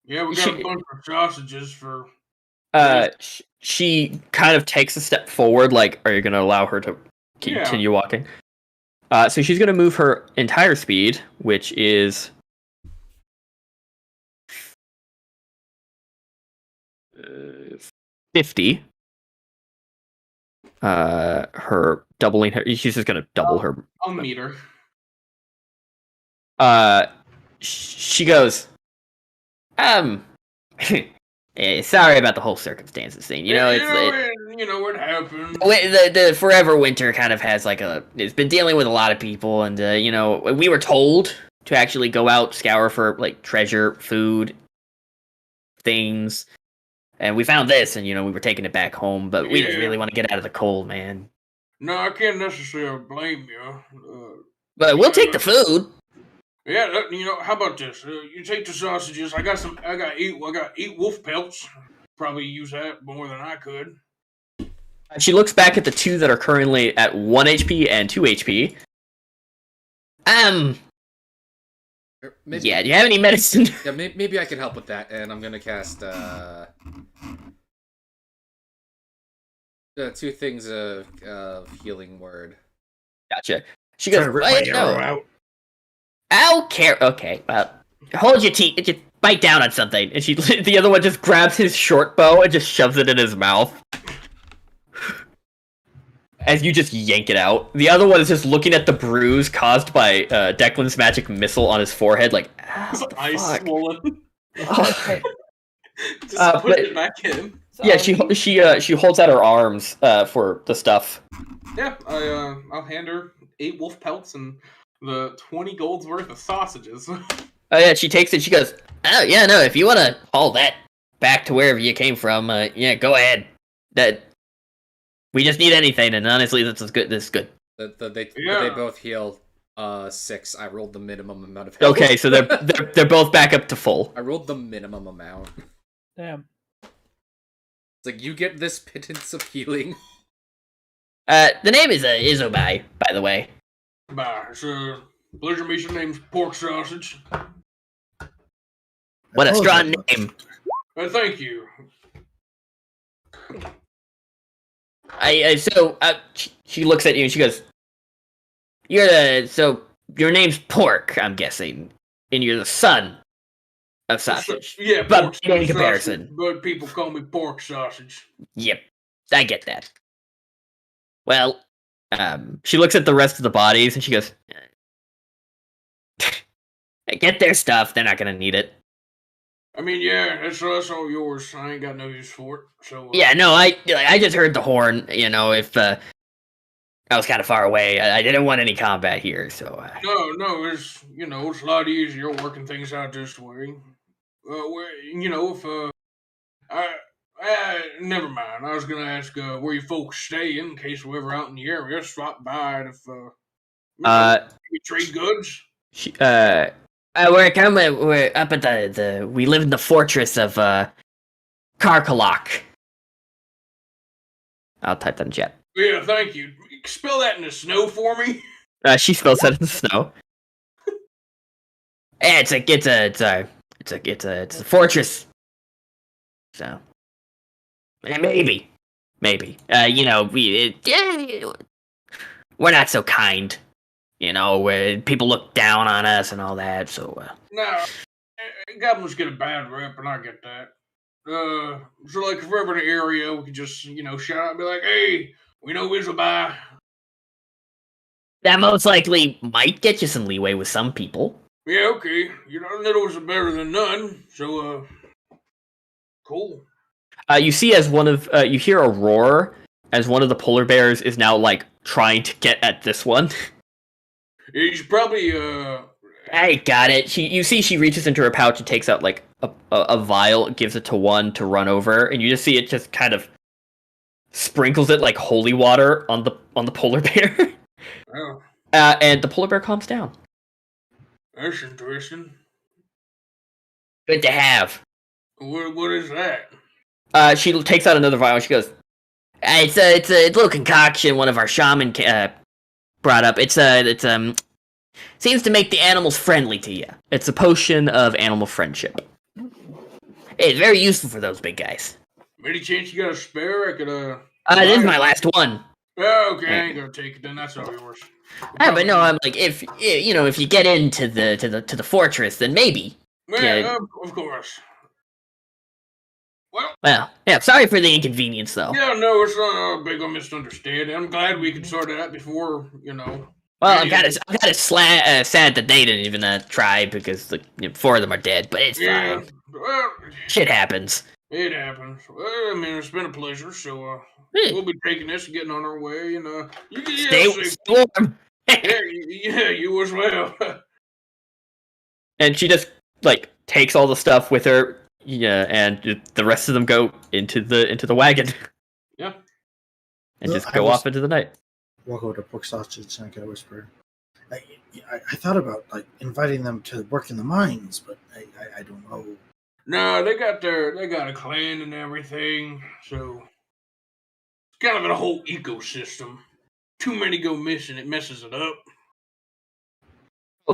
we got a bunch of sausages for. She kind of takes a step forward. Like, are you gonna allow her to continue walking? So she's gonna move her entire speed, which is 50. Her doubling her. She's just gonna double her. I'll meet her. She goes, sorry about the whole circumstances thing. It happened. The forever winter kind of has it's been dealing with a lot of people, and we were told to actually go out, scour for treasure, food, things. And we found this, and we were taking it back home, but we just really want to get out of the cold, man. No, I can't necessarily blame you. But we'll take the food. Yeah, how about this? You take the sausages. I got 8 wolf pelts. Probably use that more than I could. She looks back at the 2 that are currently at 1 HP and 2 HP. Maybe, yeah, do you have any medicine? Yeah, maybe I can help with that, and I'm gonna cast, 2 things of healing word. Gotcha. She goes, rip my arrow out. I'll care. Okay, well, hold your teeth. Just bite down on something. And the other one just grabs his short bow and just shoves it in his mouth. As you just yank it out. The other one is just looking at the bruise caused by Declan's magic missile on his forehead, like, Ice swollen. Oh. Just put it back in. Yeah, she holds out her arms for the stuff. Yeah, I'll hand her 8 wolf pelts and the 20 gold's worth of sausages. Oh yeah, she takes it. She goes, "Oh yeah, no. If you want to haul that back to wherever you came from, yeah, go ahead. That we just need anything, and honestly, this is good. This is good." They both heal 6. I rolled the minimum amount of health. Okay, so they're both back up to full. I rolled the minimum amount. Damn. It's like you get this pittance of healing. The name is Izobai, by the way. Bye. It's a pleasure to meet you. Name's Pork Sausage. What a strong name. Thank you. She looks at you and she goes, your name's Pork, I'm guessing, and you're the son of Sausage. Yeah, but pork in comparison. sausage, but people call me Pork Sausage. Yep, I get that. Well, she looks at the rest of the bodies and she goes, get their stuff, they're not gonna need it. I mean, yeah, that's all yours. I ain't got no use for it. So Yeah, no, I just heard the horn, if I was kind of far away. I didn't want any combat here, so... No, it's, it's a lot easier working things out this way. Never mind. I was gonna ask where you folks stay in case we're ever out in the area. Stop by and if we trade goods. We're up at we live in the fortress of Karkalak. I'll type that in chat. Yeah, thank you. Spell that in the snow for me. She spells that in the snow. It's a fortress. So maybe. We're not so kind. Where people look down on us and all that. So No, goblins get a bad rep, and I get that. So like if we're ever in the area, we could just shout out and be like, "Hey, we know Izobai." That most likely might get you some leeway with some people. Yeah, okay. Littles are better than none. So cool. You see as you hear a roar as one of the polar bears is now like trying to get at this one. You should probably I got it. You see she reaches into her pouch and takes out like a vial, gives it to one to run over, and you just see it just kind of sprinkles it like holy water on the polar bear. Oh. And the polar bear calms down. That's interesting. Good to have. What is that? She takes out another vial and she goes, it's a little concoction one of our shaman brought up. It seems to make the animals friendly to you. It's a potion of animal friendship. It's very useful for those big guys. Any chance you got a spare? I could this is my last one. Oh, okay, I ain't gonna take it then. That's all yours. But no, I'm like, if you get into the fortress, then maybe. Yeah, of course. Well, yeah. Sorry for the inconvenience, though. Yeah, no, it's not a big misunderstanding. I'm glad we could sort it out before, Well, I'm kind of sad that they didn't even try because 4 of them are dead, but it's fine. Well, shit happens. It happens. Well, I mean, it's been a pleasure. So we'll be taking this and getting on our way. And stay warm. yeah, you as well. And she just takes all the stuff with her. Yeah, and the rest of them go into the wagon. Yeah. And just go off into the night. Walk over to Pork Sausage and I can whisper, Yeah, I thought about like inviting them to work in the mines, but I don't know. No, they got a clan and everything, so it's kind of a whole ecosystem. Too many go missing, it messes it up.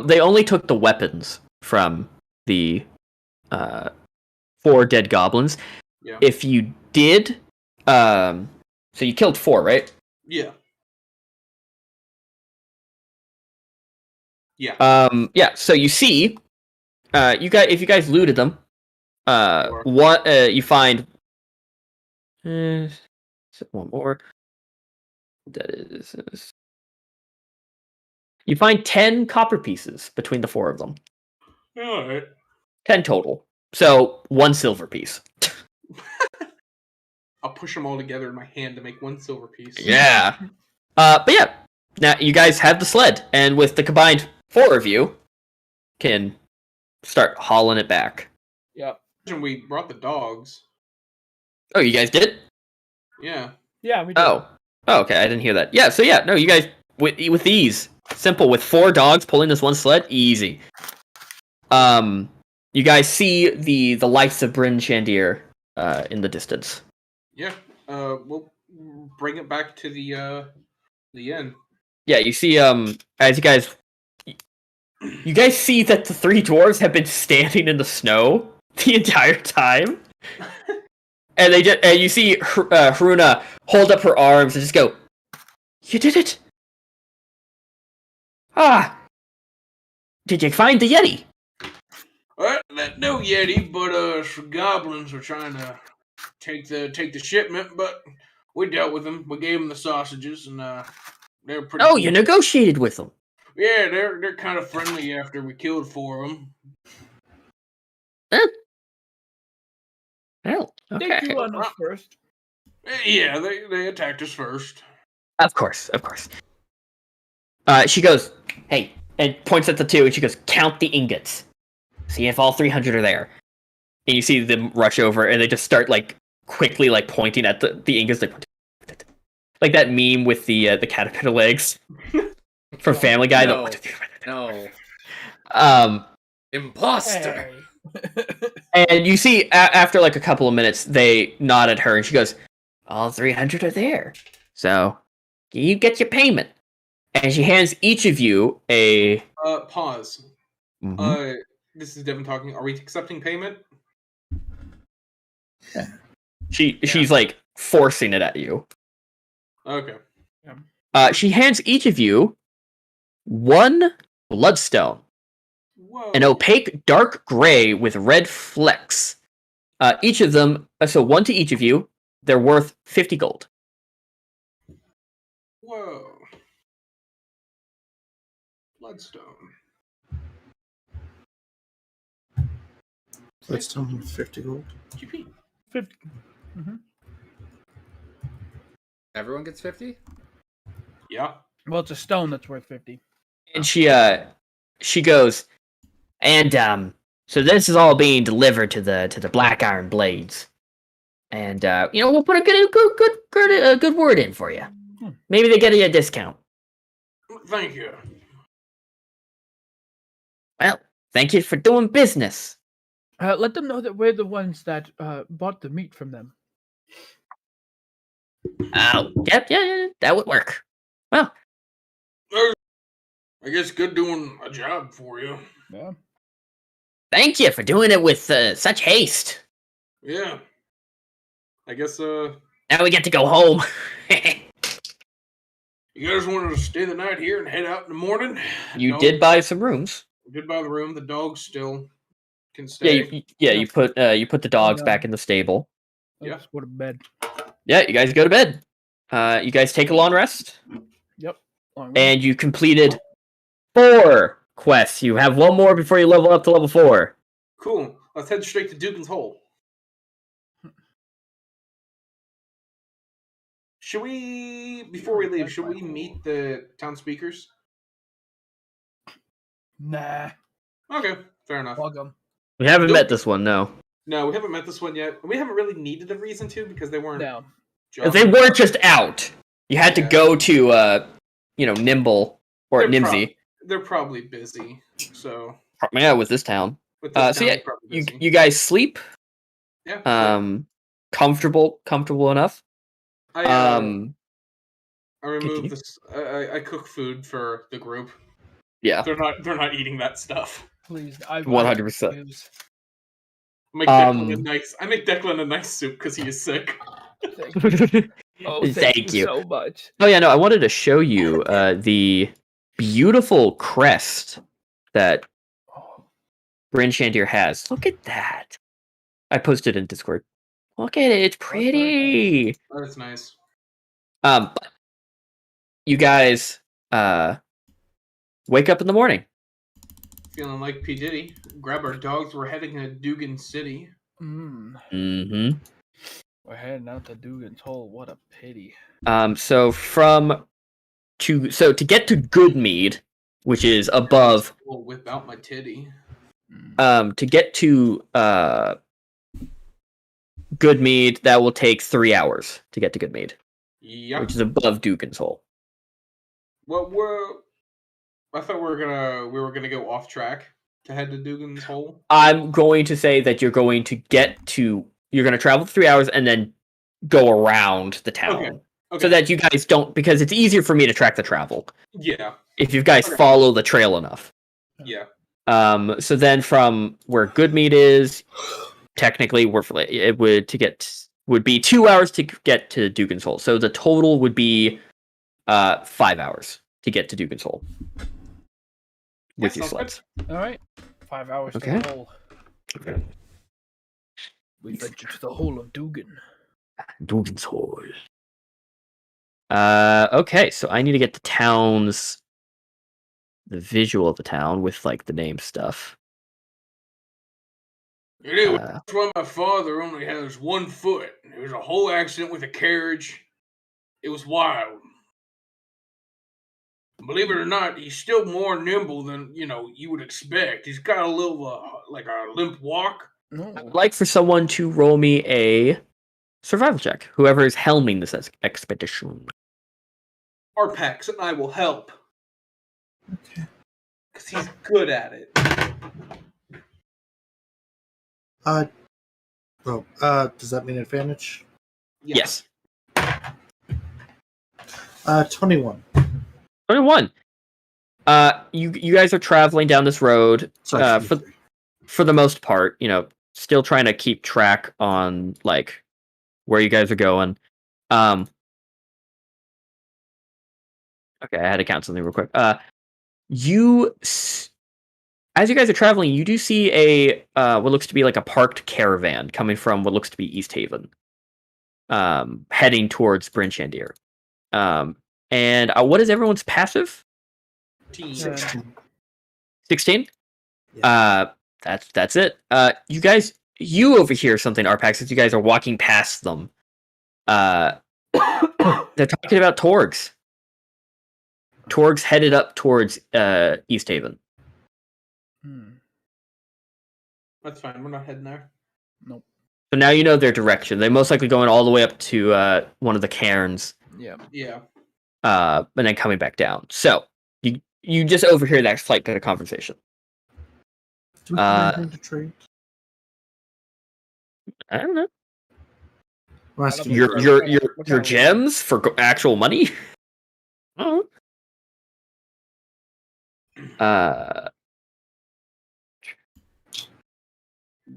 They only took the weapons from the 4 dead goblins. Yeah. If you did, so you killed 4, right? Yeah. Yeah. So you see, if you guys looted them, you find one more. That is, you find 10 copper pieces between the 4 of them. All right. 10 total. So 1 silver piece. I'll push them all together in my hand to make 1 silver piece. Yeah. But yeah, now you guys have the sled, and with the combined 4 of you, can start hauling it back. Yep. We brought the dogs. Oh, you guys did? Yeah. Yeah, we did. Oh, okay, I didn't hear that. Yeah, so yeah, no, you guys with ease, simple with 4 dogs pulling this one sled, easy. You guys see the lights of Bryn Shandir in the distance. Yeah. We'll bring it back to the inn. Yeah, you see, as you guys see that the 3 dwarves have been standing in the snow the entire time, and you see Haruna hold up her arms and just go, "You did it! Ah, did you find the Yeti?" No Yeti, but some goblins were trying to take the shipment, but we dealt with them. We gave them the sausages, and they were pretty. Oh, cool. you negotiated with them. Yeah, they're kind of friendly after we killed 4 of them. Well, okay. They do on us first. Yeah, they attacked us first. Of course. She goes, "Hey," and points at the 2, and she goes, "Count the ingots. See if all 300 are there." And you see them rush over, and they just start quickly pointing at the ingots, like that meme with the caterpillar legs from Family Guy. No. Imposter. Hey. And you see, after a couple of minutes, they nod at her, and she goes, "All 300 are there. So, you get your payment." And she hands each of you a... Pause. Mhm. This is Devin talking. Are we accepting payment? She's forcing it at you. Okay. She hands each of you 1 bloodstone. Whoa. An opaque dark gray with red flecks. Each of them, so 1 to each of you, they're worth 50 gold. Whoa. Bloodstone. Let's tell him 50 gold. GP. 50. Mm-hmm. Everyone gets 50? Yeah. Well, it's a stone that's worth 50. And she goes, and so this is all being delivered to the Black Iron Blades, and we'll put a good word in for you. Maybe they get you a discount. Thank you. Well, thank you for doing business. Let them know that we're the ones that bought the meat from them. Oh, yeah, that would work. Well, I guess good doing a job for you. Yeah. thank you for doing it with such haste. Yeah. I guess, Now we get to go home. You guys wanted to stay the night here and head out in the morning? You did buy some rooms. we did buy the room. The dogs still can stay. You put the dogs Yeah. back in the stable. Yeah. Let's go to bed. Yeah, you guys go to bed. You guys take a long rest, Yep. Long rest. and you completed 4 quests. You have 1 more before you level up to level 4. Cool. Let's head straight to Dugan's Hole. Should we, before we leave, should we meet the town speakers? Nah. Okay, fair enough. Welcome. We haven't Nope. met this one, no. No, we haven't met this one yet. We haven't really needed a reason to because they weren't. No. They weren't just out. You had to Yeah. go to Nimble or They're Nimsy. they're probably busy. So Yeah, with this town. with this So town, yeah, they're probably you busy. you guys sleep. Yeah. Comfortable enough. I remove Continue. this. I cook food for the group. Yeah, They're not eating that stuff. Please, 100%. I make Declan a nice soup because he is sick. Thank you. Oh, Thank you. so much. Oh yeah, no, I wanted to show you the beautiful crest that Bryn Shandir has. Look at that. I posted in Discord. Look at it, it's pretty. That's nice. But you guys wake up in the morning. Feeling like P. Diddy. Grab our dogs. We're heading to Dugan City. Mm-hmm. We're heading out to Dugan's Hole. What a pity. So to get to Goodmead, which is above. We'll whip out my titty. To get to Goodmead, that will take 3 hours to get to Goodmead. Yep. Which is above Dugan's Hole. Well, I thought we were gonna go off track to head to Dugan's Hole. I'm going to say that you're going to travel 3 hours and then go around the town. Okay. So that you guys don't, because it's easier for me to track the travel. Yeah. If you guys follow the trail enough. Yeah. So then from where Goodmead is, technically would be 2 hours to get to Dugan's Hole. So the total would be 5 hours to get to Dugan's Hole. With your sleds. All right. 5 hours to the hole. Okay. We venture to the hole of Dugan. Dugan's Hole. Okay, so I need to get the visual of the town with like the name stuff. Anyway, that's why my father only has 1 foot. There was a whole accident with a carriage. It was wild. Believe it or not, he's still more nimble than you would expect. He's got a little like a limp walk. I'd like for someone to roll me a survival check. Whoever is helming this expedition. Arpax and I will help. Okay. Because he's good at it. Does that mean advantage? Yes. 21. 21. You guys are traveling down this road. Sorry, for the most part, still trying to keep track on like where you guys are going. Okay, I had to count something real quick. As you guys are traveling, you do see a what looks to be like a parked caravan coming from what looks to be East Haven, heading towards Bryn Shandir. And what is everyone's passive? 16. 16? Yeah. That's it. You overhear something, Arpax, as you guys are walking past them. They're talking about Torgs. Torgs headed up towards East Haven. That's fine. We're not heading there. Nope. So now you know their direction. They're most likely going all the way up to one of the cairns. Yeah. Yeah. And then coming back down. So you just overhear that slight bit of conversation. Do we have anything to trade? I don't know. I'm asking Your gems for actual money? Oh.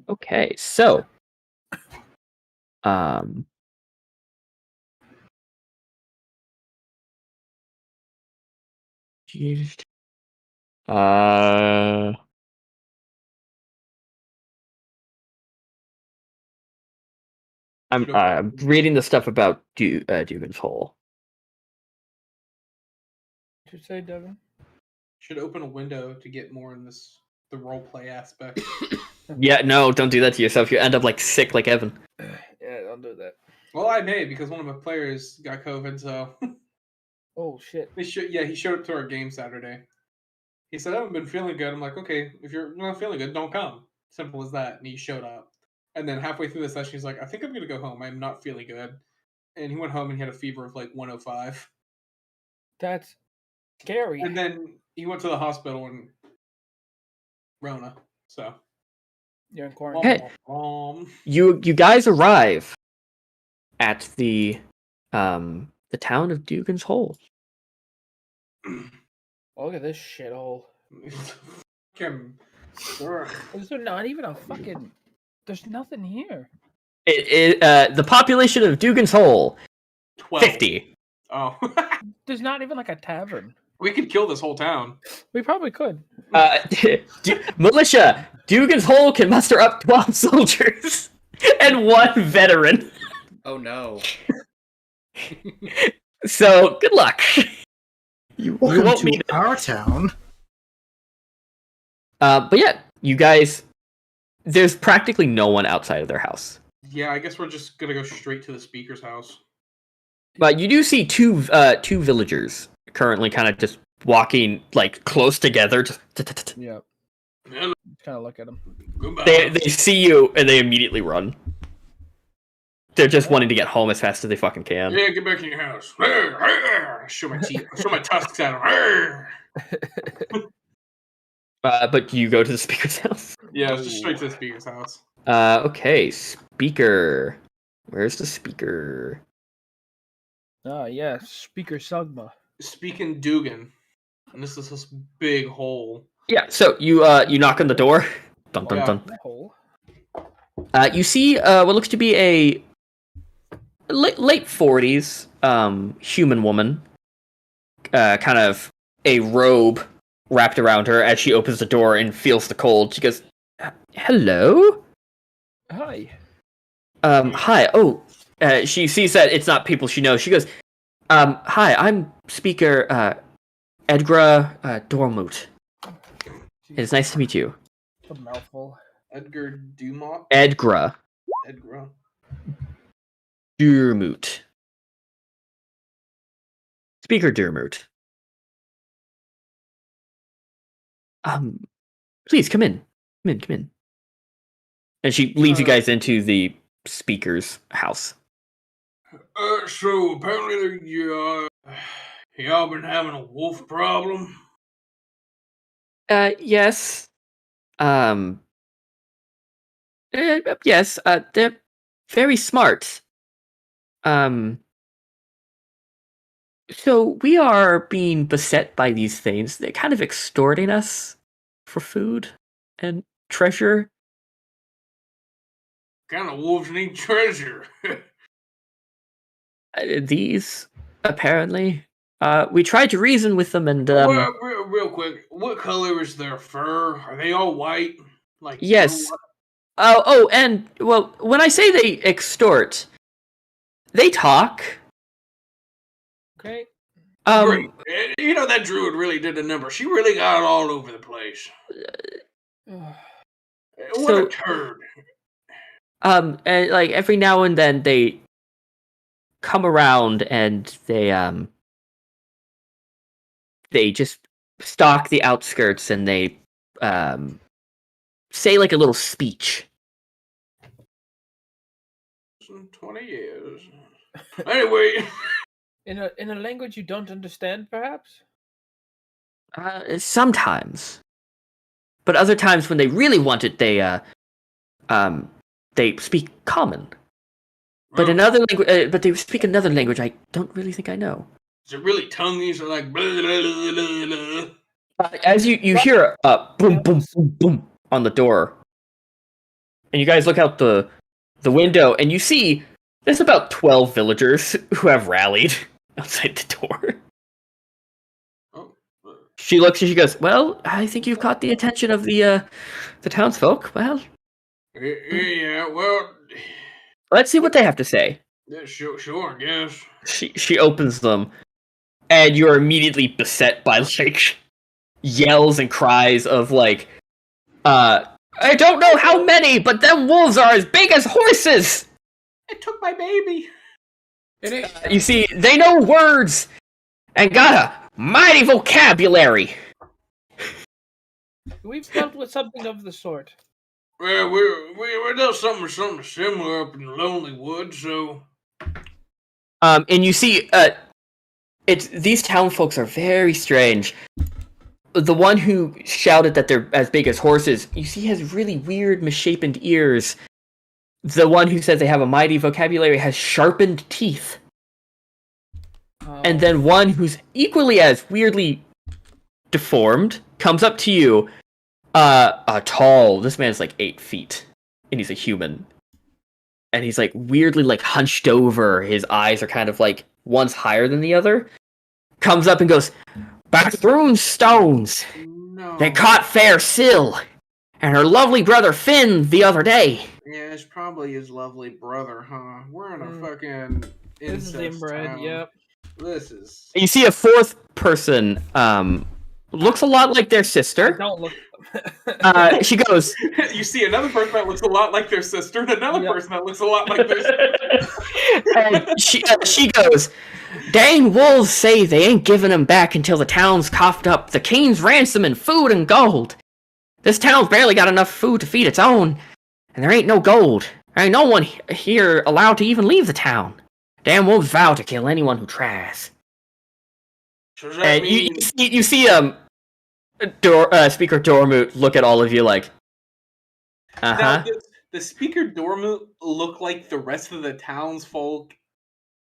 Okay, so I'm reading the stuff about Dugan's Hole. What did you say, Devin? Should open a window to get more in the role play aspect. Yeah, no, don't do that to yourself. You end up like sick like Evan. Yeah, don't do that. Well, I may because one of my players got COVID, so. Oh shit. He showed up to our game Saturday. He said, I haven't been feeling good. I'm like, okay, if you're not feeling good, don't come. Simple as that. And he showed up. And then halfway through the session, he's like, I think I'm going to go home. I'm not feeling good. And he went home and he had a fever of like 105. That's Scary. And then he went to the hospital in Rona. So You're in quarantine. Hey. You guys arrive at the town of Dugan's Hole. Look at this shithole. Is there not even a fucking? There's nothing here. The population of Dugan's Hole, 12. 50. Oh. There's not even like a tavern. We could kill this whole town. We probably could. Militia, Dugan's Hole can muster up 12 soldiers and 1 veteran. Oh no. So, good luck. You Welcome won't to meet our town. But yeah, you guys, there's practically no one outside of their house. Yeah, I guess we're just gonna go straight to the speaker's house. But you do see two villagers currently kind of just walking like close together. Yep. Yeah, Kind of look at them. goodbye. They see you and they immediately run. They're just wanting to get home as fast as they fucking can. Yeah, get back in your house. Show my teeth. Show my tusks at him. But you go to the speaker's house. Yeah, just straight to the speaker's house. Okay, speaker. Where's the speaker? Ah, yeah, Speaker Sugma. Speaking Dugan, and this is this big hole. Yeah, so you knock on the door. Dun dun Yeah. dun. Hole. You see what looks to be a late 40s human woman, kind of a robe wrapped around her as she opens the door and feels the cold. She goes, "Hello." Hi. Hi. Oh, she sees that it's not people she knows. She goes, "Hi, I'm Speaker Edgra Dormut. It's nice to meet you." A mouthful. Edgar Dumont. Edgra Edgar. Dormut. Speaker Dormut. Please come in. Come in. And she leads you guys into the speaker's house. So apparently y'all been having a wolf problem? Yes. Yes, they're very smart. So we are being beset by these things. They're kind of extorting us for food and treasure. Kind of wolves need treasure. These, apparently. We tried to reason with them and, Well, real quick, what color is their fur? Are they all white? Like yes. And, well, when I say they extort, they talk. Okay. Great. You know, that druid really did a number. She really got all over the place. What a turd. And, like, every now and then they come around and they just stalk the outskirts and they, say, like, a little speech. 20 years. Anyway. In a language you don't understand, perhaps? Sometimes. But other times when they really want it, they speak common. But another language, but they speak another language I don't really think I know. Is it really tongues or like blah, blah, blah, blah, blah? As you hear boom, boom, boom, boom on the door. And you guys look out the window and you see there's about 12 villagers who have rallied outside the door. She looks and she goes, "Well, I think you've caught the attention of the townsfolk. Well, Yeah, well, let's see what they have to say." yeah, sure, I guess. She opens them, and you're immediately beset by like yells and cries of like, "I don't know how many, but them wolves are as big as horses." It took my baby. You see, they know words and got a mighty vocabulary. We've dealt with something of the sort. Well, we done something similar up in the Lonely Woods, so. And you see, these town folks are very strange. The one who shouted that they're as big as horses, you see, has really weird, misshapen ears. The one who says they have a mighty vocabulary has sharpened teeth. And then one who's equally as weirdly deformed comes up to you. Tall. This man's like 8 feet, and he's a human. And he's like weirdly like hunched over. His eyes are kind of like one's higher than the other. Comes up and goes, "Bathroom stones. No. They caught Fair Sill and her lovely brother Finn the other day." Yeah, it's probably his lovely brother, huh? We're in a fucking This is incest inbred, town. yep. This is. You see a fourth person, looks a lot like their sister. Don't look. She goes, You see another person that looks a lot like their sister, and another Yep. person that looks a lot like their sister. and she goes, "Dang wolves say they ain't giving them back until the town's coughed up the king's ransom in food and gold. This town's barely got enough food to feed its own, and there ain't no gold. There ain't no one here allowed to even leave the town. Damn wolves vow to kill anyone who tries." So does that And mean you see Speaker Dormoot look at all of you like, now, does Speaker Dormoot look like the rest of the townsfolk?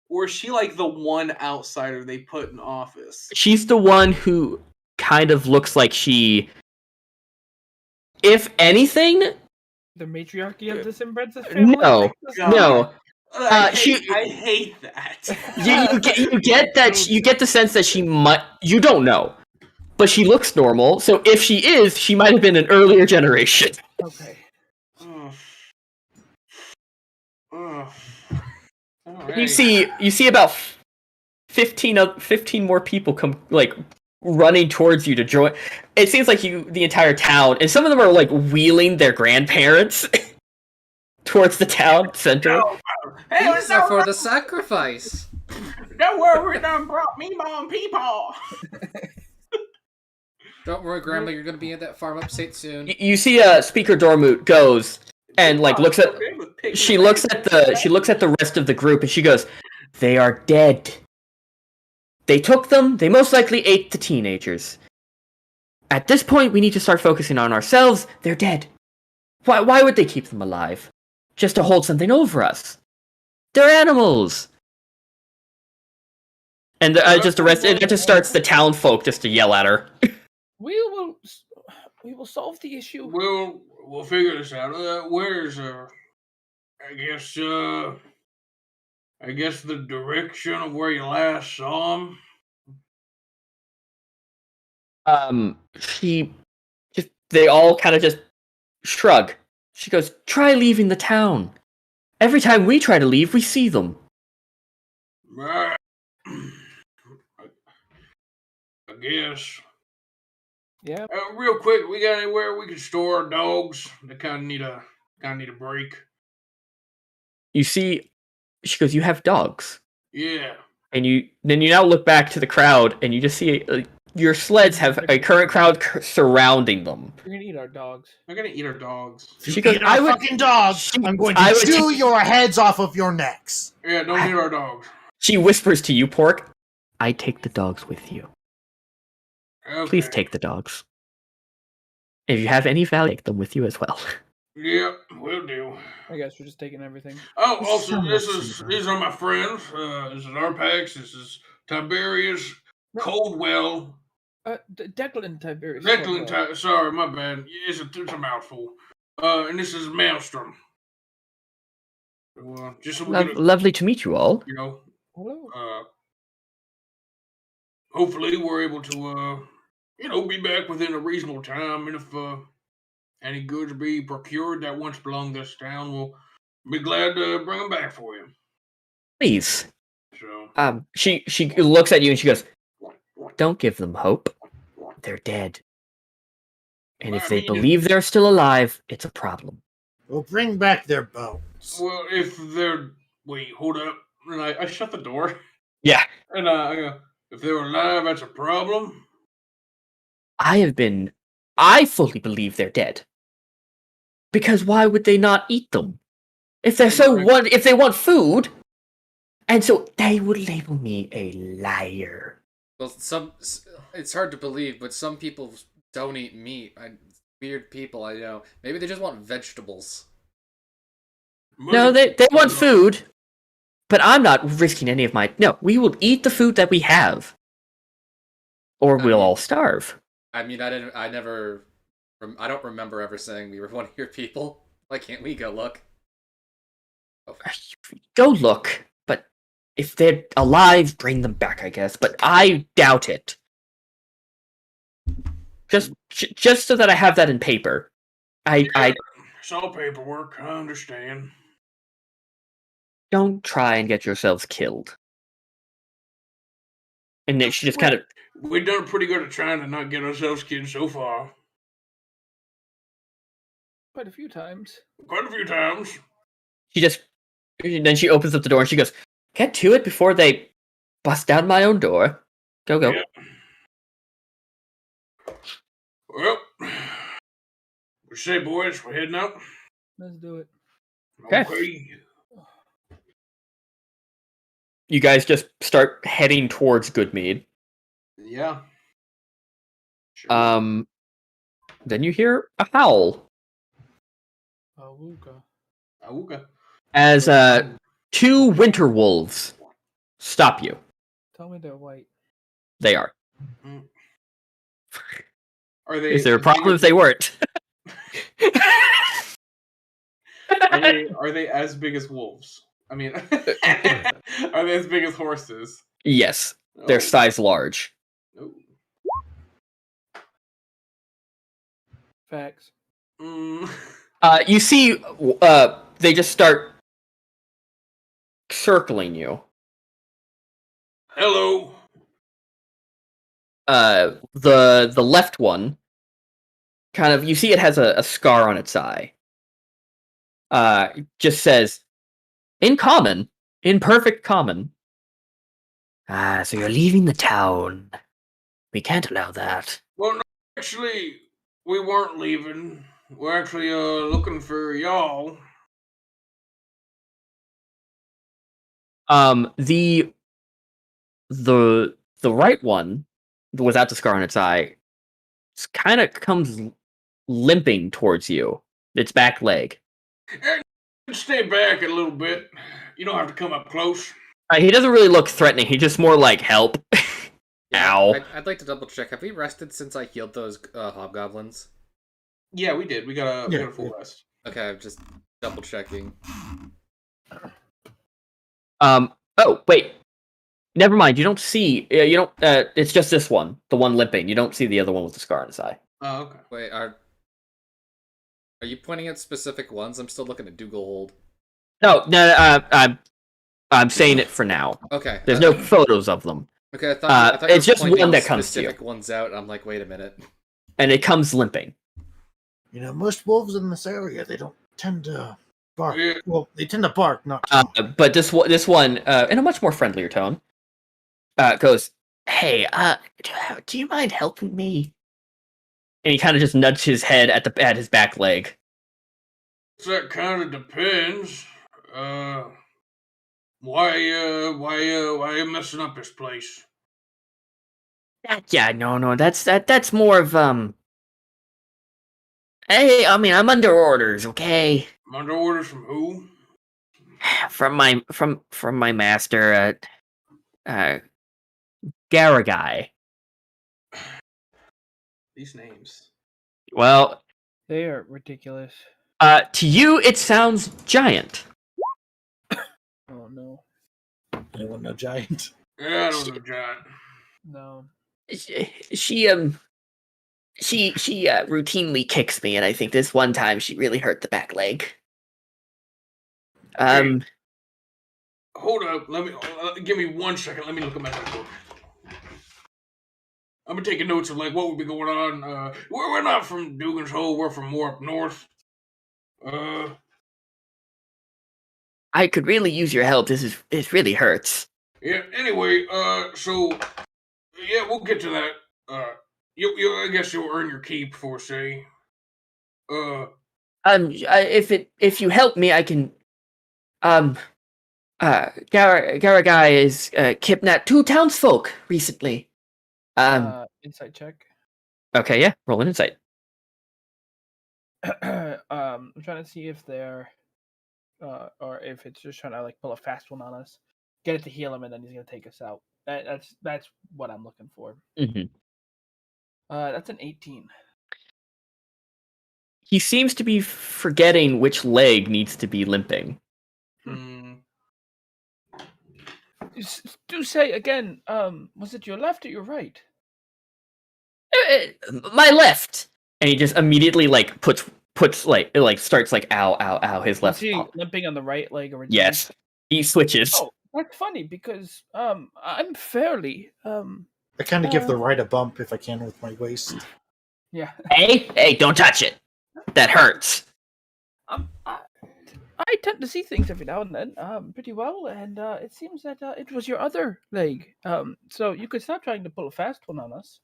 Or is she like the one outsider they put in office? She's the one who kind of looks like she, if anything, The matriarchy of this inbred family? no, God. no. I she- hate that. You get that you get the sense that she might. You don't know, but she looks normal. So if she is, she might have been an earlier generation. Okay. Ugh. Ugh. You Alright. see about 15 more people come like running towards you to join. It seems like the entire town, and some of them are like wheeling their grandparents towards the town center. Hey, These are for the sacrifice. don't worry, done brought me mom peepaw. Don't worry, Grandma, you're gonna be at that farm upstate soon. You see, Speaker Dormoot goes and like looks at. She looks at the rest of the group and she goes, "They are dead. They took them. They most likely ate the teenagers. At this point, we need to start focusing on ourselves. They're dead. Why would they keep them alive? Just to hold something over us? They're animals." And it just starts the town folk just to yell at her. We will solve the issue. We'll figure this out. Where's I guess the direction of where you last saw him. They all kind of just shrug. She goes, "Try leaving the town. Every time we try to leave, we see them." Right. I guess. Yeah. Real quick, we got anywhere we can store our dogs? They kind of need a break. You see, she goes, "You have dogs." Yeah. And you now look back to the crowd, and you just see your sleds have a current crowd surrounding them. We're gonna eat our dogs. They're gonna eat our dogs. If She you goes, eat our fucking dogs, I'm going to chew your heads off of your necks. Yeah, don't eat our dogs. She whispers to you, Pork, "I take the dogs with you. Okay. Please take the dogs. If you have any value, take them with you as well." Yep, will do. I guess we're just taking everything. Oh, also, So much these are my friends. This is Arpax. This is Tiberius Coldwell. Declan Tiberius. Declan. Sorry, my bad. It's a mouthful. And this is Maelstrom. So, just so we get Lovely to meet you all. Hello. Hopefully we're able to, be back within a reasonable time, and if any goods be procured that once belonged to this town, we'll be glad to bring them back for you. Please. So, She looks at you and she goes, "Don't give them hope. They're dead. And if they believe they're still alive, it's a problem." We'll bring back their bones. well, if they're hold up, and I shut the door, Yeah. and I go, if they're alive, that's a problem. I fully believe they're dead. Because why would they not eat them? If they want food, And so they would label me a liar. Well, it's hard to believe, but some people don't eat meat. Weird people, I know. Maybe they just want vegetables. No, they want food, but I'm not risking any of my... No, we will eat the food that we have. Or we'll all starve. I mean, I don't remember ever saying we were one of your people. Why can't we go look? Oh. Go look, but if they're alive, bring them back, I guess. But I doubt it. Just so that I have that in paper. It's all paperwork, I understand. Don't try and get yourselves killed. And then she just kind of... We've done pretty good at trying to not get ourselves killed so far. Quite a few times. Then she opens up the door and she goes, "Get to it before they bust down my own door. Go. Yeah. Well, we say, boys, we're heading out. Let's do it. Okay. You guys just start heading towards Goodmead. Yeah. Sure. Then you hear a howl. Awooga. As two winter wolves stop you. Tell me they're white. They are. Are they? Is there a problem if they weren't? Are they as big as wolves? I mean, are they as big as horses? Yes, they're size large. Oh. Facts. You see, they just start circling you. Hello. The left one, kind of, you see it has a scar on its eye. Just says, in perfect common. So you're leaving the town. We can't allow that. Well, no, actually, we weren't leaving. We're actually looking for y'all. The right one, without the scar on its eye, kind of comes limping towards you. Its back leg. Stay back a little bit. You don't have to come up close. He doesn't really look threatening. He's just more like, help. Ow. I'd like to double check. Have we rested since I healed those hobgoblins? Yeah, we did. We got a full rest. Okay, I'm just double checking. Oh, wait. Never mind. You don't see. You don't. It's just this one, the one limping. You don't see the other one with the scar on his eye. Oh, okay. Wait, are you pointing at specific ones? I'm still looking at Dugan. No. I'm saying it for now. Okay. There's no photos of them. Okay, I thought it's you were just pointing one that comes to you. specific ones out. I'm like, wait a minute. And it comes limping. You know, most wolves in this area, they don't tend to bark. Yeah. Well, they tend to bark, not to. But this one, in a much more friendlier tone, goes, "Hey, do you mind helping me?" And he kind of just nudged his head at his back leg. That kind of depends. Why are you messing up this place? Yeah, no, that's more of Hey, I mean, I'm under orders, okay? Under orders from who? From my master, Garagai. These names. Well, They are ridiculous. to you it sounds giant. Oh no. Anyone know giant? Yeah, I don't know, John. No. She routinely kicks me, and I think this one time she really hurt the back leg. Hold up. Give me 1 second. Let me look at my notebook. I'm gonna take notes of like what would be going on. We're not from Dugan's Hole. We're from more up north. I could really use your help. It really hurts. Yeah. Anyway, so yeah, we'll get to that. I guess you'll earn your keep for say. If you help me, I can. Garagai is kidnapped 2 townsfolk recently. Insight check. Okay, yeah, roll an insight. I'm trying to see if they're, or if it's just trying to like pull a fast one on us, get it to heal him, and then he's gonna take us out. That's what I'm looking for. Mm-hmm. That's an 18. He seems to be forgetting which leg needs to be limping. Do say again. Was it your left or your right? My left. And he just immediately like puts like starts like ow ow ow his left. Was he limping on the right leg originally? Yes, he switches. Oh, that's funny because I'm fairly I kind of give the right a bump if I can with my waist. Yeah. Hey, don't touch it. That hurts. I tend to see things every now and then, pretty well, and it seems that it was your other leg. So you could stop trying to pull a fast one on us,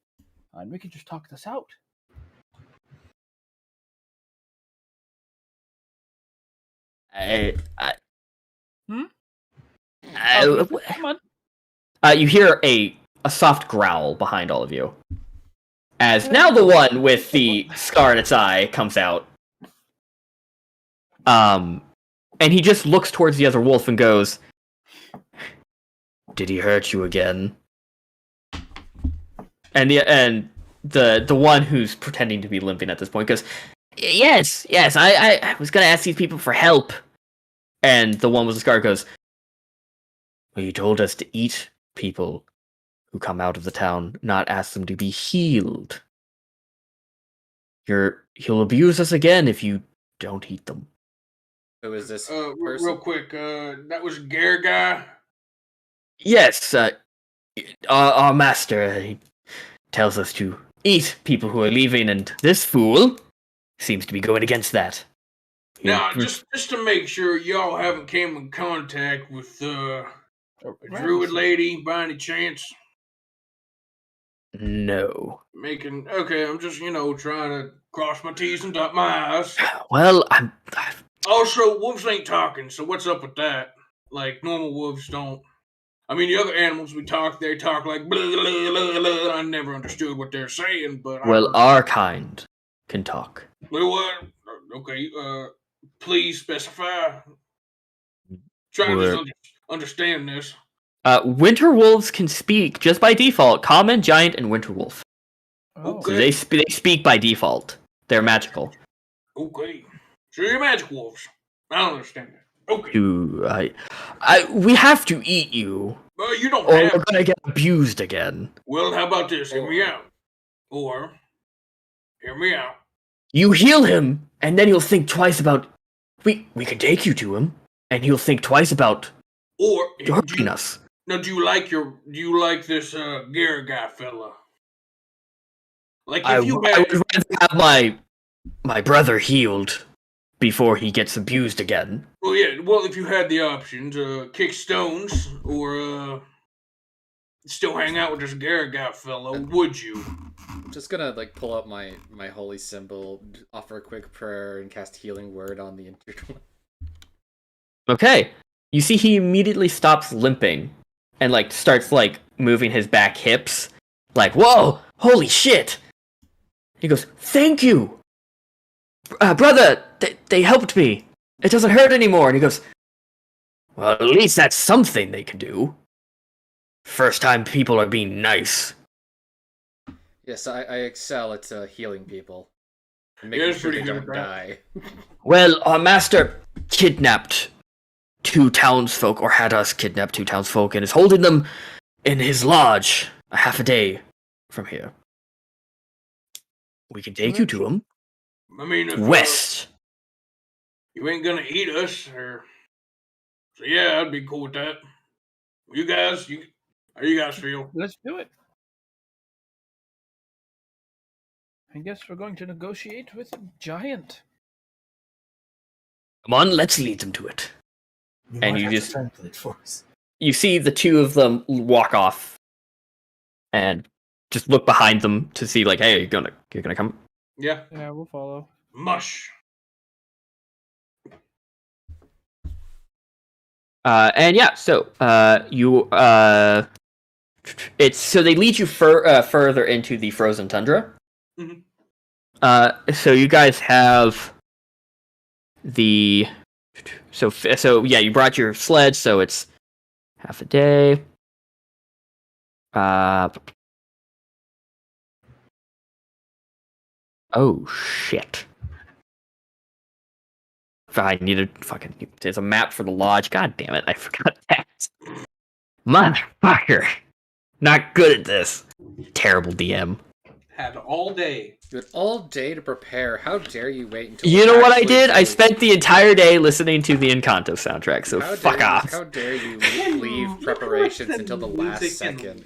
and we could just talk this out. Come on. You hear a soft growl behind all of you. As now the one with the scar in its eye comes out. And he just looks towards the other wolf and goes, "Did he hurt you again?" And the one who's pretending to be limping at this point goes, Yes, I was gonna ask these people for help. And the one with the scar goes, "Well, you told us to eat people who come out of the town, not ask them to be healed. He'll abuse us again if you don't eat them." Who is this? Real quick, that was Gare guy. Yes, our master, he tells us to eat people who are leaving, and this fool seems to be going against that. Now, just to make sure y'all haven't came in contact with a druid lady by any chance. No. Okay, I'm just, trying to cross my T's and dot my I's. Well, Also, wolves ain't talking, so what's up with that? Like, normal wolves don't. I mean, the other animals they talk like blah, blah, blah, blah. I never understood what they're saying, but... Well, our kind can talk. Well, what? Okay, please specify. Trying to just understand this. Winter wolves can speak just by default. Common, giant, and winter wolf. Okay. So they speak by default. They're magical. Okay. So you're magic wolves. I don't understand that. Okay. We have to eat you. Well, you don't or have we're gonna get abused again. Well, how about this? Hear me out. Or, hear me out. You heal him, and then he'll think twice about... We can take you to him, and he'll think twice about... Or, hurting us. Now, do you like this Gare guy fella? Like, if I would rather have my brother healed before he gets abused again. Well, yeah. Well, if you had the option to kick stones or still hang out with this Gare guy fella, would you? I'm just gonna pull up my holy symbol, offer a quick prayer, and cast healing word on the injured one. Okay. You see he immediately stops limping and starts moving his back hips. Whoa, holy shit. He goes, "Thank you. Brother, they helped me. It doesn't hurt anymore." And he goes, "Well, at least that's something they can do. First time people are being nice." Yes, I excel at healing people. And making sure they don't die. Well, our master kidnapped 2 townsfolk, or had us kidnap 2 townsfolk, and is holding them in his lodge a half a day from here. We can take you to him. I mean, if, west. You ain't gonna eat us, so yeah, I'd be cool with that. You guys, how you guys feel? Let's do it. I guess we're going to negotiate with a giant. Come on, let's lead them to it. And you just translate for us. You see the 2 of them walk off, and just look behind them to see, hey, you're gonna come. Yeah, we'll follow. Mush. And yeah, so you it's so they lead you further into the frozen tundra. So you guys have the so yeah, you brought your sled, so it's half a day. Oh shit. I needed fucking. There's a map for the lodge. God damn it! I forgot that. Motherfucker. Not good at this. Terrible DM. Had all day. You had all day to prepare. How dare you wait until You know what I actually did? I close? spent the entire day listening to the Encanto soundtrack, so fuck off. How dare you leave preparations until the last second?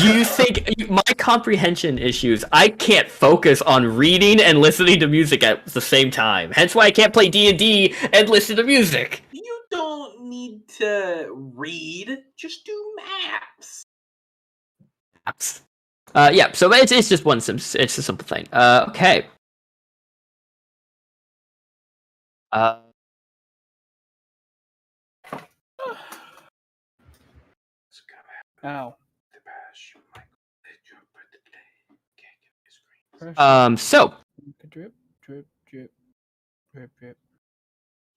You think my comprehension issues? I can't focus on reading and listening to music at the same time. Hence why I can't play D&D and listen to music. You don't need to read. Just do maps. Maps. Yeah, so it's just it's a simple thing. Okay. Ow. So Drip, drip, drip, drip, drip.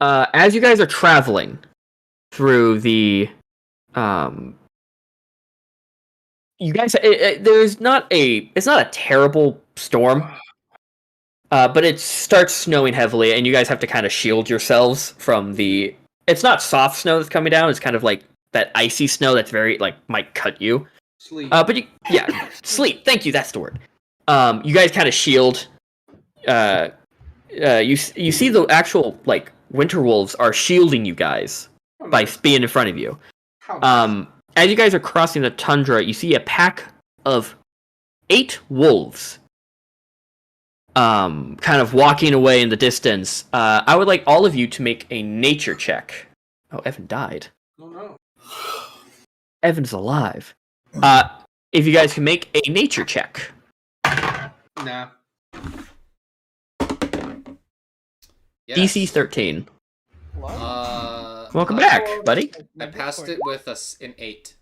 as you guys are traveling through the you guys it's not a terrible storm, but it starts snowing heavily and you guys have to kind of shield yourselves from the it's not soft snow that's coming down, it's kind of like that icy snow that's very like might cut you. Sleep. But sleep, thank you, that's the word. You guys kind of shield. You see the actual like winter wolves are shielding you guys by being in front of you. As you guys are crossing the tundra, you see a pack of 8 wolves kind of walking away in the distance. I would like all of you to make a nature check. Oh, Evan died. Oh no. Evan's alive. If you guys can make a nature check. Nah. Yes. DC 13. Welcome I- back, buddy. I passed it with an 8.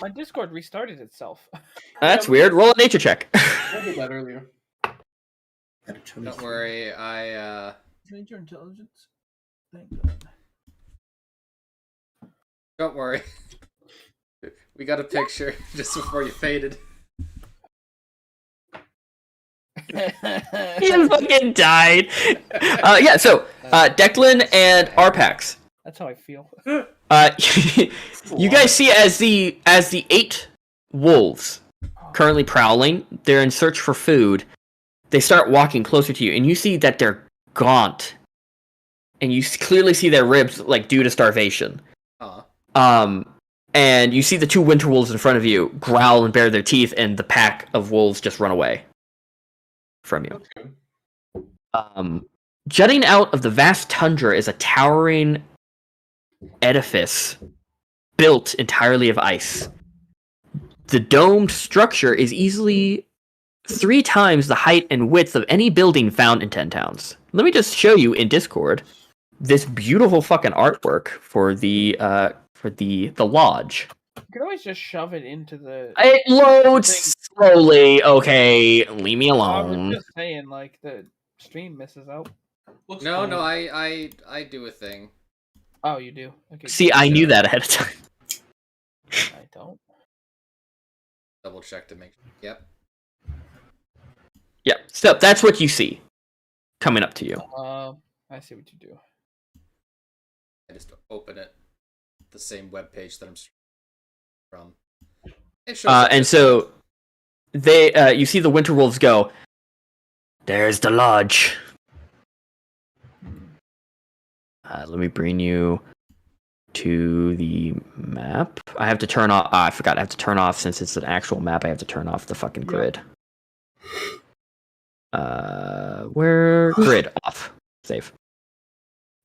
My Discord restarted itself. That's weird. Roll a nature check. I did that earlier. Don't worry, I Major intelligence. Thank God. don't worry. We got a picture just before you faded. He fucking died. Yeah, so Declan and Arpax. That's how I feel. You guys see as the 8 wolves currently prowling, they're in search for food. They start walking closer to you, and you see that they're gaunt, and you clearly see their ribs like due to starvation. And you see the 2 winter wolves in front of you growl and bare their teeth, and the pack of wolves just run away from you. Okay. Jutting out of the vast tundra is a towering edifice built entirely of ice. The domed structure is easily 3 times the height and width of any building found in 10 towns. Let me just show you in Discord this beautiful fucking artwork for the lodge. You can always just shove it into the. It loads slowly. Okay, leave me I alone. was just saying, like the stream misses out. Looks No, fine. no, I do a thing. Oh, you do. Okay. See, I knew that ahead of time. I don't. Double check to make sure. Yep. Yeah, so that's what you see coming up to you. I see what you do. I just open it. The same web page that I'm from. It shows up And just- so they, you see the winter wolves go. There's the lodge. Let me bring you to the map. I have to turn off. I forgot. I have to turn off since it's an actual map. I have to turn off the fucking grid. Where grid off? Save.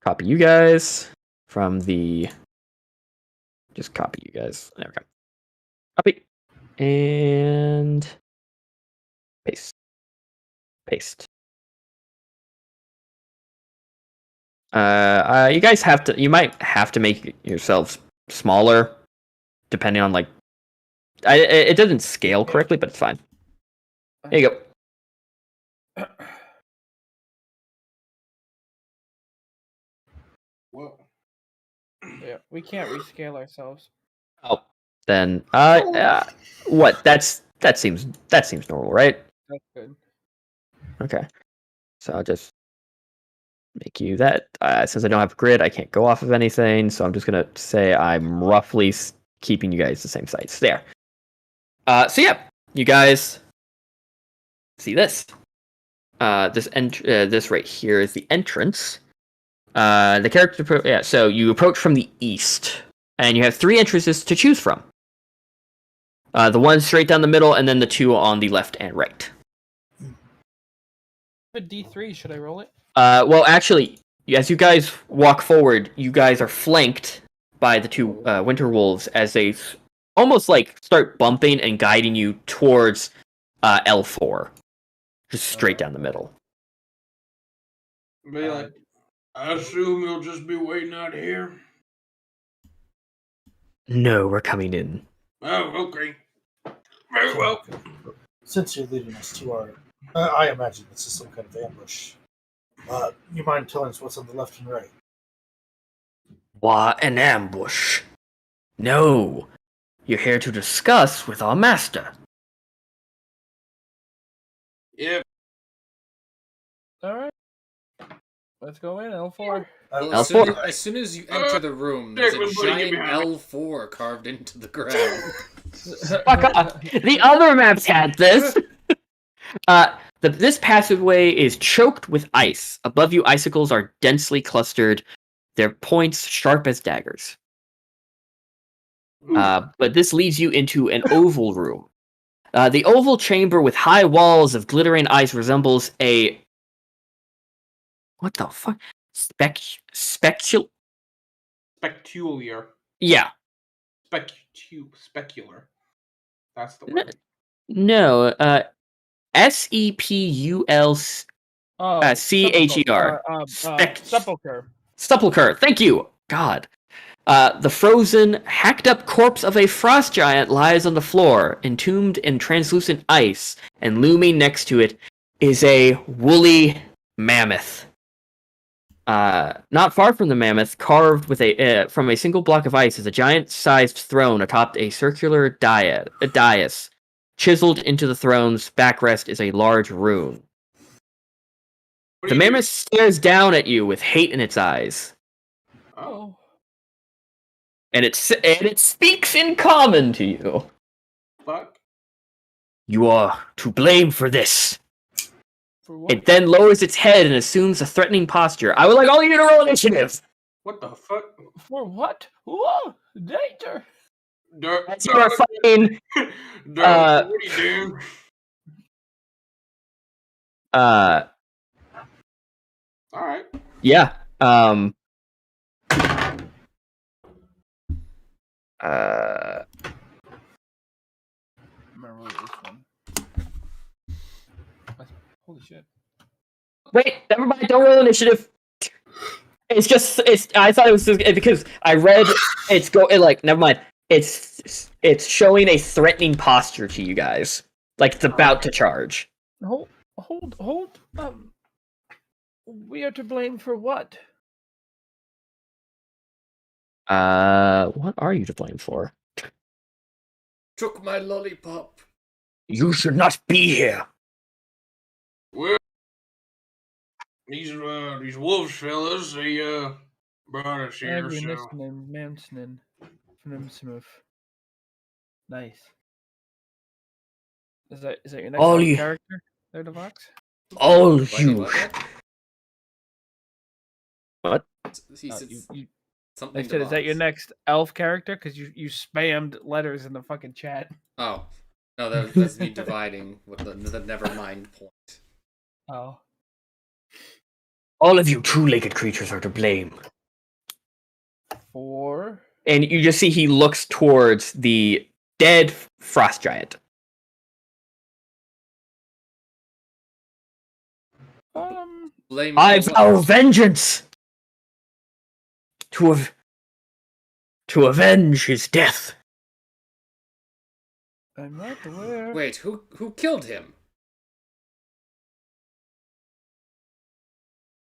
Copy you guys from the. Just copy you guys. There we go. Copy and paste. Paste. You guys have to. You might have to make yourselves smaller, depending on like. It doesn't scale correctly, but it's fine. There you go. Whoa. Yeah, we can't rescale ourselves. Oh, then what? That seems normal, right? That's good. Okay, so I'll just make you that. Since I don't have a grid, I can't go off of anything, so I'm just gonna say I'm roughly keeping you guys the same size. There. So yeah, you guys see this. This right here is the entrance. The character. So you approach from the east, and you have 3 entrances to choose from. The one straight down the middle, and then the 2 on the left and right. A D3, should I roll it? Well, actually, as you guys walk forward, you guys are flanked by the 2 winter wolves as they almost like start bumping and guiding you towards L4, just straight down the middle. Be like, I assume you'll just be waiting out here. No, we're coming in. Oh, okay. Very well. Since you're leading us to our, I imagine this is some kind of ambush. You mind telling us what's on the left and right? What, an ambush? No, you're here to discuss with our master. Yeah. All right. Let's go in, L4. Well, L4. as soon as you enter the room, there's a Dick, buddy, get giant behind me. L4 carved into the ground. Fuck off. The other maps had this. This passageway is choked with ice. Above you, icicles are densely clustered, their points sharp as daggers. But this leads you into an oval room. The oval chamber with high walls of glittering ice resembles a... What the fuck? Specular? Yeah. Specular. That's the word. No, Sepulcher. Sepulcher. Sepulcher. Thank you. God. The frozen, hacked-up corpse of a frost giant lies on the floor, entombed in translucent ice, and looming next to it is a woolly mammoth. Not far from the mammoth, carved with from a single block of ice, is a giant-sized throne atop a circular dais. Chiseled into the throne's backrest is a large rune. The mammoth stares down at you with hate in its eyes. Oh. And it speaks in common to you. Fuck. You are to blame for this. For what? It then lowers its head and assumes a threatening posture. I would like all of you to roll initiative. What the fuck? For what? Whoa! Danger! As you are fighting. What are you doing? Alright. Yeah. I'm gonna roll this one. Holy shit. Wait, never mind. Don't roll initiative. I thought it was because I read never mind. It's showing a threatening posture to you guys, like it's about to charge. Hold. We are to blame for what? What are you to blame for? Took my lollipop. You should not be here. Well, these wolves fellas, they brought us here, so Nice. Is that your next All level you- character? There, Devox? All What? you. What? He said something. I said, is that your Devox. next elf character? Because you spammed letters in the fucking chat. Oh. No, that's me dividing with the never mind point. Oh. All of you two-legged creatures are to blame. 4. And you just see he looks towards the dead frost giant. Blame I for vow what? vengeance. to avenge his death. I'm not aware. Wait, who killed him?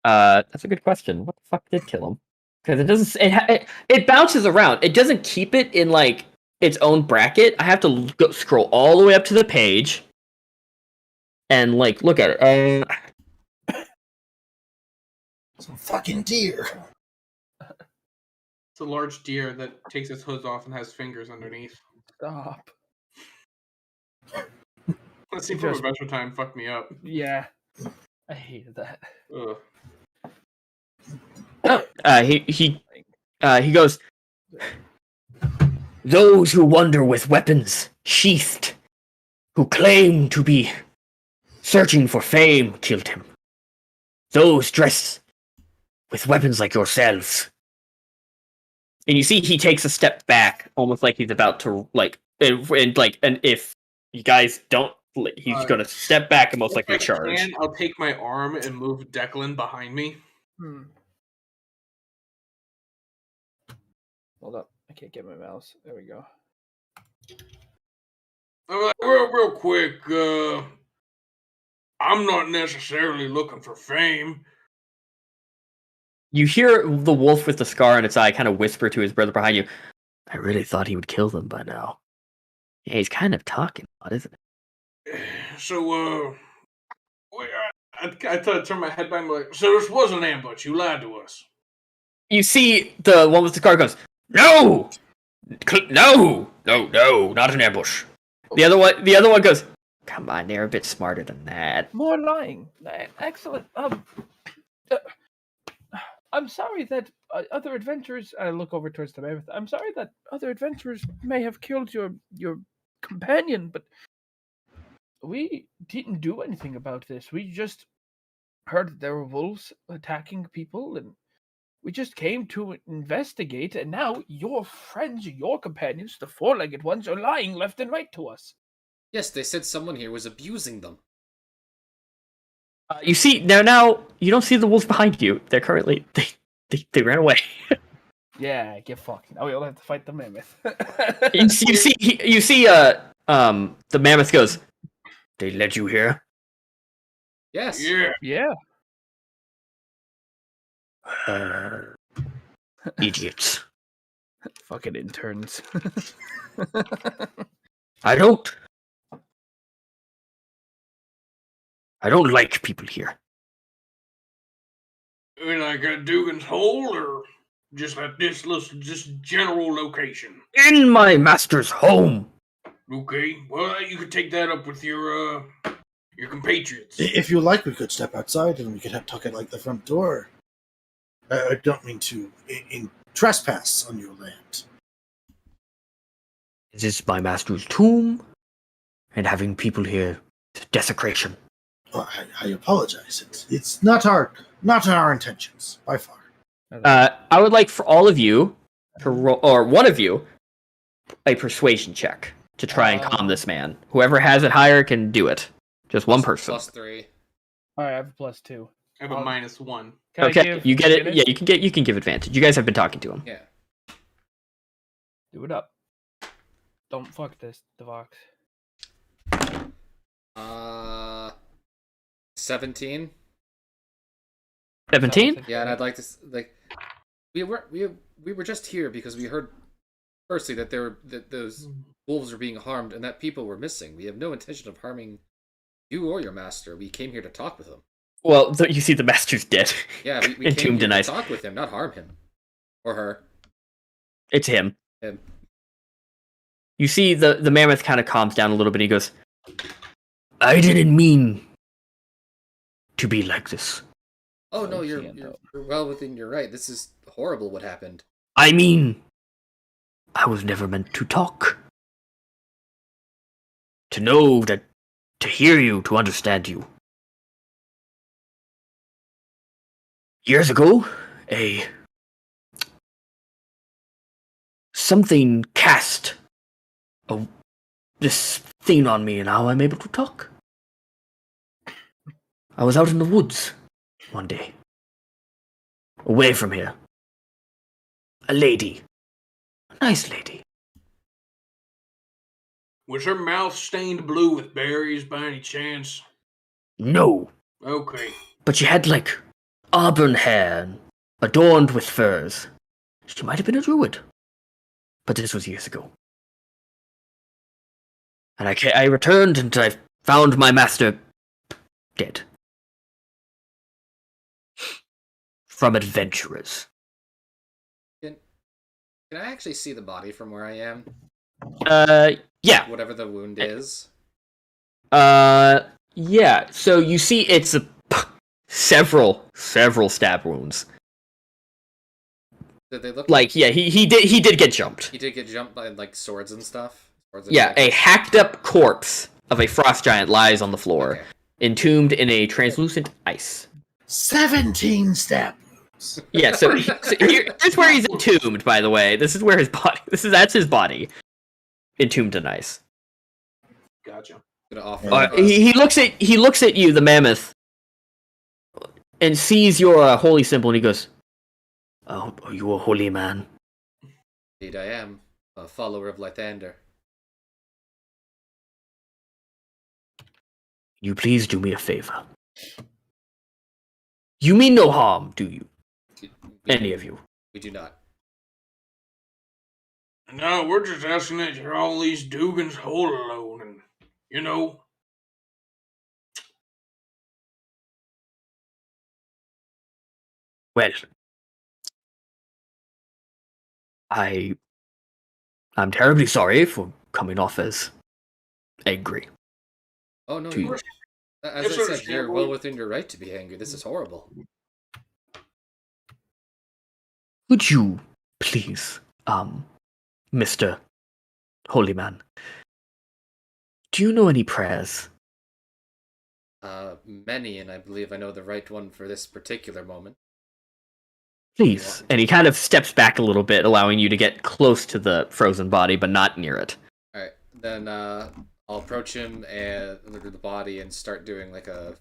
That's a good question. What the fuck did kill him? Because it doesn't. It bounces around. It doesn't keep it in like its own bracket. I have to scroll all the way up to the page and like look at it. Some fucking deer. It's a large deer that takes its hooves off and has fingers underneath. Stop. Let's see from Adventure Time fucked me up. Yeah. I hated that. Ugh. He goes. Those who wander with weapons sheathed, who claim to be searching for fame, killed him. Those dressed with weapons like yourselves. And you see he takes a step back, almost like he's about to, like, and if you guys don't, he's going to step back and most likely charge. I'll take my arm and move Declan behind me. Hold up. I can't get my mouse. There we go. I'm like, real quick, I'm not necessarily looking for fame. You hear the wolf with the scar on its eye kind of whisper to his brother behind you, I really thought he would kill them by now. Yeah, he's kind of talking a lot, isn't it? So, I thought I'd turn my head back and be like, so this was an ambush. You lied to us. You see the one with the scar goes, No, not an ambush. The other one goes, come on, they're a bit smarter than that. More lying. Excellent. I'm sorry that other adventurers. I look over towards the mammoth. I'm sorry that other adventurers may have killed your companion, but we didn't do anything about this. We just heard that there were wolves attacking people, and we just came to investigate. And now your friends, your companions, the four-legged ones, are lying left and right to us. Yes, they said someone here was abusing them. You see now you don't see the wolves behind you. They're currently they ran away. Yeah, get fucked. Now we all have to fight the mammoth. you see the mammoth goes, they led you here? Yes. Yeah. Idiots. Fucking interns. I don't like people here. I mean, like at Dugan's Hole, or just at this just general location? In my master's home. Okay, well, you could take that up with your compatriots. If you like, we could step outside and we could tuck it like the front door. I don't mean to trespass on your land. This is my master's tomb, and having people here is desecration. Oh, I apologize. It's not our intentions by far. I would like for all of you to roll, or one of you, a persuasion check to try and calm this man. Whoever has it higher can do it. Just one person. +3. All right, I have a +2. I have a -1. Okay, you get it. Yeah, you can give advantage. You guys have been talking to him. Yeah. Do it up. Don't fuck this, Devox. 17. 17? Yeah, and I'd like to we were just here because we heard firstly that those wolves were being harmed and that people were missing. We have no intention of harming you or your master. We came here to talk with him. Well, you see the master's dead. Yeah, we came here to talk with him, not harm him. Or her. It's him. Him. You see the mammoth kind of calms down a little bit. He goes, I didn't mean to be like this. Oh no, you're well within your right. This is horrible what happened. I mean, I was never meant to talk. To know that, to hear you, to understand you. Years ago, something cast this thing on me, and now I'm able to talk. I was out in the woods one day, away from here. a lady. A nice lady. Was her mouth stained blue with berries by any chance? No, Okay. but she had, like, auburn hair adorned with furs. She might have been a druid. But this was years ago. And I returned and I found my master dead. From adventurers. Can I actually see the body from where I am? Yeah. Whatever the wound is. Yeah. So you see it's several stab wounds. Did they look like yeah, he did get jumped. He did get jumped by like swords and stuff? A hacked up corpse of a frost giant lies on the floor, entombed in a translucent ice. 17 stab wounds. Yeah, so here's where he's entombed, by the way. This is where his body that's his body. Entombed in ice. Gotcha. He looks at you, the mammoth, and sees your holy symbol, and he goes, "Oh, are you a holy man?" Indeed I am. A follower of Lythander. You please do me a favor. You mean no harm, do you? Any of you? We do not. No, we're just asking that you're all these Dugans hold alone, and, you know. Well, I'm terribly sorry for coming off as angry. Oh no, you. As I said, you're well within your right to be angry. This is horrible. Would you, please, Mr. Holy Man, do you know any prayers? Many, and I believe I know the right one for this particular moment. Please. And he kind of steps back a little bit, allowing you to get close to the frozen body, but not near it. Alright, then I'll approach him and look at the body and start doing like a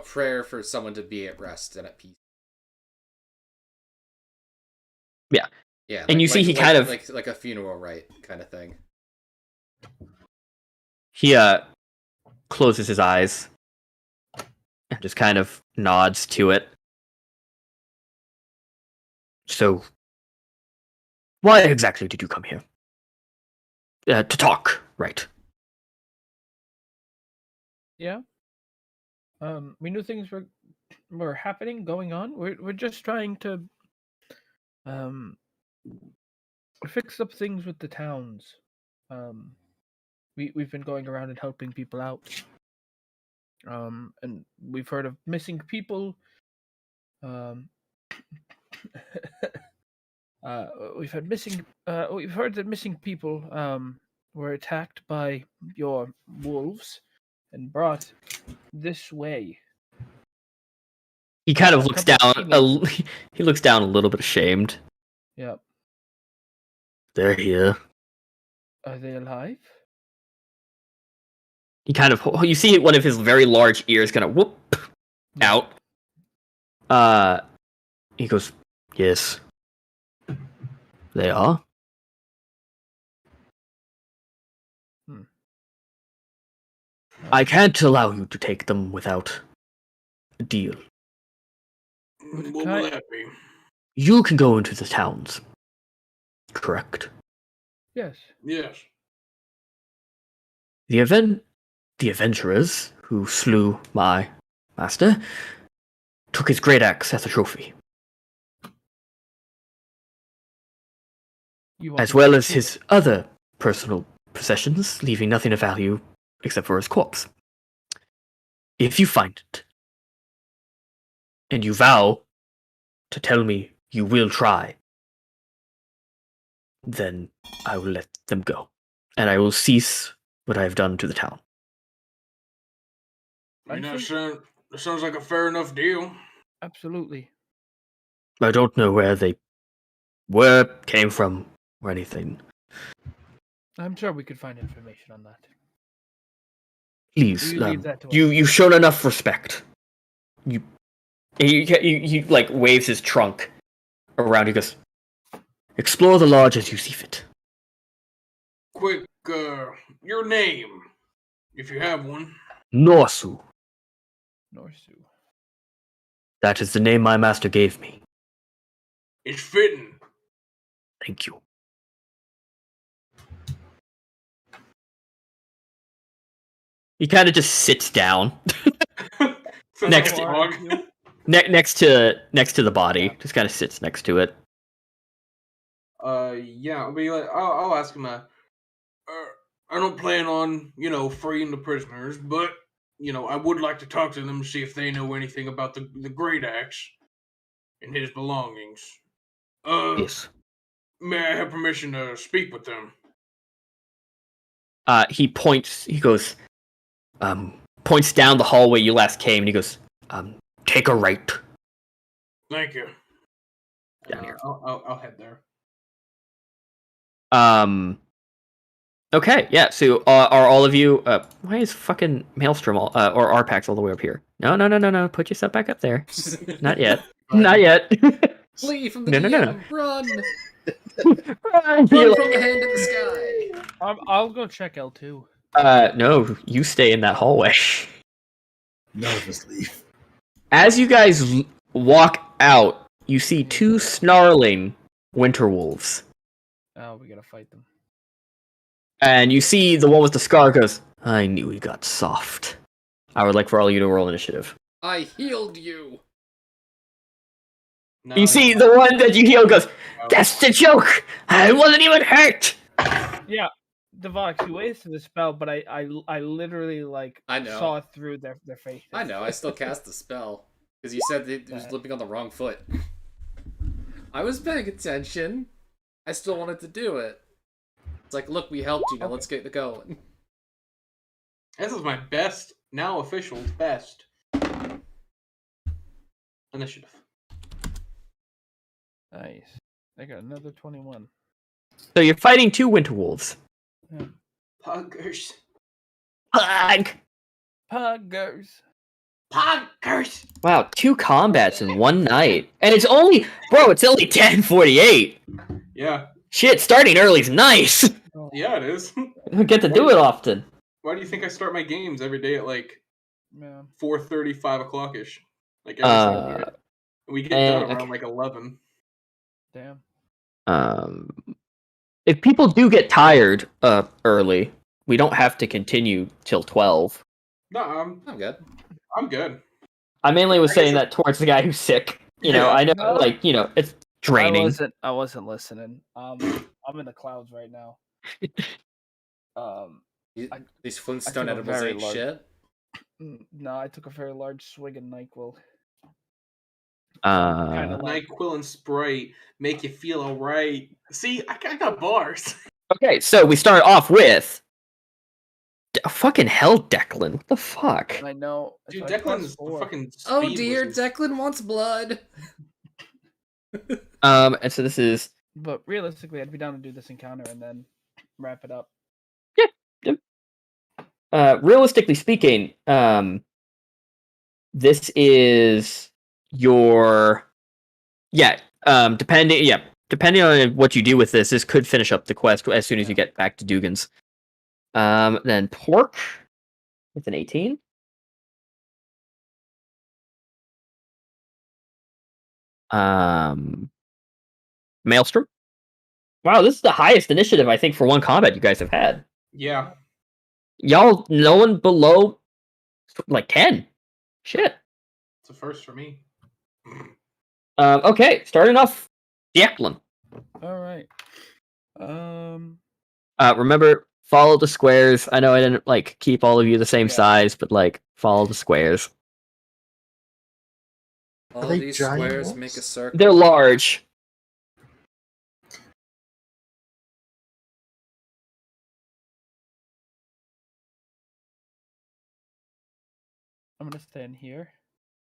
prayer for someone to be at rest and at peace. Yeah. Yeah. And you see he kind of like a funeral rite kind of thing. He closes his eyes and just kind of nods to it. So, why exactly did you come here? To talk, right? Yeah. We knew things were happening, going on. We're just trying to fix up things with the towns. We've been going around and helping people out. And we've heard of missing people. We've heard that missing people were attacked by your wolves and brought this way. He kind of looks down. He looks down a little bit ashamed. Yep. They're here. Are they alive? He kind of, you see one of his very large ears kind of whoop out. He goes, yes. They are. I can't allow you to take them without a deal. What will that be? You can go into the towns. Correct? Yes. Yes. The adventurers who slew my master took his great axe as a trophy. As well as his other personal possessions, leaving nothing of value except for his corpse. If you find it, and you vow to tell me you will try, then I will let them go, and I will cease what I have done to the town. I mean, that sounds like a fair enough deal. Absolutely. I don't know where they came from, or anything. I'm sure we could find information on that. Please, you've shown enough respect. He like waves his trunk around. He goes, Explore the lodge as you see fit. Quick, your name, if you have one. Norsu. Norsu. That is the name my master gave me. It's fitting. Thank you. He kind of just sits down Next- dog. next to the body. Just kind of sits next to it. Yeah, I'll be like, I'll ask him. I don't plan on, freeing the prisoners, but, I would like to talk to them to see if they know anything about the Great Axe and his belongings. Yes. May I have permission to speak with them? He points. He goes. Points down the hallway you last came, and he goes. Take a right. Thank you. Down here. I'll head there. Okay, yeah. So, are all of you? Why is fucking Maelstrom or Arpax all the way up here? No. Put yourself back up there. Not yet. Not yet. Flee from the No, DM. no, no. Run. Run Run from the hand in the sky. I'll go check L2. No. You stay in that hallway. None of us leave. As you guys walk out, you see two snarling winter wolves, Oh, we gotta fight them. and you see the one with the scar goes. I knew he got soft. I would like for all of you to roll initiative. I healed you. No, You see the one that you heal goes. That's the joke. I wasn't even hurt. Yeah, Devox, you wasted the spell, but I literally I know. saw through their face. I know. I still cast the spell because you said it was limping on the wrong foot. I was paying attention. I still wanted to do it. It's like, look, we helped you. Now let's get going. This is my best, now official best initiative. Nice. I got another 21. So you're fighting two winter wolves. Puggers. Pug. Puggers. Puggers. Wow, 2 combats in one night, and it's only 10:48. Yeah. Shit, starting early is nice. Yeah, it is. You don't get to do it often. Why do you think I start my games every day at like Yeah. 4:30, 5 o'clock ish? Like every single day. We get done around like 11. Damn. If people do get tired early, we don't have to continue till 12. No, I'm good. I'm good. I mainly was saying that towards the guy who's sick. I know, No. it's draining. I wasn't listening. I'm in the clouds right now. These Flintstone took a edibles very ain't large- shit. No, I took a very large swig of NyQuil. NyQuil and Sprite make you feel alright. See, I got bars. Okay, so we start off with fucking hell, Declan. What the fuck? I know. Dude, it's like Declan's +4. fucking Oh speed dear, wizard. Declan wants blood. And so this is But realistically, I'd be down to do this encounter and then wrap it up. realistically speaking, this is your depending on what you do with this could finish up the quest as soon as you get back to Dugan's. Then Pork with an 18. Maelstrom. Wow, this is the highest initiative I think for one combat you guys have had. Yeah. Y'all, no one below like 10. Shit. It's a first for me. Okay, starting off, Declan. All right. Remember, follow the squares. I know I didn't keep all of you the same size, but follow the squares. All they these giant squares wolves? make a circle. They're large. I'm gonna stand here.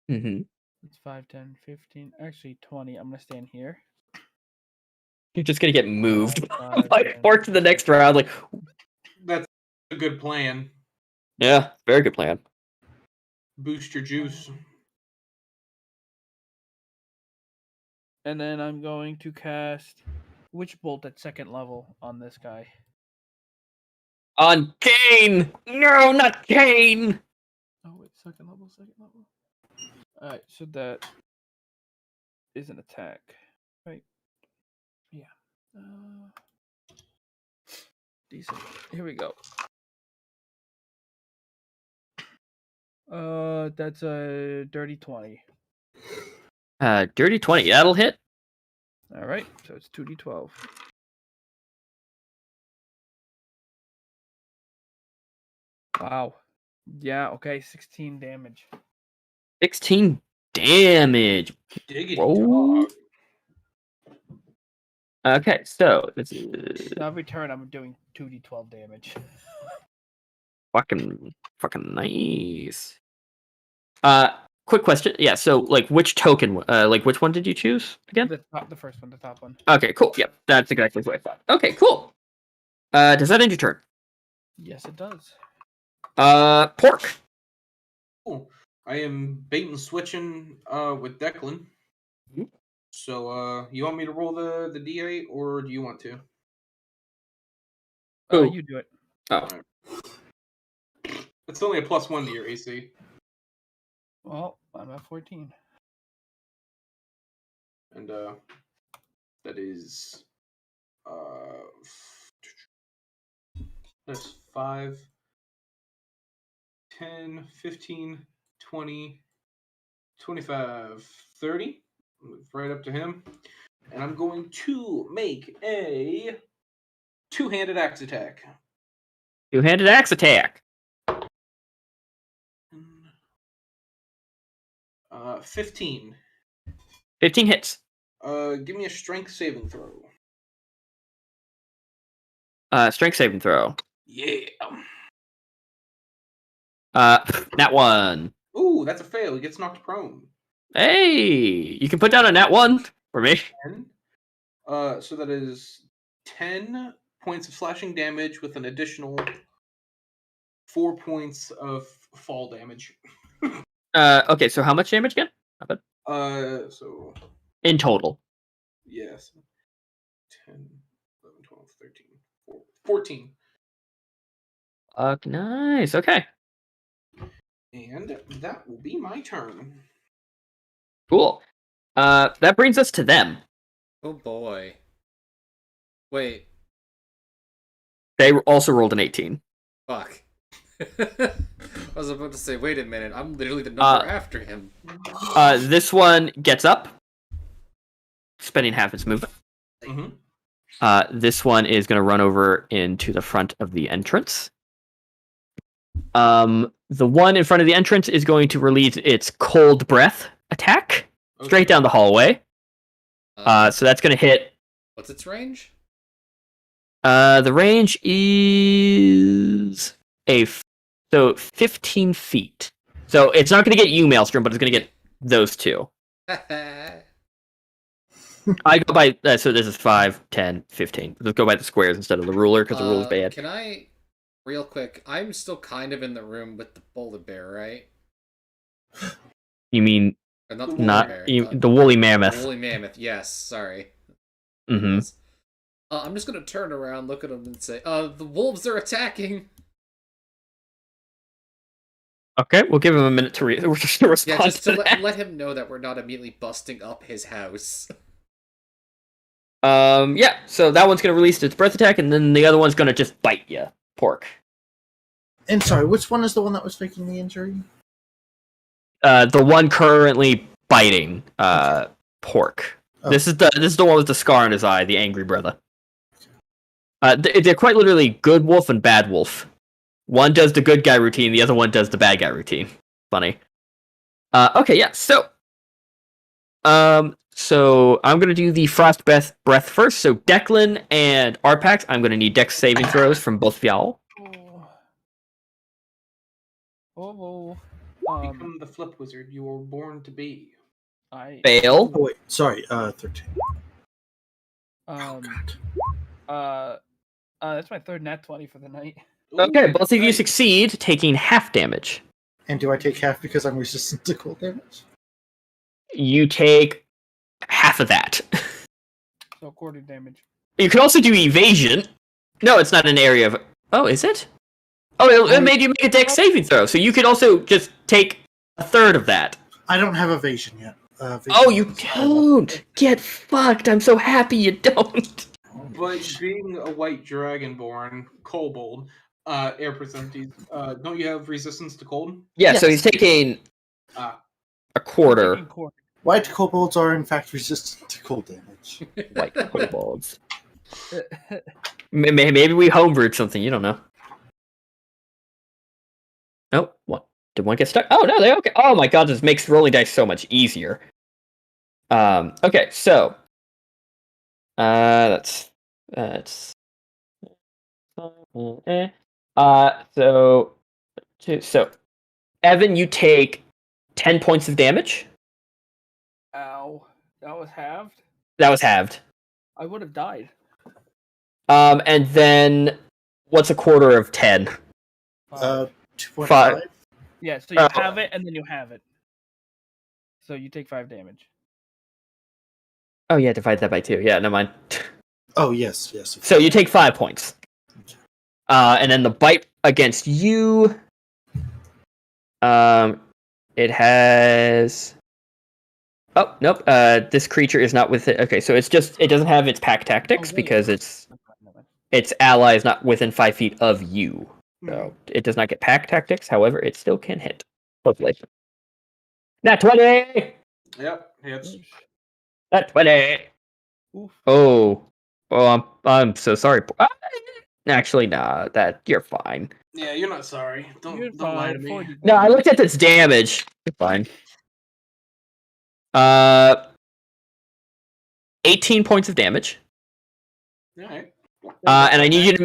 Mm-hmm. It's 5, 10, 15, actually 20. I'm gonna stand here. You're just gonna get moved Five, by 10, Pork to the next round. That's a good plan. Yeah, very good plan. Boost your juice. And then I'm going to cast Which bolt at second level on this guy? On Kane! No, not Kane! Oh wait, second level. Alright, so that is an attack. Right. Yeah. Decent. Here we go. That's a dirty 20. Dirty 20. That'll hit. Alright, so it's 2d12. Wow. Yeah, okay, 16 damage. 16 damage. Diggity Whoa. dog. Okay, so this is So every turn I'm doing 2d12 damage. fucking nice. Quick question. Yeah, so like which token like which one did you choose again? The first one, the top one. Okay, cool. Yep, that's exactly what I thought. Okay, cool. Does that end your turn? Yes, it does. Pork. Cool. I am bait and switching with Declan. Mhm. So you want me to roll the D8 or do you want to? Ooh. You do it. Oh. It's only a +1 to your AC. Well, I'm at 14. And that is that's 5, 10, 15, 20, 25, 30. Move right up to him. And I'm going to make a two-handed axe attack. Two-handed axe attack. 15. 15 hits. Give me a strength saving throw. Strength saving throw. Yeah. Nat 1. Ooh, that's a fail. He gets knocked prone. Hey, you can put down a nat 1 for me. 10. So that is 10 points of slashing damage with an additional 4 points of fall damage. Okay, so how much damage again? So In total. yes. 10, 11, 12, 13, 14. Nice. Okay. And that will be my turn. Cool. That brings us to them. Oh boy. Wait. They also rolled an 18. Fuck. I was about to say, wait a minute, I'm literally the number after him. This one gets up, spending half its movement. Mm-hmm. This one is going to run over into the front of the entrance. The one in front of the entrance is going to release its cold breath attack straight down the hallway. So that's going to hit. What's its range? The range is 15 feet. So it's not going to get you, Maelstrom, but it's going to get those two. I go by, so this is 5, 10, 15. Let's go by the squares instead of the ruler, because the ruler's bad. Can I, real quick, I'm still kind of in the room with the polar bear, right? You mean, Or not the the woolly mammoth. The woolly mammoth, yes, sorry. Mm-hmm. I'm just gonna turn around, look at him, and say, the wolves are attacking! Okay, we'll give him a minute to respond. Yeah, just to that. let him know that we're not immediately busting up his house. Yeah, so that one's gonna release its breath attack, and then the other one's gonna just bite you, Pork. And sorry, which one is the one that was faking the injury? The one currently biting, Pork. Oh. This is the one with the scar on his eye, the angry brother. They're quite literally good wolf and bad wolf. One does the good guy routine, the other one does the bad guy routine. Funny. Okay, yeah, so I'm gonna do the frost breath first. So Declan and Arpax, I'm gonna need dex saving throws from both of y'all. Become the flip wizard you were born to be. Fail. Oh wait, sorry, 13. That's my third nat 20 for the night. Okay, Ooh, both of you nice. succeed, taking half damage. And do I take half because I'm resistant to cold damage? You take half of that. So quarter damage. You could also do evasion. No, it's not an area of. Oh, is it? Oh, it made you make a dex saving throw, so you could also just take a third of that. I don't have evasion yet. Oh, you don't! Get fucked! I'm so happy you don't. But being a white dragonborn, kobold, air percentage, don't you have resistance to cold? Yeah, so he's taking a quarter. White kobolds are in fact resistant to cold damage. White kobolds. Maybe we homebrewed something. You don't know. Oh, what? Did one get stuck? Oh no, they okay. Oh my god, this makes rolling dice so much easier. Okay, so that's so Evan, you take 10 points of damage. Ow. That was halved? That was halved. I would have died. And then what's a quarter of 10? 2.5. Yeah, so you have it and then you have it. So you take 5 damage. Oh yeah, divide that by 2. Yeah, never mind. Oh yes. So you take 5 points. And then the bite against you. It has. Oh nope. This creature is not with it. Okay, so it doesn't have its pack tactics because its ally is not within 5 feet of you. So it does not get pack tactics. However, it still can hit. Hopefully. Nat 20. Yep, hits. Nat 20. Oof. Oh, I'm so sorry. Actually, nah. That you're fine. Yeah, you're not sorry. Don't lie to me. No, I looked at this damage. You're fine. 18 points of damage. All right. And I need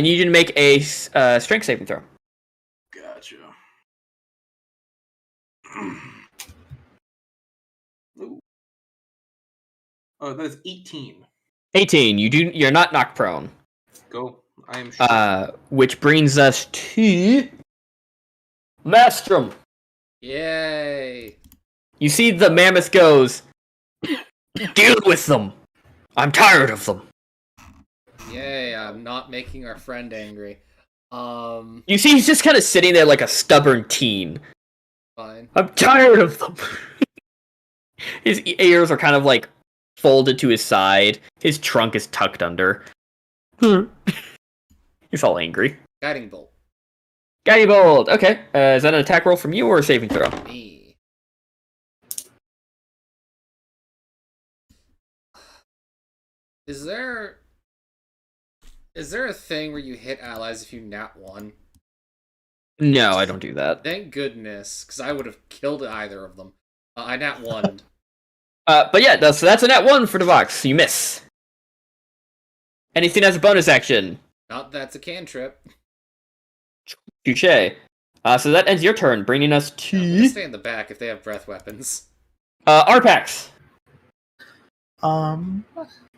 you to make a strength saving throw. Gotcha. Ooh. Oh, that is 18. 18. You're not knocked prone. Go. I am sure. Which brings us to Maelstrom. Yay! You see the mammoth goes, deal with them. I'm tired of them. Yay! I'm not making our friend angry. You see, he's just kind of sitting there like a stubborn teen. Fine. I'm tired of them. His ears are kind of like folded to his side. His trunk is tucked under. He's all angry. Guiding bolt. Guiding bolt. Okay. Is that an attack roll from you or a saving throw? Me. Is there a thing where you hit allies if you nat 1? No, I don't do that. Thank goodness, because I would have killed either of them. I nat 1. But yeah, so that's a nat 1 for Devox. So you miss. Anything as a bonus action? Not that's a cantrip. Touche. So that ends your turn, bringing us I'm gonna to stay in the back if they have breath weapons. Arpax.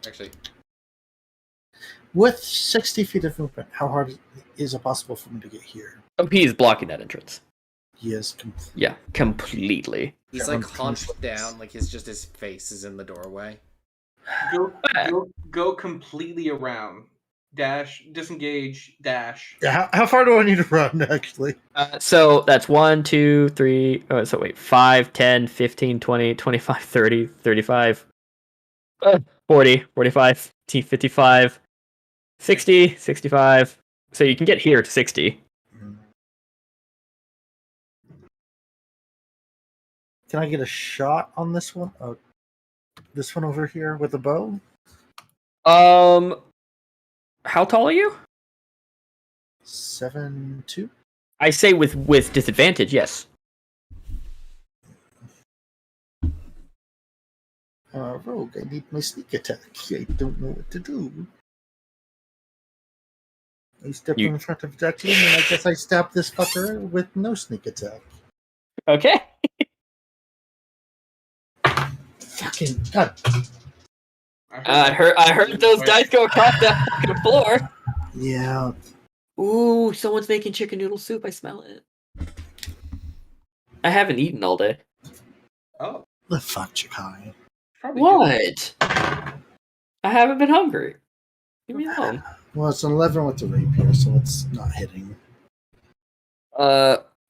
Actually, with 60 feet of movement, how hard is it possible for me to get here? OP is blocking that entrance. Yes. Yeah, completely. he's like hunched down, like his face is in the doorway. Go completely around. Dash, disengage, dash. Yeah, how far do I need to run, actually? So that's 1, 2, 3, 5, 10, 15, 20, 25, 30, 35, 40, 45, 55, 60, 65. So you can get here to 60. Can I get a shot on this one? Oh, this one over here with a bow? How tall are you? 7'2". I say with disadvantage, yes. Rogue, I need my sneak attack. I don't know what to do. I step in front of Jacqueline, and I guess I stab this fucker with no sneak attack. Okay. Fucking god. I heard those dice go across that fucking floor. Yeah. Ooh, someone's making chicken noodle soup. I smell it. I haven't eaten all day. Oh. The fuck, Chikai. What? I haven't been hungry. Leave me alone. Well, it's an 11 with the rapier, so it's not hitting.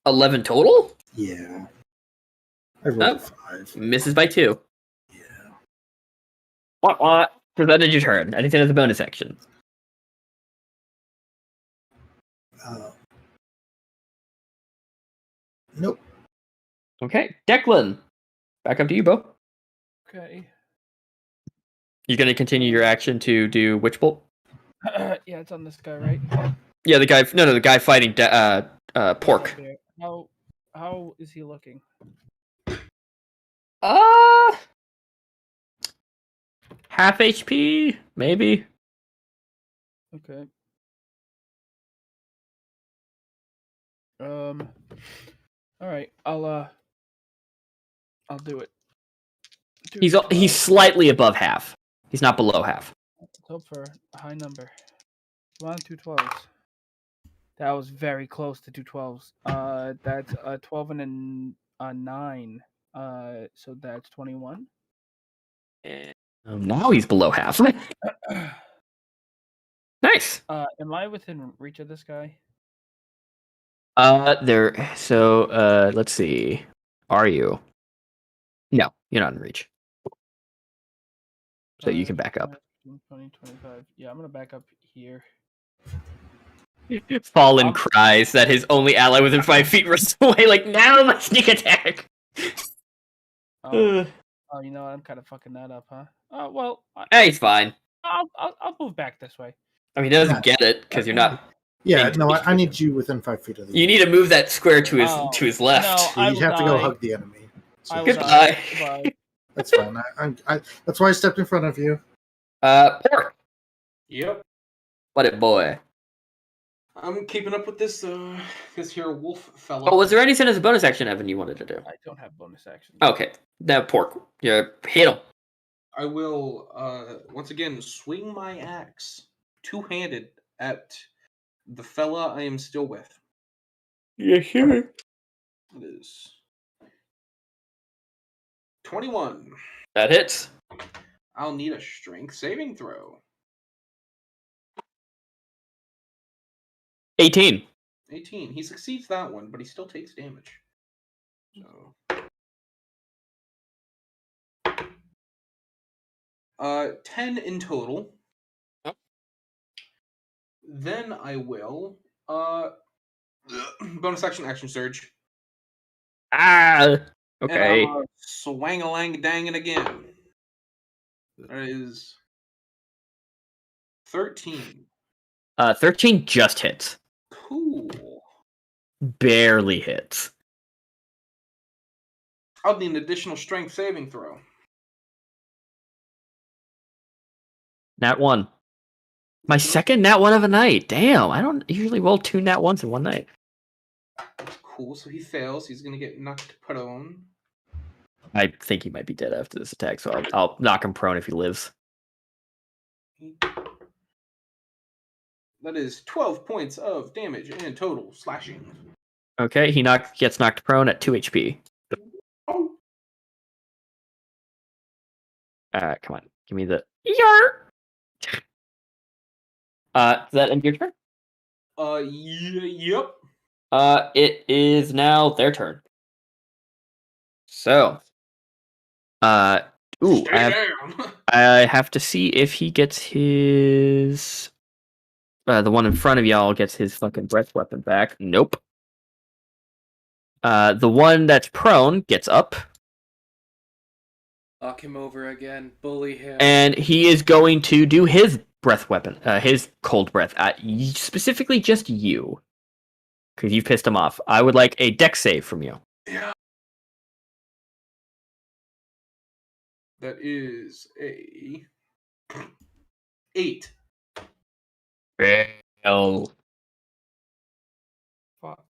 11 total? Yeah. I rolled a 5. Misses by 2. Yeah. What? Presented your turn. Anything as a bonus action. Nope. Okay. Declan. Back up to you, Bo. Okay. You going to continue your action to do Witch Bolt? Yeah, it's on this guy, right? Yeah, the guy. No, the guy fighting Pork. Okay. How is he looking? Half HP, maybe. Okay. All right. I'll do it. He's slightly above half. He's not below half. Let's hope for a high number. Come on, 2 12s. That was very close to 2 12s. That's a 12 and a 9. So that's 21. Now he's below half. Nice. Am I within reach of this guy? There. So, let's see. Are you? No, you're not in reach. So you can back up. 20, 25. Yeah, I'm gonna back up here. Fallen cries that his only ally within 5 feet runs away. Like, now my sneak attack. Oh, you know what? I'm kind of fucking that up, huh? Oh well. Hey, he's fine. I'll move back this way. I mean, he doesn't get it because you're not. Yeah, no, I need you within 5 feet of the. You need to move that square to his left. No, you have to go hug the enemy. So. Goodbye. That's fine. I that's why I stepped in front of you. Pork. Yep. What a boy. I'm keeping up with this here wolf fella. Oh, was there anything as a bonus action, Evan, you wanted to do? I don't have bonus action. Okay. Now, Pork. Yeah, hit him. I will once again swing my axe two-handed at the fella I am still with. Yeah, sure. It is 21. That hits. I'll need a strength saving throw. 18. 18. He succeeds that one, but he still takes damage. So 10 in total. Yep. Then I will bonus action surge. Okay. And swang-a-lang-dang-it again. That is 13. 13 just hits. Cool. Barely hits. I'll need an additional strength saving throw. Nat 1. My second Nat 1 of a night. Damn, I don't usually roll 2 Nat 1s in one night. That's cool. So he fails. He's going to get knocked prone. I think he might be dead after this attack, so I'll knock him prone if he lives. That is 12 points of damage in total slashing. Okay, he gets knocked prone at 2 HP. Oh. Come on, give me the yar. Does that end your turn? Yep. It is now their turn. So, I have to see if he gets his. The one in front of y'all gets his fucking breath weapon back. Nope. The one that's prone gets up. Knock him over again. Bully him. And he is going to do his breath weapon, his cold breath at specifically just you. Because you've pissed him off. I would like a dex save from you. Yeah. That is a 8. Fail. Fuck.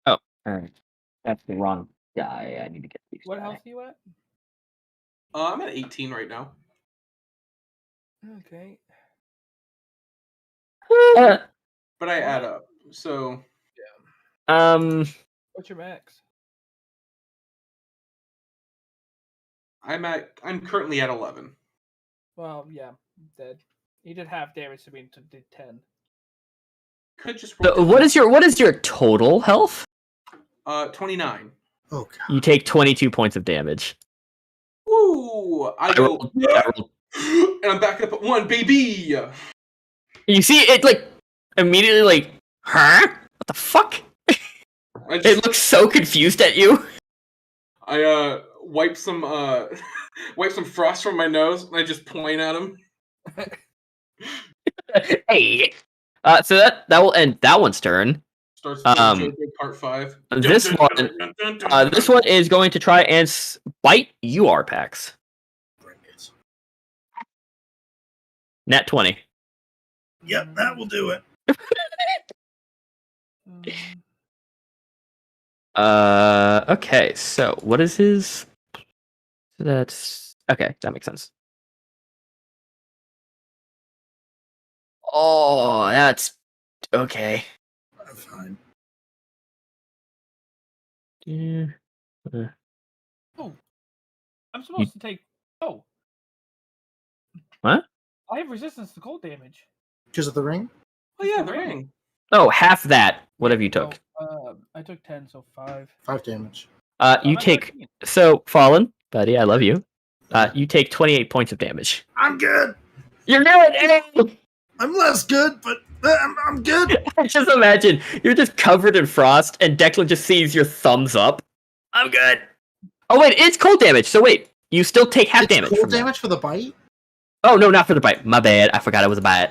Oh, alright. That's the wrong guy. I need to get these. What health are you at? I'm at 18 right now. Okay. But I add up. So What's your max? I'm currently at 11. Well, yeah, dead. He did half damage to me to did 10. Could just So what is your total health? 29. Oh god. You take 22 points of damage. Woo! I go, I rolled. and I'm back up at 1, baby. You see it like immediately like, huh? What the fuck? It looks so confused at you. I wipe some wipe some frost from my nose, and I just point at him. Hey. So that will end that one's turn. Starts Jojo Part 5. This one is going to try and bite you, Arpax. Bring it. Nat 20. Yep, that will do it. Okay, so what is his? That's okay. That makes sense. Oh, that's okay. I'm fine. Yeah. Oh, I'm supposed to take. Oh, What? I have resistance to cold damage. Because of the ring? Oh yeah, the ring. Oh, half that. Whatever you took. I took 10, so 5. 5 damage. You I'm at take 13. so Fallen, buddy. I love you. You take 28 points of damage. I'm good. You're good. I'm less good, but I'm good. Just imagine you're just covered in frost, and Declan just sees your thumbs up. I'm good. Oh wait, it's cold damage. So wait, you still take half damage. Cold from that. damage for the bite? Oh no, not for the bite. My bad. I forgot it was a bite.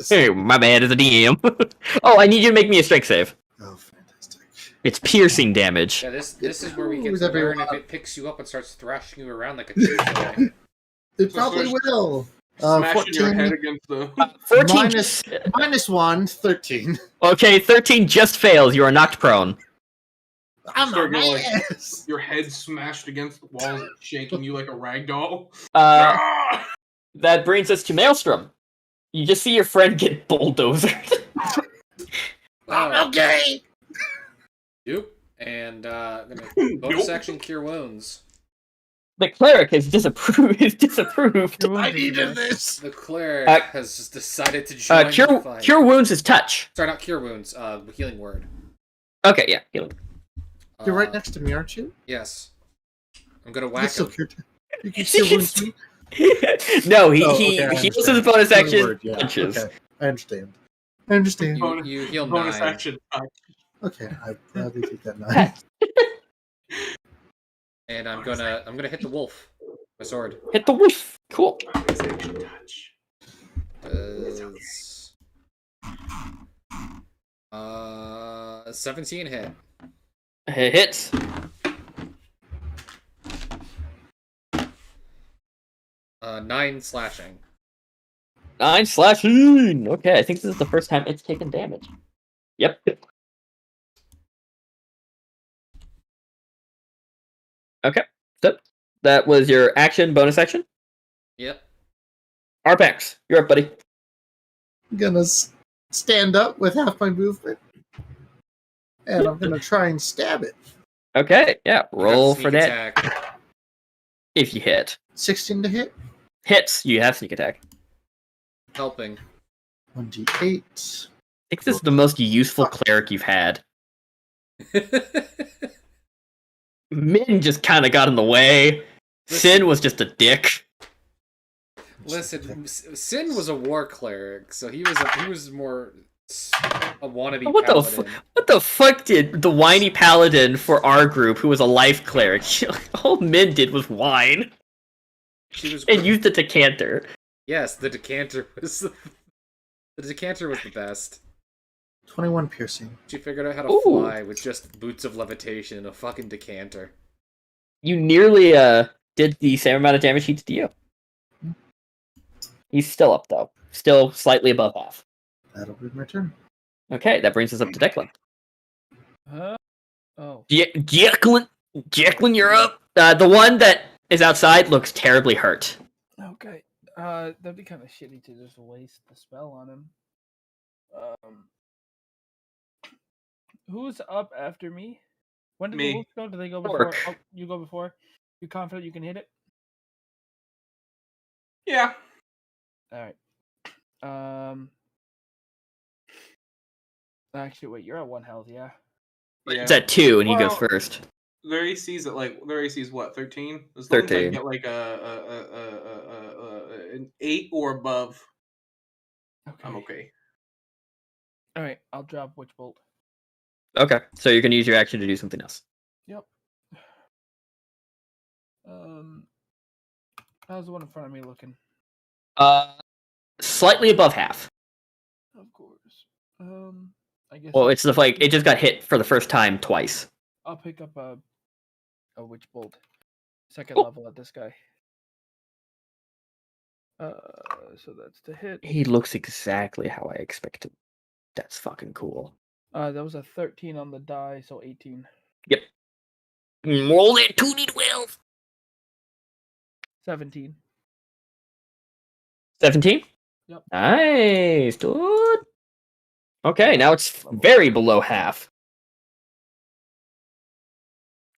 Okay. My bad as a DM. Oh, I need you to make me a strength save. Oh, fantastic. It's piercing damage. Yeah, this is where we get Who's to learn everyone? if it picks you up and starts thrashing you around like a cheetah. It probably will. Smashing your 14 head against the. 14 minus 1, 13. Okay, 13 just fails. You are knocked prone. I'm Start on my going, like, ass. your head smashed against the walls, shaking you like a rag doll. That brings us to Maelstrom. You just see your friend get bulldozered. Okay. Yep. And bonus action cure wounds. The cleric has disapproved. I needed this. The cleric has just decided to join the fight. Cure wounds is touch. Sorry, not cure wounds. Healing word. Okay, yeah, healing. You're right next to me, aren't you? Yes. I'm gonna whack him. You can cure wounds me. No, he I heals understand. his bonus Cure action. word, yeah. Punches. Okay. I understand. You heal bonus 9. action. Okay, I'll take that 9. And I'm gonna hit the wolf. My sword. Hit the wolf. Cool. Bonus action touch. 17 hit. It hits. Uh, 9 slashing. 9 slashing. Okay, I think this is the first time it's taken damage. Yep. Okay, so that was your action, bonus action. Yep. Arpax, you're up, buddy. I'm gonna stand up with half my movement. And I'm gonna try and stab it. Okay, yeah, roll for Sneak that. attack. If you hit. 16 to hit. Hits, you have sneak attack. Helping. 1d8. I think this is the most useful cleric you've had. Min just kind of got in the way. Sin was just a dick. Listen, Sin was a war cleric, so he was more a wannabe What paladin. what the fuck did the whiny paladin for our group, who was a life cleric, all Min did was whine She was and used the decanter. Yes, the decanter was the best. 21 piercing. She figured out how to fly with just boots of levitation and a fucking decanter. You nearly did the same amount of damage he did to you. He's still up though, still slightly above half. That'll be my turn. Okay, that brings us up to Declan. Oh. Declan, you're up. The one that is outside looks terribly hurt. Okay. That'd be kind of shitty to just waste the spell on him. Who's up after me? When did Me. the wolves go? Do they go before? Orc. Oh, you go before. You confident you can hit it? Yeah. All right. Actually, wait, you're at 1 health, yeah? It's at 2, and he goes Well, first. Their AC's at their AC's what, 13? As long as I 13. get an 8 or above, Okay. I'm okay. All right, I'll drop Witch Bolt. Okay, so you're gonna use your action to do something else. Yep. How's the one in front of me looking? Slightly above half. Of course. I guess. Well, it's it just got hit for the first time twice. I'll pick up a Witch Bolt, second level at this guy. So that's the hit. He looks exactly how I expected. That's fucking cool. That was a 13 on the die, so 18. Yep. Roll that 2d12. 17. 17? Yep. Nice, dude. Okay, now it's very below half.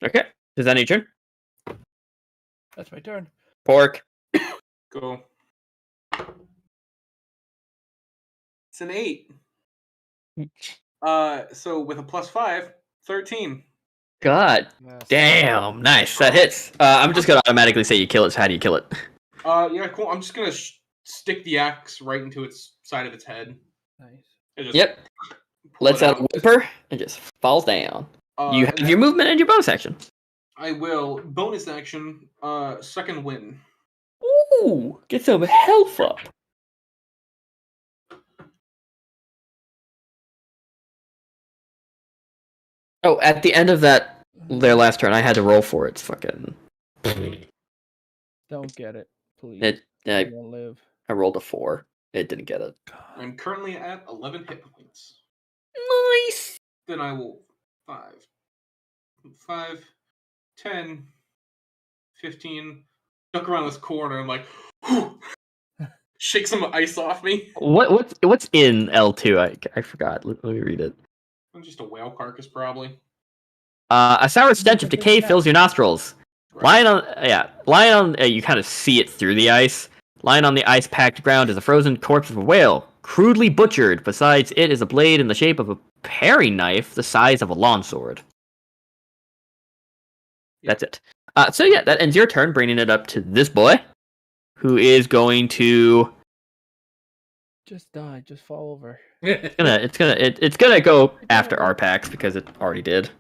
Okay, is that your turn? That's my turn. Pork. Go. It's an 8. So with a +5, 13. God Yes. damn, nice. That hits. I'm just gonna automatically say you kill it. So how do you kill it? Yeah, cool. I'm just gonna stick the axe right into its side of its head. Nice. And just Yep. pull Lets it out a whimper and just falls down. You and have your movement and your bonus action. I will bonus action. Second win. Ooh, get some health up. Oh, at the end of their last turn, I had to roll for it. It's fucking. Don't get it, please. I won't live. rolled a 4. It didn't get it. I'm currently at 11 hit points. Nice. Then I will 5, 10, 15. Duck around this corner and whew, shake some ice off me. What's in L2? I forgot. Let me read it. I'm just a whale carcass, probably. A sour stench of decay fills your nostrils. Right. Lying on, you kind of see it through the ice. Lying on the ice-packed ground is a frozen corpse of a whale, crudely butchered. Besides it is a blade in the shape of a paring knife the size of a longsword. That's it. So yeah, that ends your turn, bringing it up to this boy, who is going to. Just die. Just fall over. It's gonna go after Arpax because it already did.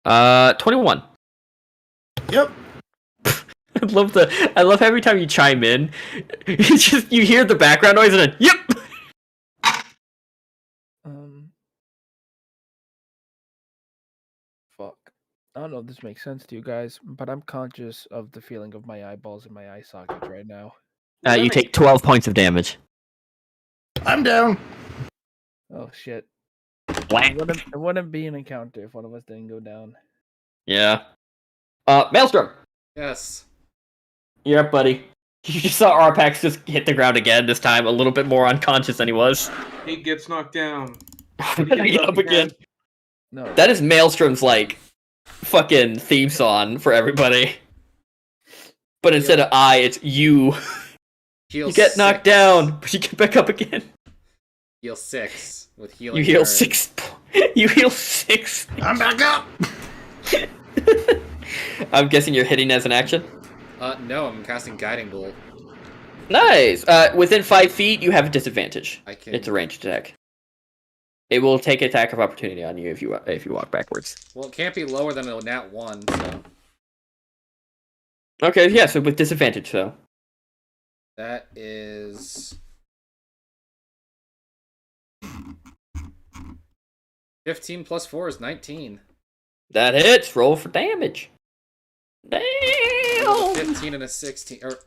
21. Yep. I love every time you chime in, you hear the background noise and then yep. Fuck. I don't know if this makes sense to you guys, but I'm conscious of the feeling of my eyeballs in my eye sockets right now. You take 12 points of damage. I'm down. Oh shit. It wouldn't be an encounter if one of us didn't go down. Yeah. Maelstrom. Yes. You're up, buddy. You just saw Arpax just hit the ground again, this time a little bit more unconscious than he was. He gets knocked down. Get up again. No. That is Maelstrom's, fucking theme song for everybody. But instead of I, it's you. Heal You get knocked 6. down, but you get back up again. Heal 6 with healing. You heal word. 6. You heal 6. I'm back up. I'm guessing you're hitting as an action? No, I'm casting Guiding Bolt. Nice! Within 5 feet, you have a disadvantage. I can. It's a ranged attack. It will take attack of opportunity on you if you walk backwards. Well, it can't be lower than a nat 1, so. Okay, yeah, so with disadvantage, though. That is 15 plus 4 is 19. That hits. Roll for damage. Damn! 15 and a 16. Or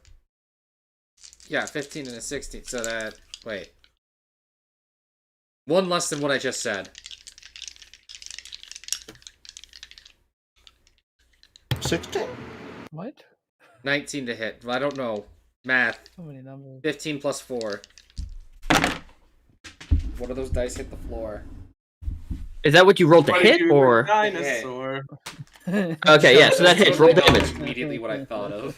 yeah, 15 and a 16. So that wait. 1 less than what I just said. 16. What? 19 to hit. I don't know. Math. So many numbers. 15 plus 4. What do those dice hit the floor? Is that what you rolled to Buddy, hit, dude, or? dinosaur? Okay, yeah, so that hits. Roll damage. Immediately what I thought of.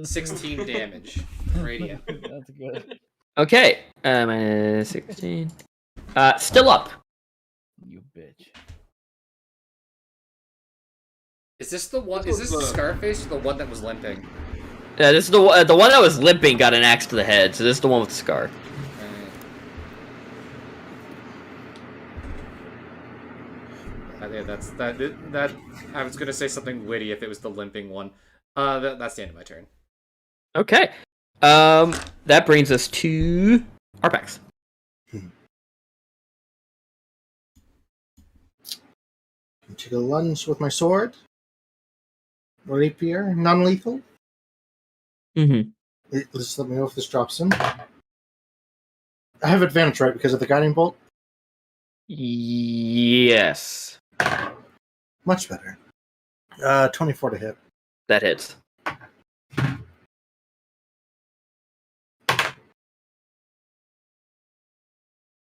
16 damage. Radiant. That's good. Okay. 16. Still up. You bitch. Is this the one? Is this the Scarface or the one that was limping? This is the one that was limping got an axe to the head, so this is the one with the scar. Yeah, that's that. I was gonna say something witty if it was the limping one. That's the end of my turn. Okay. That brings us to Arpax. Take a lunge with my sword. Rapier, non-lethal. Mm-hmm. Just let me know if this drops in. I have advantage, right, because of the guiding bolt? Yes. Much better. 24 to hit. That hits.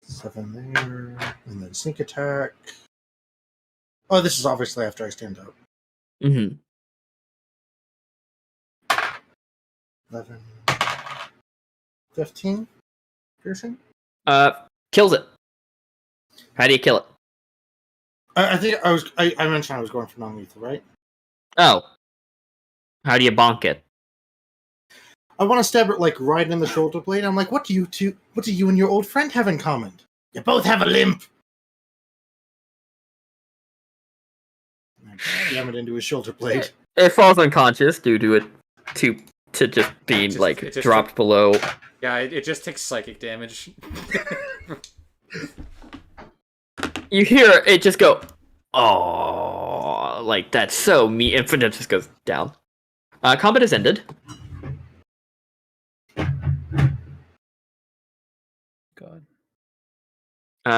Seven there, and then sneak attack. Oh, this is obviously after I stand up. Mm-hmm. 11, 15 piercing. Kills it. How do you kill it? I think I mentioned I was going for non-lethal, right? Oh. How do you bonk it? I want to stab it like right in the shoulder blade. I'm like, what do you and your old friend have in common? You both have a limp. Jam it into his shoulder blade. It falls unconscious due to it to just being dropped below. Yeah, it just takes psychic damage. You hear it just go, oh, like that's so mean. And it just goes down. Combat is ended. God.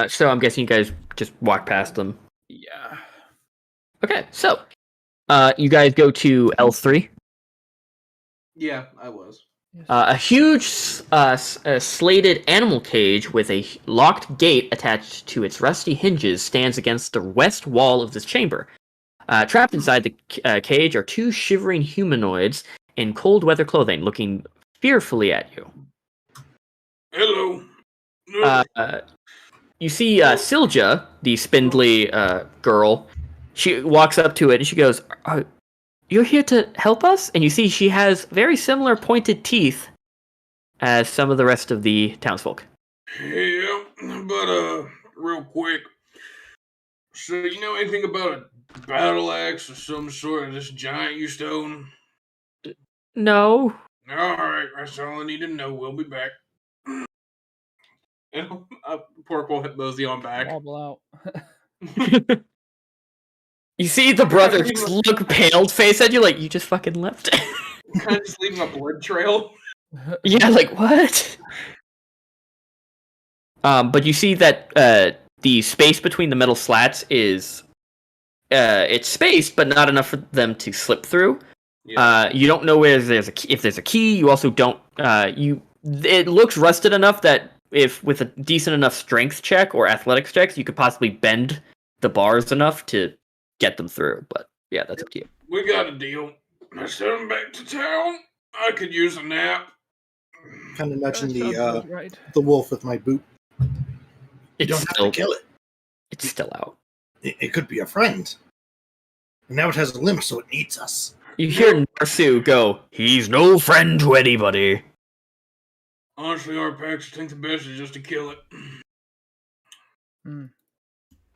So I'm guessing you guys just walk past them. Yeah. Okay, so you guys go to L3. Yeah, I was. A huge slated animal cage with a locked gate attached to its rusty hinges stands against the west wall of this chamber. Trapped inside the cage are two shivering humanoids in cold weather clothing, looking fearfully at you. Hello. You see Silja, the spindly girl. She walks up to it and she goes, "You're here to help us?" And you see she has very similar pointed teeth as some of the rest of the townsfolk. Yeah, but real quick. So you know anything about a battle axe or some sort of this giant you stole? No. Alright, that's all I need to know. We'll be back. And Pork will hit Mosey on back. Wobble out. You see the brother just look pale-faced at you like, you just fucking left. Kind of just leaving a blood trail. Yeah, like, what? But you see that the space between the metal slats is it's spaced, but not enough for them to slip through. Yeah. You don't know where there's if there's a key. You also don't. It looks rusted enough that if with a decent enough strength check or athletics checks, you could possibly bend the bars enough to get them through. But yeah, that's up to you. We got a deal. Let's send them back to town. I could use a nap. Kind of nudging right. the wolf with my boot. You It's don't still, have to kill it. It's still out. It could be a friend. And now it has a limp, so it needs us. You hear Narsu go, "He's no friend to anybody." Honestly, Arpax, I think the best is just to kill it.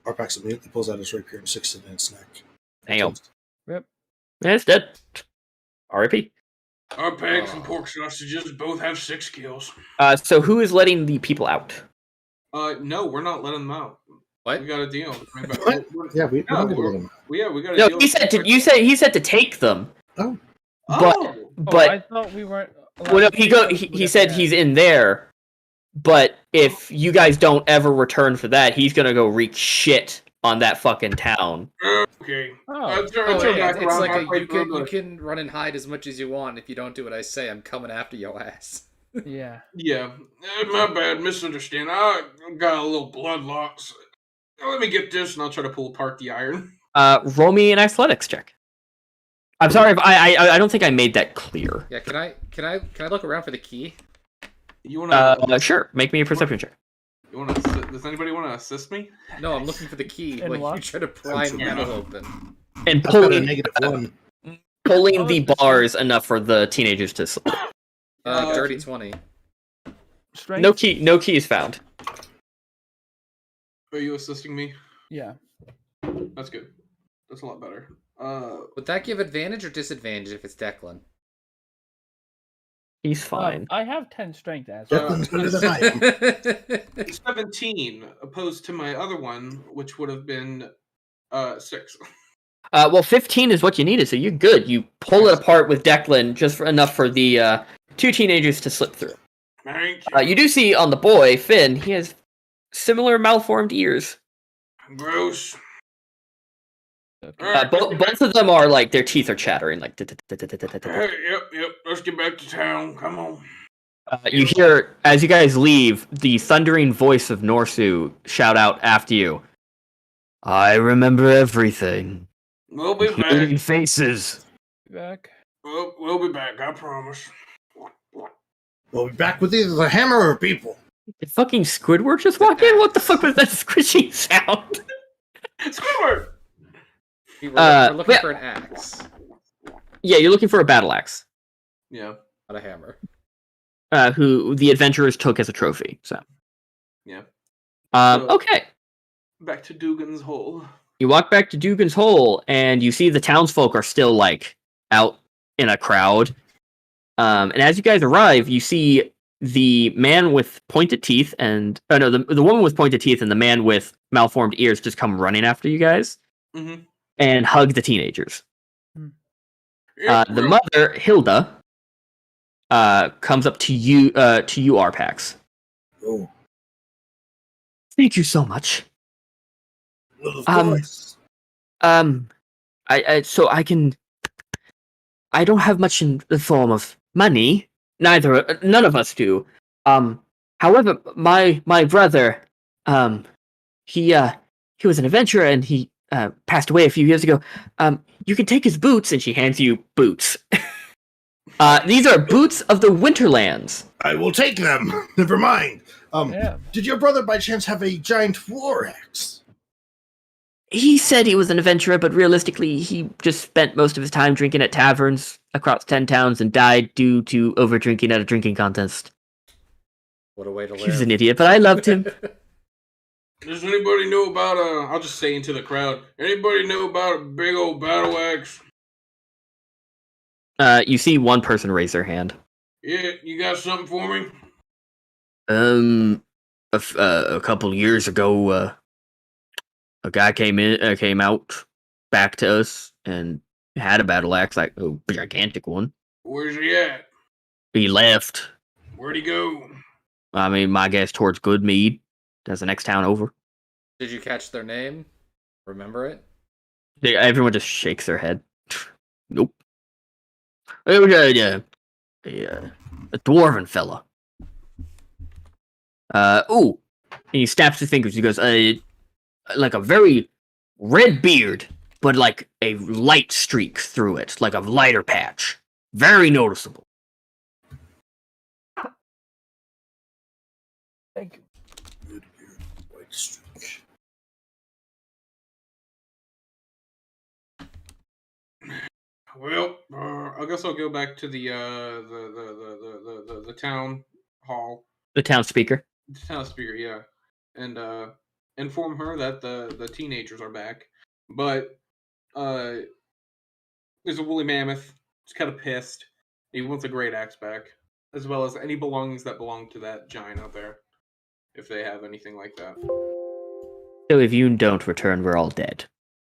Arpax immediately pulls out his rapier and sticks it in its neck. Damn. Yep. Yeah, it's dead. R.I.P. Arpax and pork sausages both have 6 kills. So who is letting the people out? No, we're not letting them out. What? We got a deal. What? Yeah, we don't get to let him. We got a No, deal. he said to take them. Oh. But I thought we weren't. well, no, he said he's in there. But if you guys don't ever return for that, he's gonna go wreak shit on that fucking town. Okay. It's like you can run and hide as much as you want. If you don't do what I say, I'm coming after your ass. Yeah. Yeah. My bad. Misunderstand. I got a little blood loss. Let me get this, and I'll try to pull apart the iron. Roll me an athletics check. I'm sorry if I don't think I made that clear. Yeah, can I look around for the key? You wanna? Sure. Make me a perception check. You wanna? Does anybody want to assist me? No, I'm looking for the key. And Like what? you try to pry the metal open. And I've got a pulling -1. the bars enough for the teenagers to slip. Dirty 20. Strength? No key is found. Are you assisting me? Yeah. That's good. That's a lot better. Would that give advantage or disadvantage if it's Declan? He's fine. I have 10 strength as Declan's better than I am. 17 opposed to my other one, which would have been 6. Well, 15 is what you needed, so you're good. You pull it apart with Declan just enough for the 2 teenagers to slip through. Thank you. You do see on the boy, Finn, he has similar malformed ears. Gross. Both of them are like, their teeth are chattering. Like, Yep. Let's get back to town. Come on. you hear, as you guys leave, the thundering voice of Norsu shout out after you. I remember everything. We'll be Including back. faces. back. We'll be back. I promise. We'll be back with either the hammer or people. Did fucking Squidward just walk in? What the fuck was that squishing sound? Squidward. We're looking for an axe, Yeah, you're looking for a battle axe. Yeah. not a hammer. Who the adventurers took as a trophy. So. Yeah. Okay. Back to Dugan's hole. You walk back to Dugan's hole, and you see the townsfolk are still like out in a crowd. And as you guys arrive, you see the man with pointed teeth and the woman with pointed teeth and the man with malformed ears just come running after you guys and hug the teenagers. The mother, Hilda, comes up to you, Arpax. Oh, Thank you so much. well, of course. I don't have much in the form of money. None of us do. However, my brother, he was an adventurer and he passed away a few years ago. You can take his boots, and she hands you boots. These are boots of the Winterlands. I will take them. Never mind. Yeah. Did your brother by chance have a giant war axe? He said he was an adventurer, but realistically, he just spent most of his time drinking at taverns across 10 towns and died due to over-drinking at a drinking contest. What a way to live. He was an idiot, but I loved him. Does anybody know about I'll just say into the crowd. Anybody know about a big old battle axe? You see one person raise their hand. Yeah, you got something for me? A couple years ago, a guy came out back to us and had a battle axe, like a gigantic one. Where's he at? He left. Where'd he go? I mean, my guess towards Goodmead. That's the next town over. Did you catch their name? Remember it? Everyone just shakes their head. Nope. It was a dwarven fella. And he snaps his fingers. He goes, like a very red beard, but like a light streak through it, like a lighter patch. Very noticeable. Thank you. Red beard, white streak. Well, I guess I'll go back to the town hall. The town speaker. The town speaker, yeah, and inform her that the teenagers are back, but there's a woolly mammoth. He's kind of pissed. He wants a great axe back, as well as any belongings that belong to that giant out there, if they have anything like that. So if you don't return, we're all dead.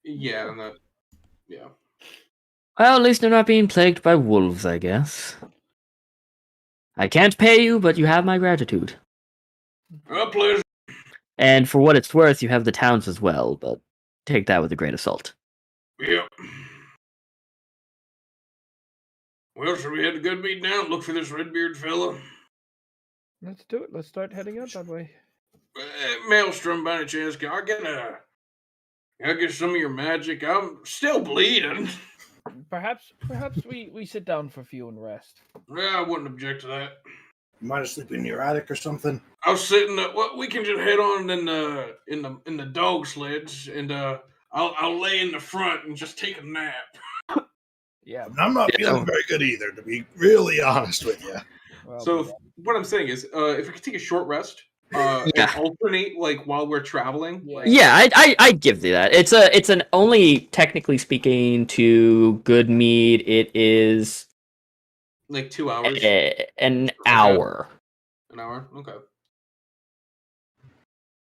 Yeah, and that. Yeah. Well, at least they're not being plagued by wolves, I guess. I can't pay you, but you have my gratitude. A pleasure. And for what it's worth, you have the towns as well, but take that with a grain of salt. Yep. Well, should we head to Goodmead now and look for this red-beard fella? Let's do it. Let's start heading out that way. Maelstrom, by any chance, can I get some of your magic? I'm still bleeding. Perhaps we sit down for fuel and rest. Yeah, I wouldn't object to that. You might have sleep in your attic or something. I was sitting. We can just head on in the dog sleds, and I'll lay in the front and just take a nap. Yeah. And I'm not feeling very good either, to be really honest with you. Well, So what I'm saying is, if we could take a short rest, and alternate like while we're traveling. Yeah. Like, Yeah, I'd give you that. It's an only technically speaking to good mead. It is like 2 hours. an hour. An hour. Okay.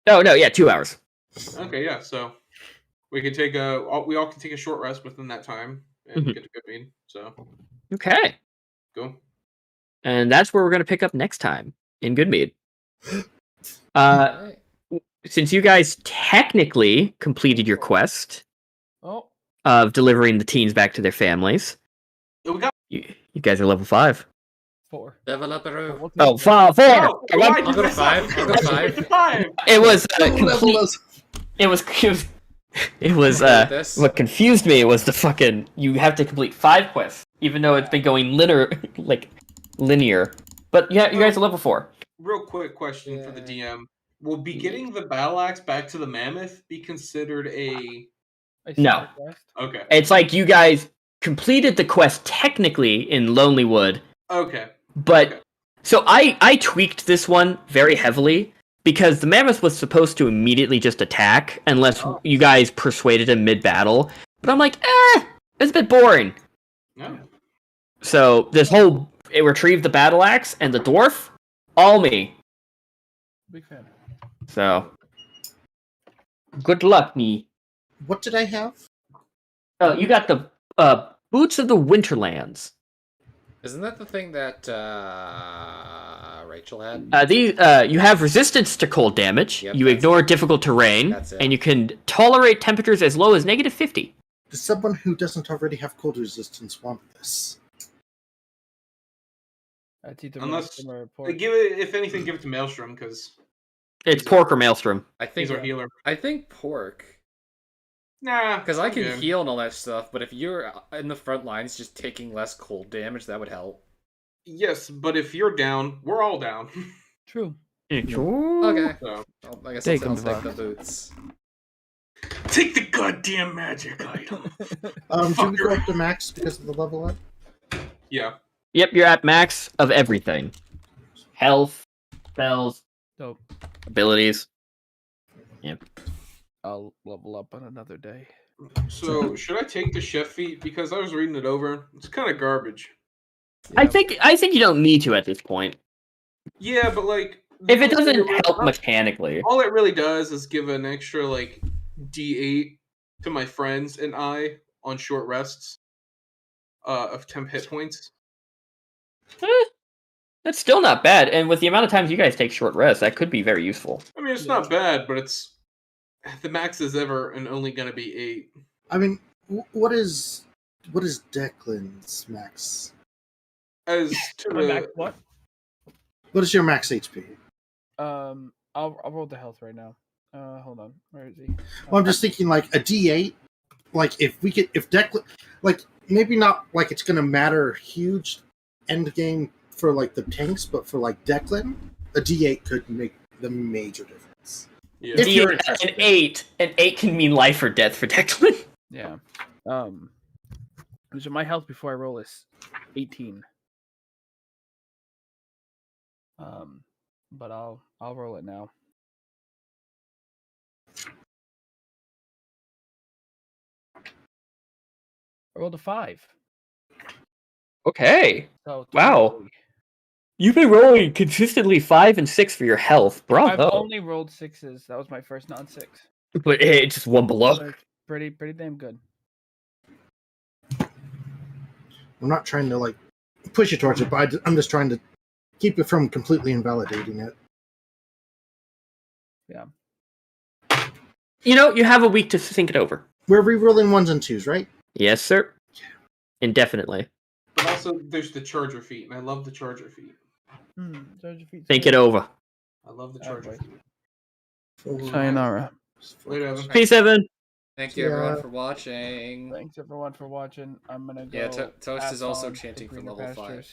No, yeah, 2 hours. Okay. Yeah. So we could take we all can take a short rest within that time and get a good mead. So Okay, go. and that's where we're gonna pick up next time in Goodmead. Alright. Since you guys technically completed your quest Oh. of delivering the teens back to their families, Yeah, we got. you guys are level 5. 4. Level up a row. We'll take Oh, that. 4. Oh, why'd I'll you go to mess up? 5. I'll go to 5. 5. It was Level complete. us. It was This. what confused me was the fucking you have to complete 5 quests, even though it's been going linear. But yeah, you guys are level 4. Real quick question for the Yeah. DM: will be getting the battle axe back to the mammoth be considered a? No. Okay. It's like you guys completed the quest technically in Lonelywood, Okay. but Okay. so I tweaked this one very heavily because the mammoth was supposed to immediately just attack unless you guys persuaded him mid-battle. But I'm like, it's a bit boring. No. So it retrieved the battle axe and the dwarf, all me. Big fan. So good luck, me. What did I have? You got the boots of the Winterlands. Isn't that the thing that Rachel had? You have resistance to cold damage. Yep, You that's ignore difficult terrain, That's it. and you can tolerate temperatures as low as -50. Does someone who doesn't already have cold resistance want this? That's either Unless Maelstrom or Pork. give it, if anything, give it to Maelstrom because It's Pork or Maelstrom. I think he's our healer. I think pork. Nah, Because I can okay. heal and all that stuff, but if you're in the front lines just taking less cold damage, that would help. Yes, but if you're down, we're all down. True. Okay. So I guess Take I'll 'em, take Buck. the boots. Take the goddamn magic item. Do we go up to max because of the level up? yeah. Yep, you're at max of everything. Health, spells, Dope. abilities. I'll level up on another day. So should I take the chef feat because I was reading it over? It's kind of garbage. I think you don't need to at this point. Yeah, but like If it doesn't help mechanically. all it really does is give an extra like D8 to my friends and I on short rests of temp hit points. That's still not bad, and with the amount of times you guys take short rests, that could be very useful. I mean, it's not bad, but it's the max is ever and only going to be 8. I mean, what is Declan's max? As to My back, the what? What is your max HP? I'll roll the health right now. Hold on. Where is he? Well, I'm just thinking like a D8. Like if Declan, like maybe not like it's gonna matter huge end game for like the tanks, but for like Declan, a D8 could make the major difference. yeah. If you're An 8 can mean life or death for Declan. Yeah. So my health before I roll is 18. But I'll roll it now. I rolled a 5. Okay. So Wow. 23. You've been rolling consistently 5 and 6 for your health. I've Bravo. only rolled 6s. That was my first non-6. But hey, it's just one below. So it's pretty damn good. I'm not trying to like push you towards it, but I'm just trying to keep it from completely invalidating it. Yeah. You know, you have a week to think it over. We're re-rolling 1s and 2s, right? Yes, sir. Indefinitely. But also, there's the charger feat, and I love the charger feat. Think it over. I love the Alright, charger boy. feat. Sayonara. Later, Evan. Peace, Evan. Thank you everyone for watching. Thanks everyone for watching. I'm gonna go. Yeah, Toast pass is also on chanting to for greener level 5. pastures.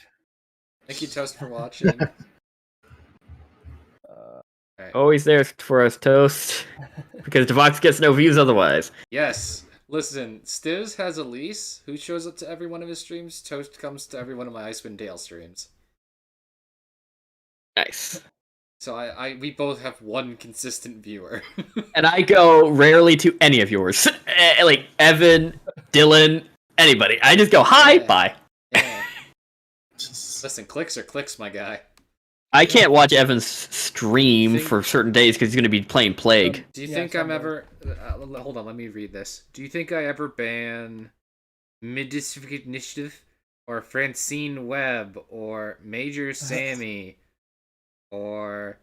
Thank you, Toast, for watching. Always there for us, Toast. Because Devox gets no views otherwise. Yes. Listen, Stivs has a lease. Who shows up to every one of his streams? Toast comes to every one of my Icewind Dale streams. Nice. So we both have one consistent viewer. And I go rarely to any of yours. Like Evan, Dylan, anybody. I just go, hi, bye. Yeah. Listen, clicks are clicks, my guy. I can't watch Evan's stream for certain days because he's going to be playing Plague. Do you think I'm ever... hold on, let me read this. Do you think I ever ban Mid-Pacific Initiative, or Francine Webb, or Major Sammy, or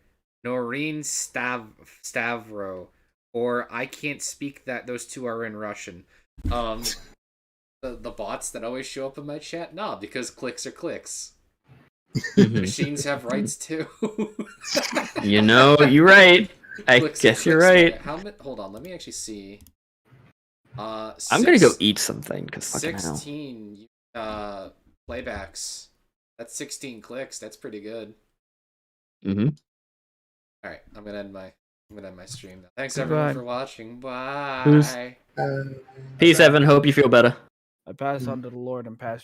Noreen Stavro, or I can't speak that those two are in Russian? The bots that always show up in my chat? No, because clicks are clicks. Machines have rights too. You know, you're right. I guess you're right. Hold on, let me actually see. I'm gonna go eat something because fucking 16 playbacks. That's 16 clicks. That's pretty good. Mm-hmm. All right, I'm gonna end my stream now. Thanks everyone for watching. Bye. Peace, Evan. Hope you feel better. I pass on to the Lord and pass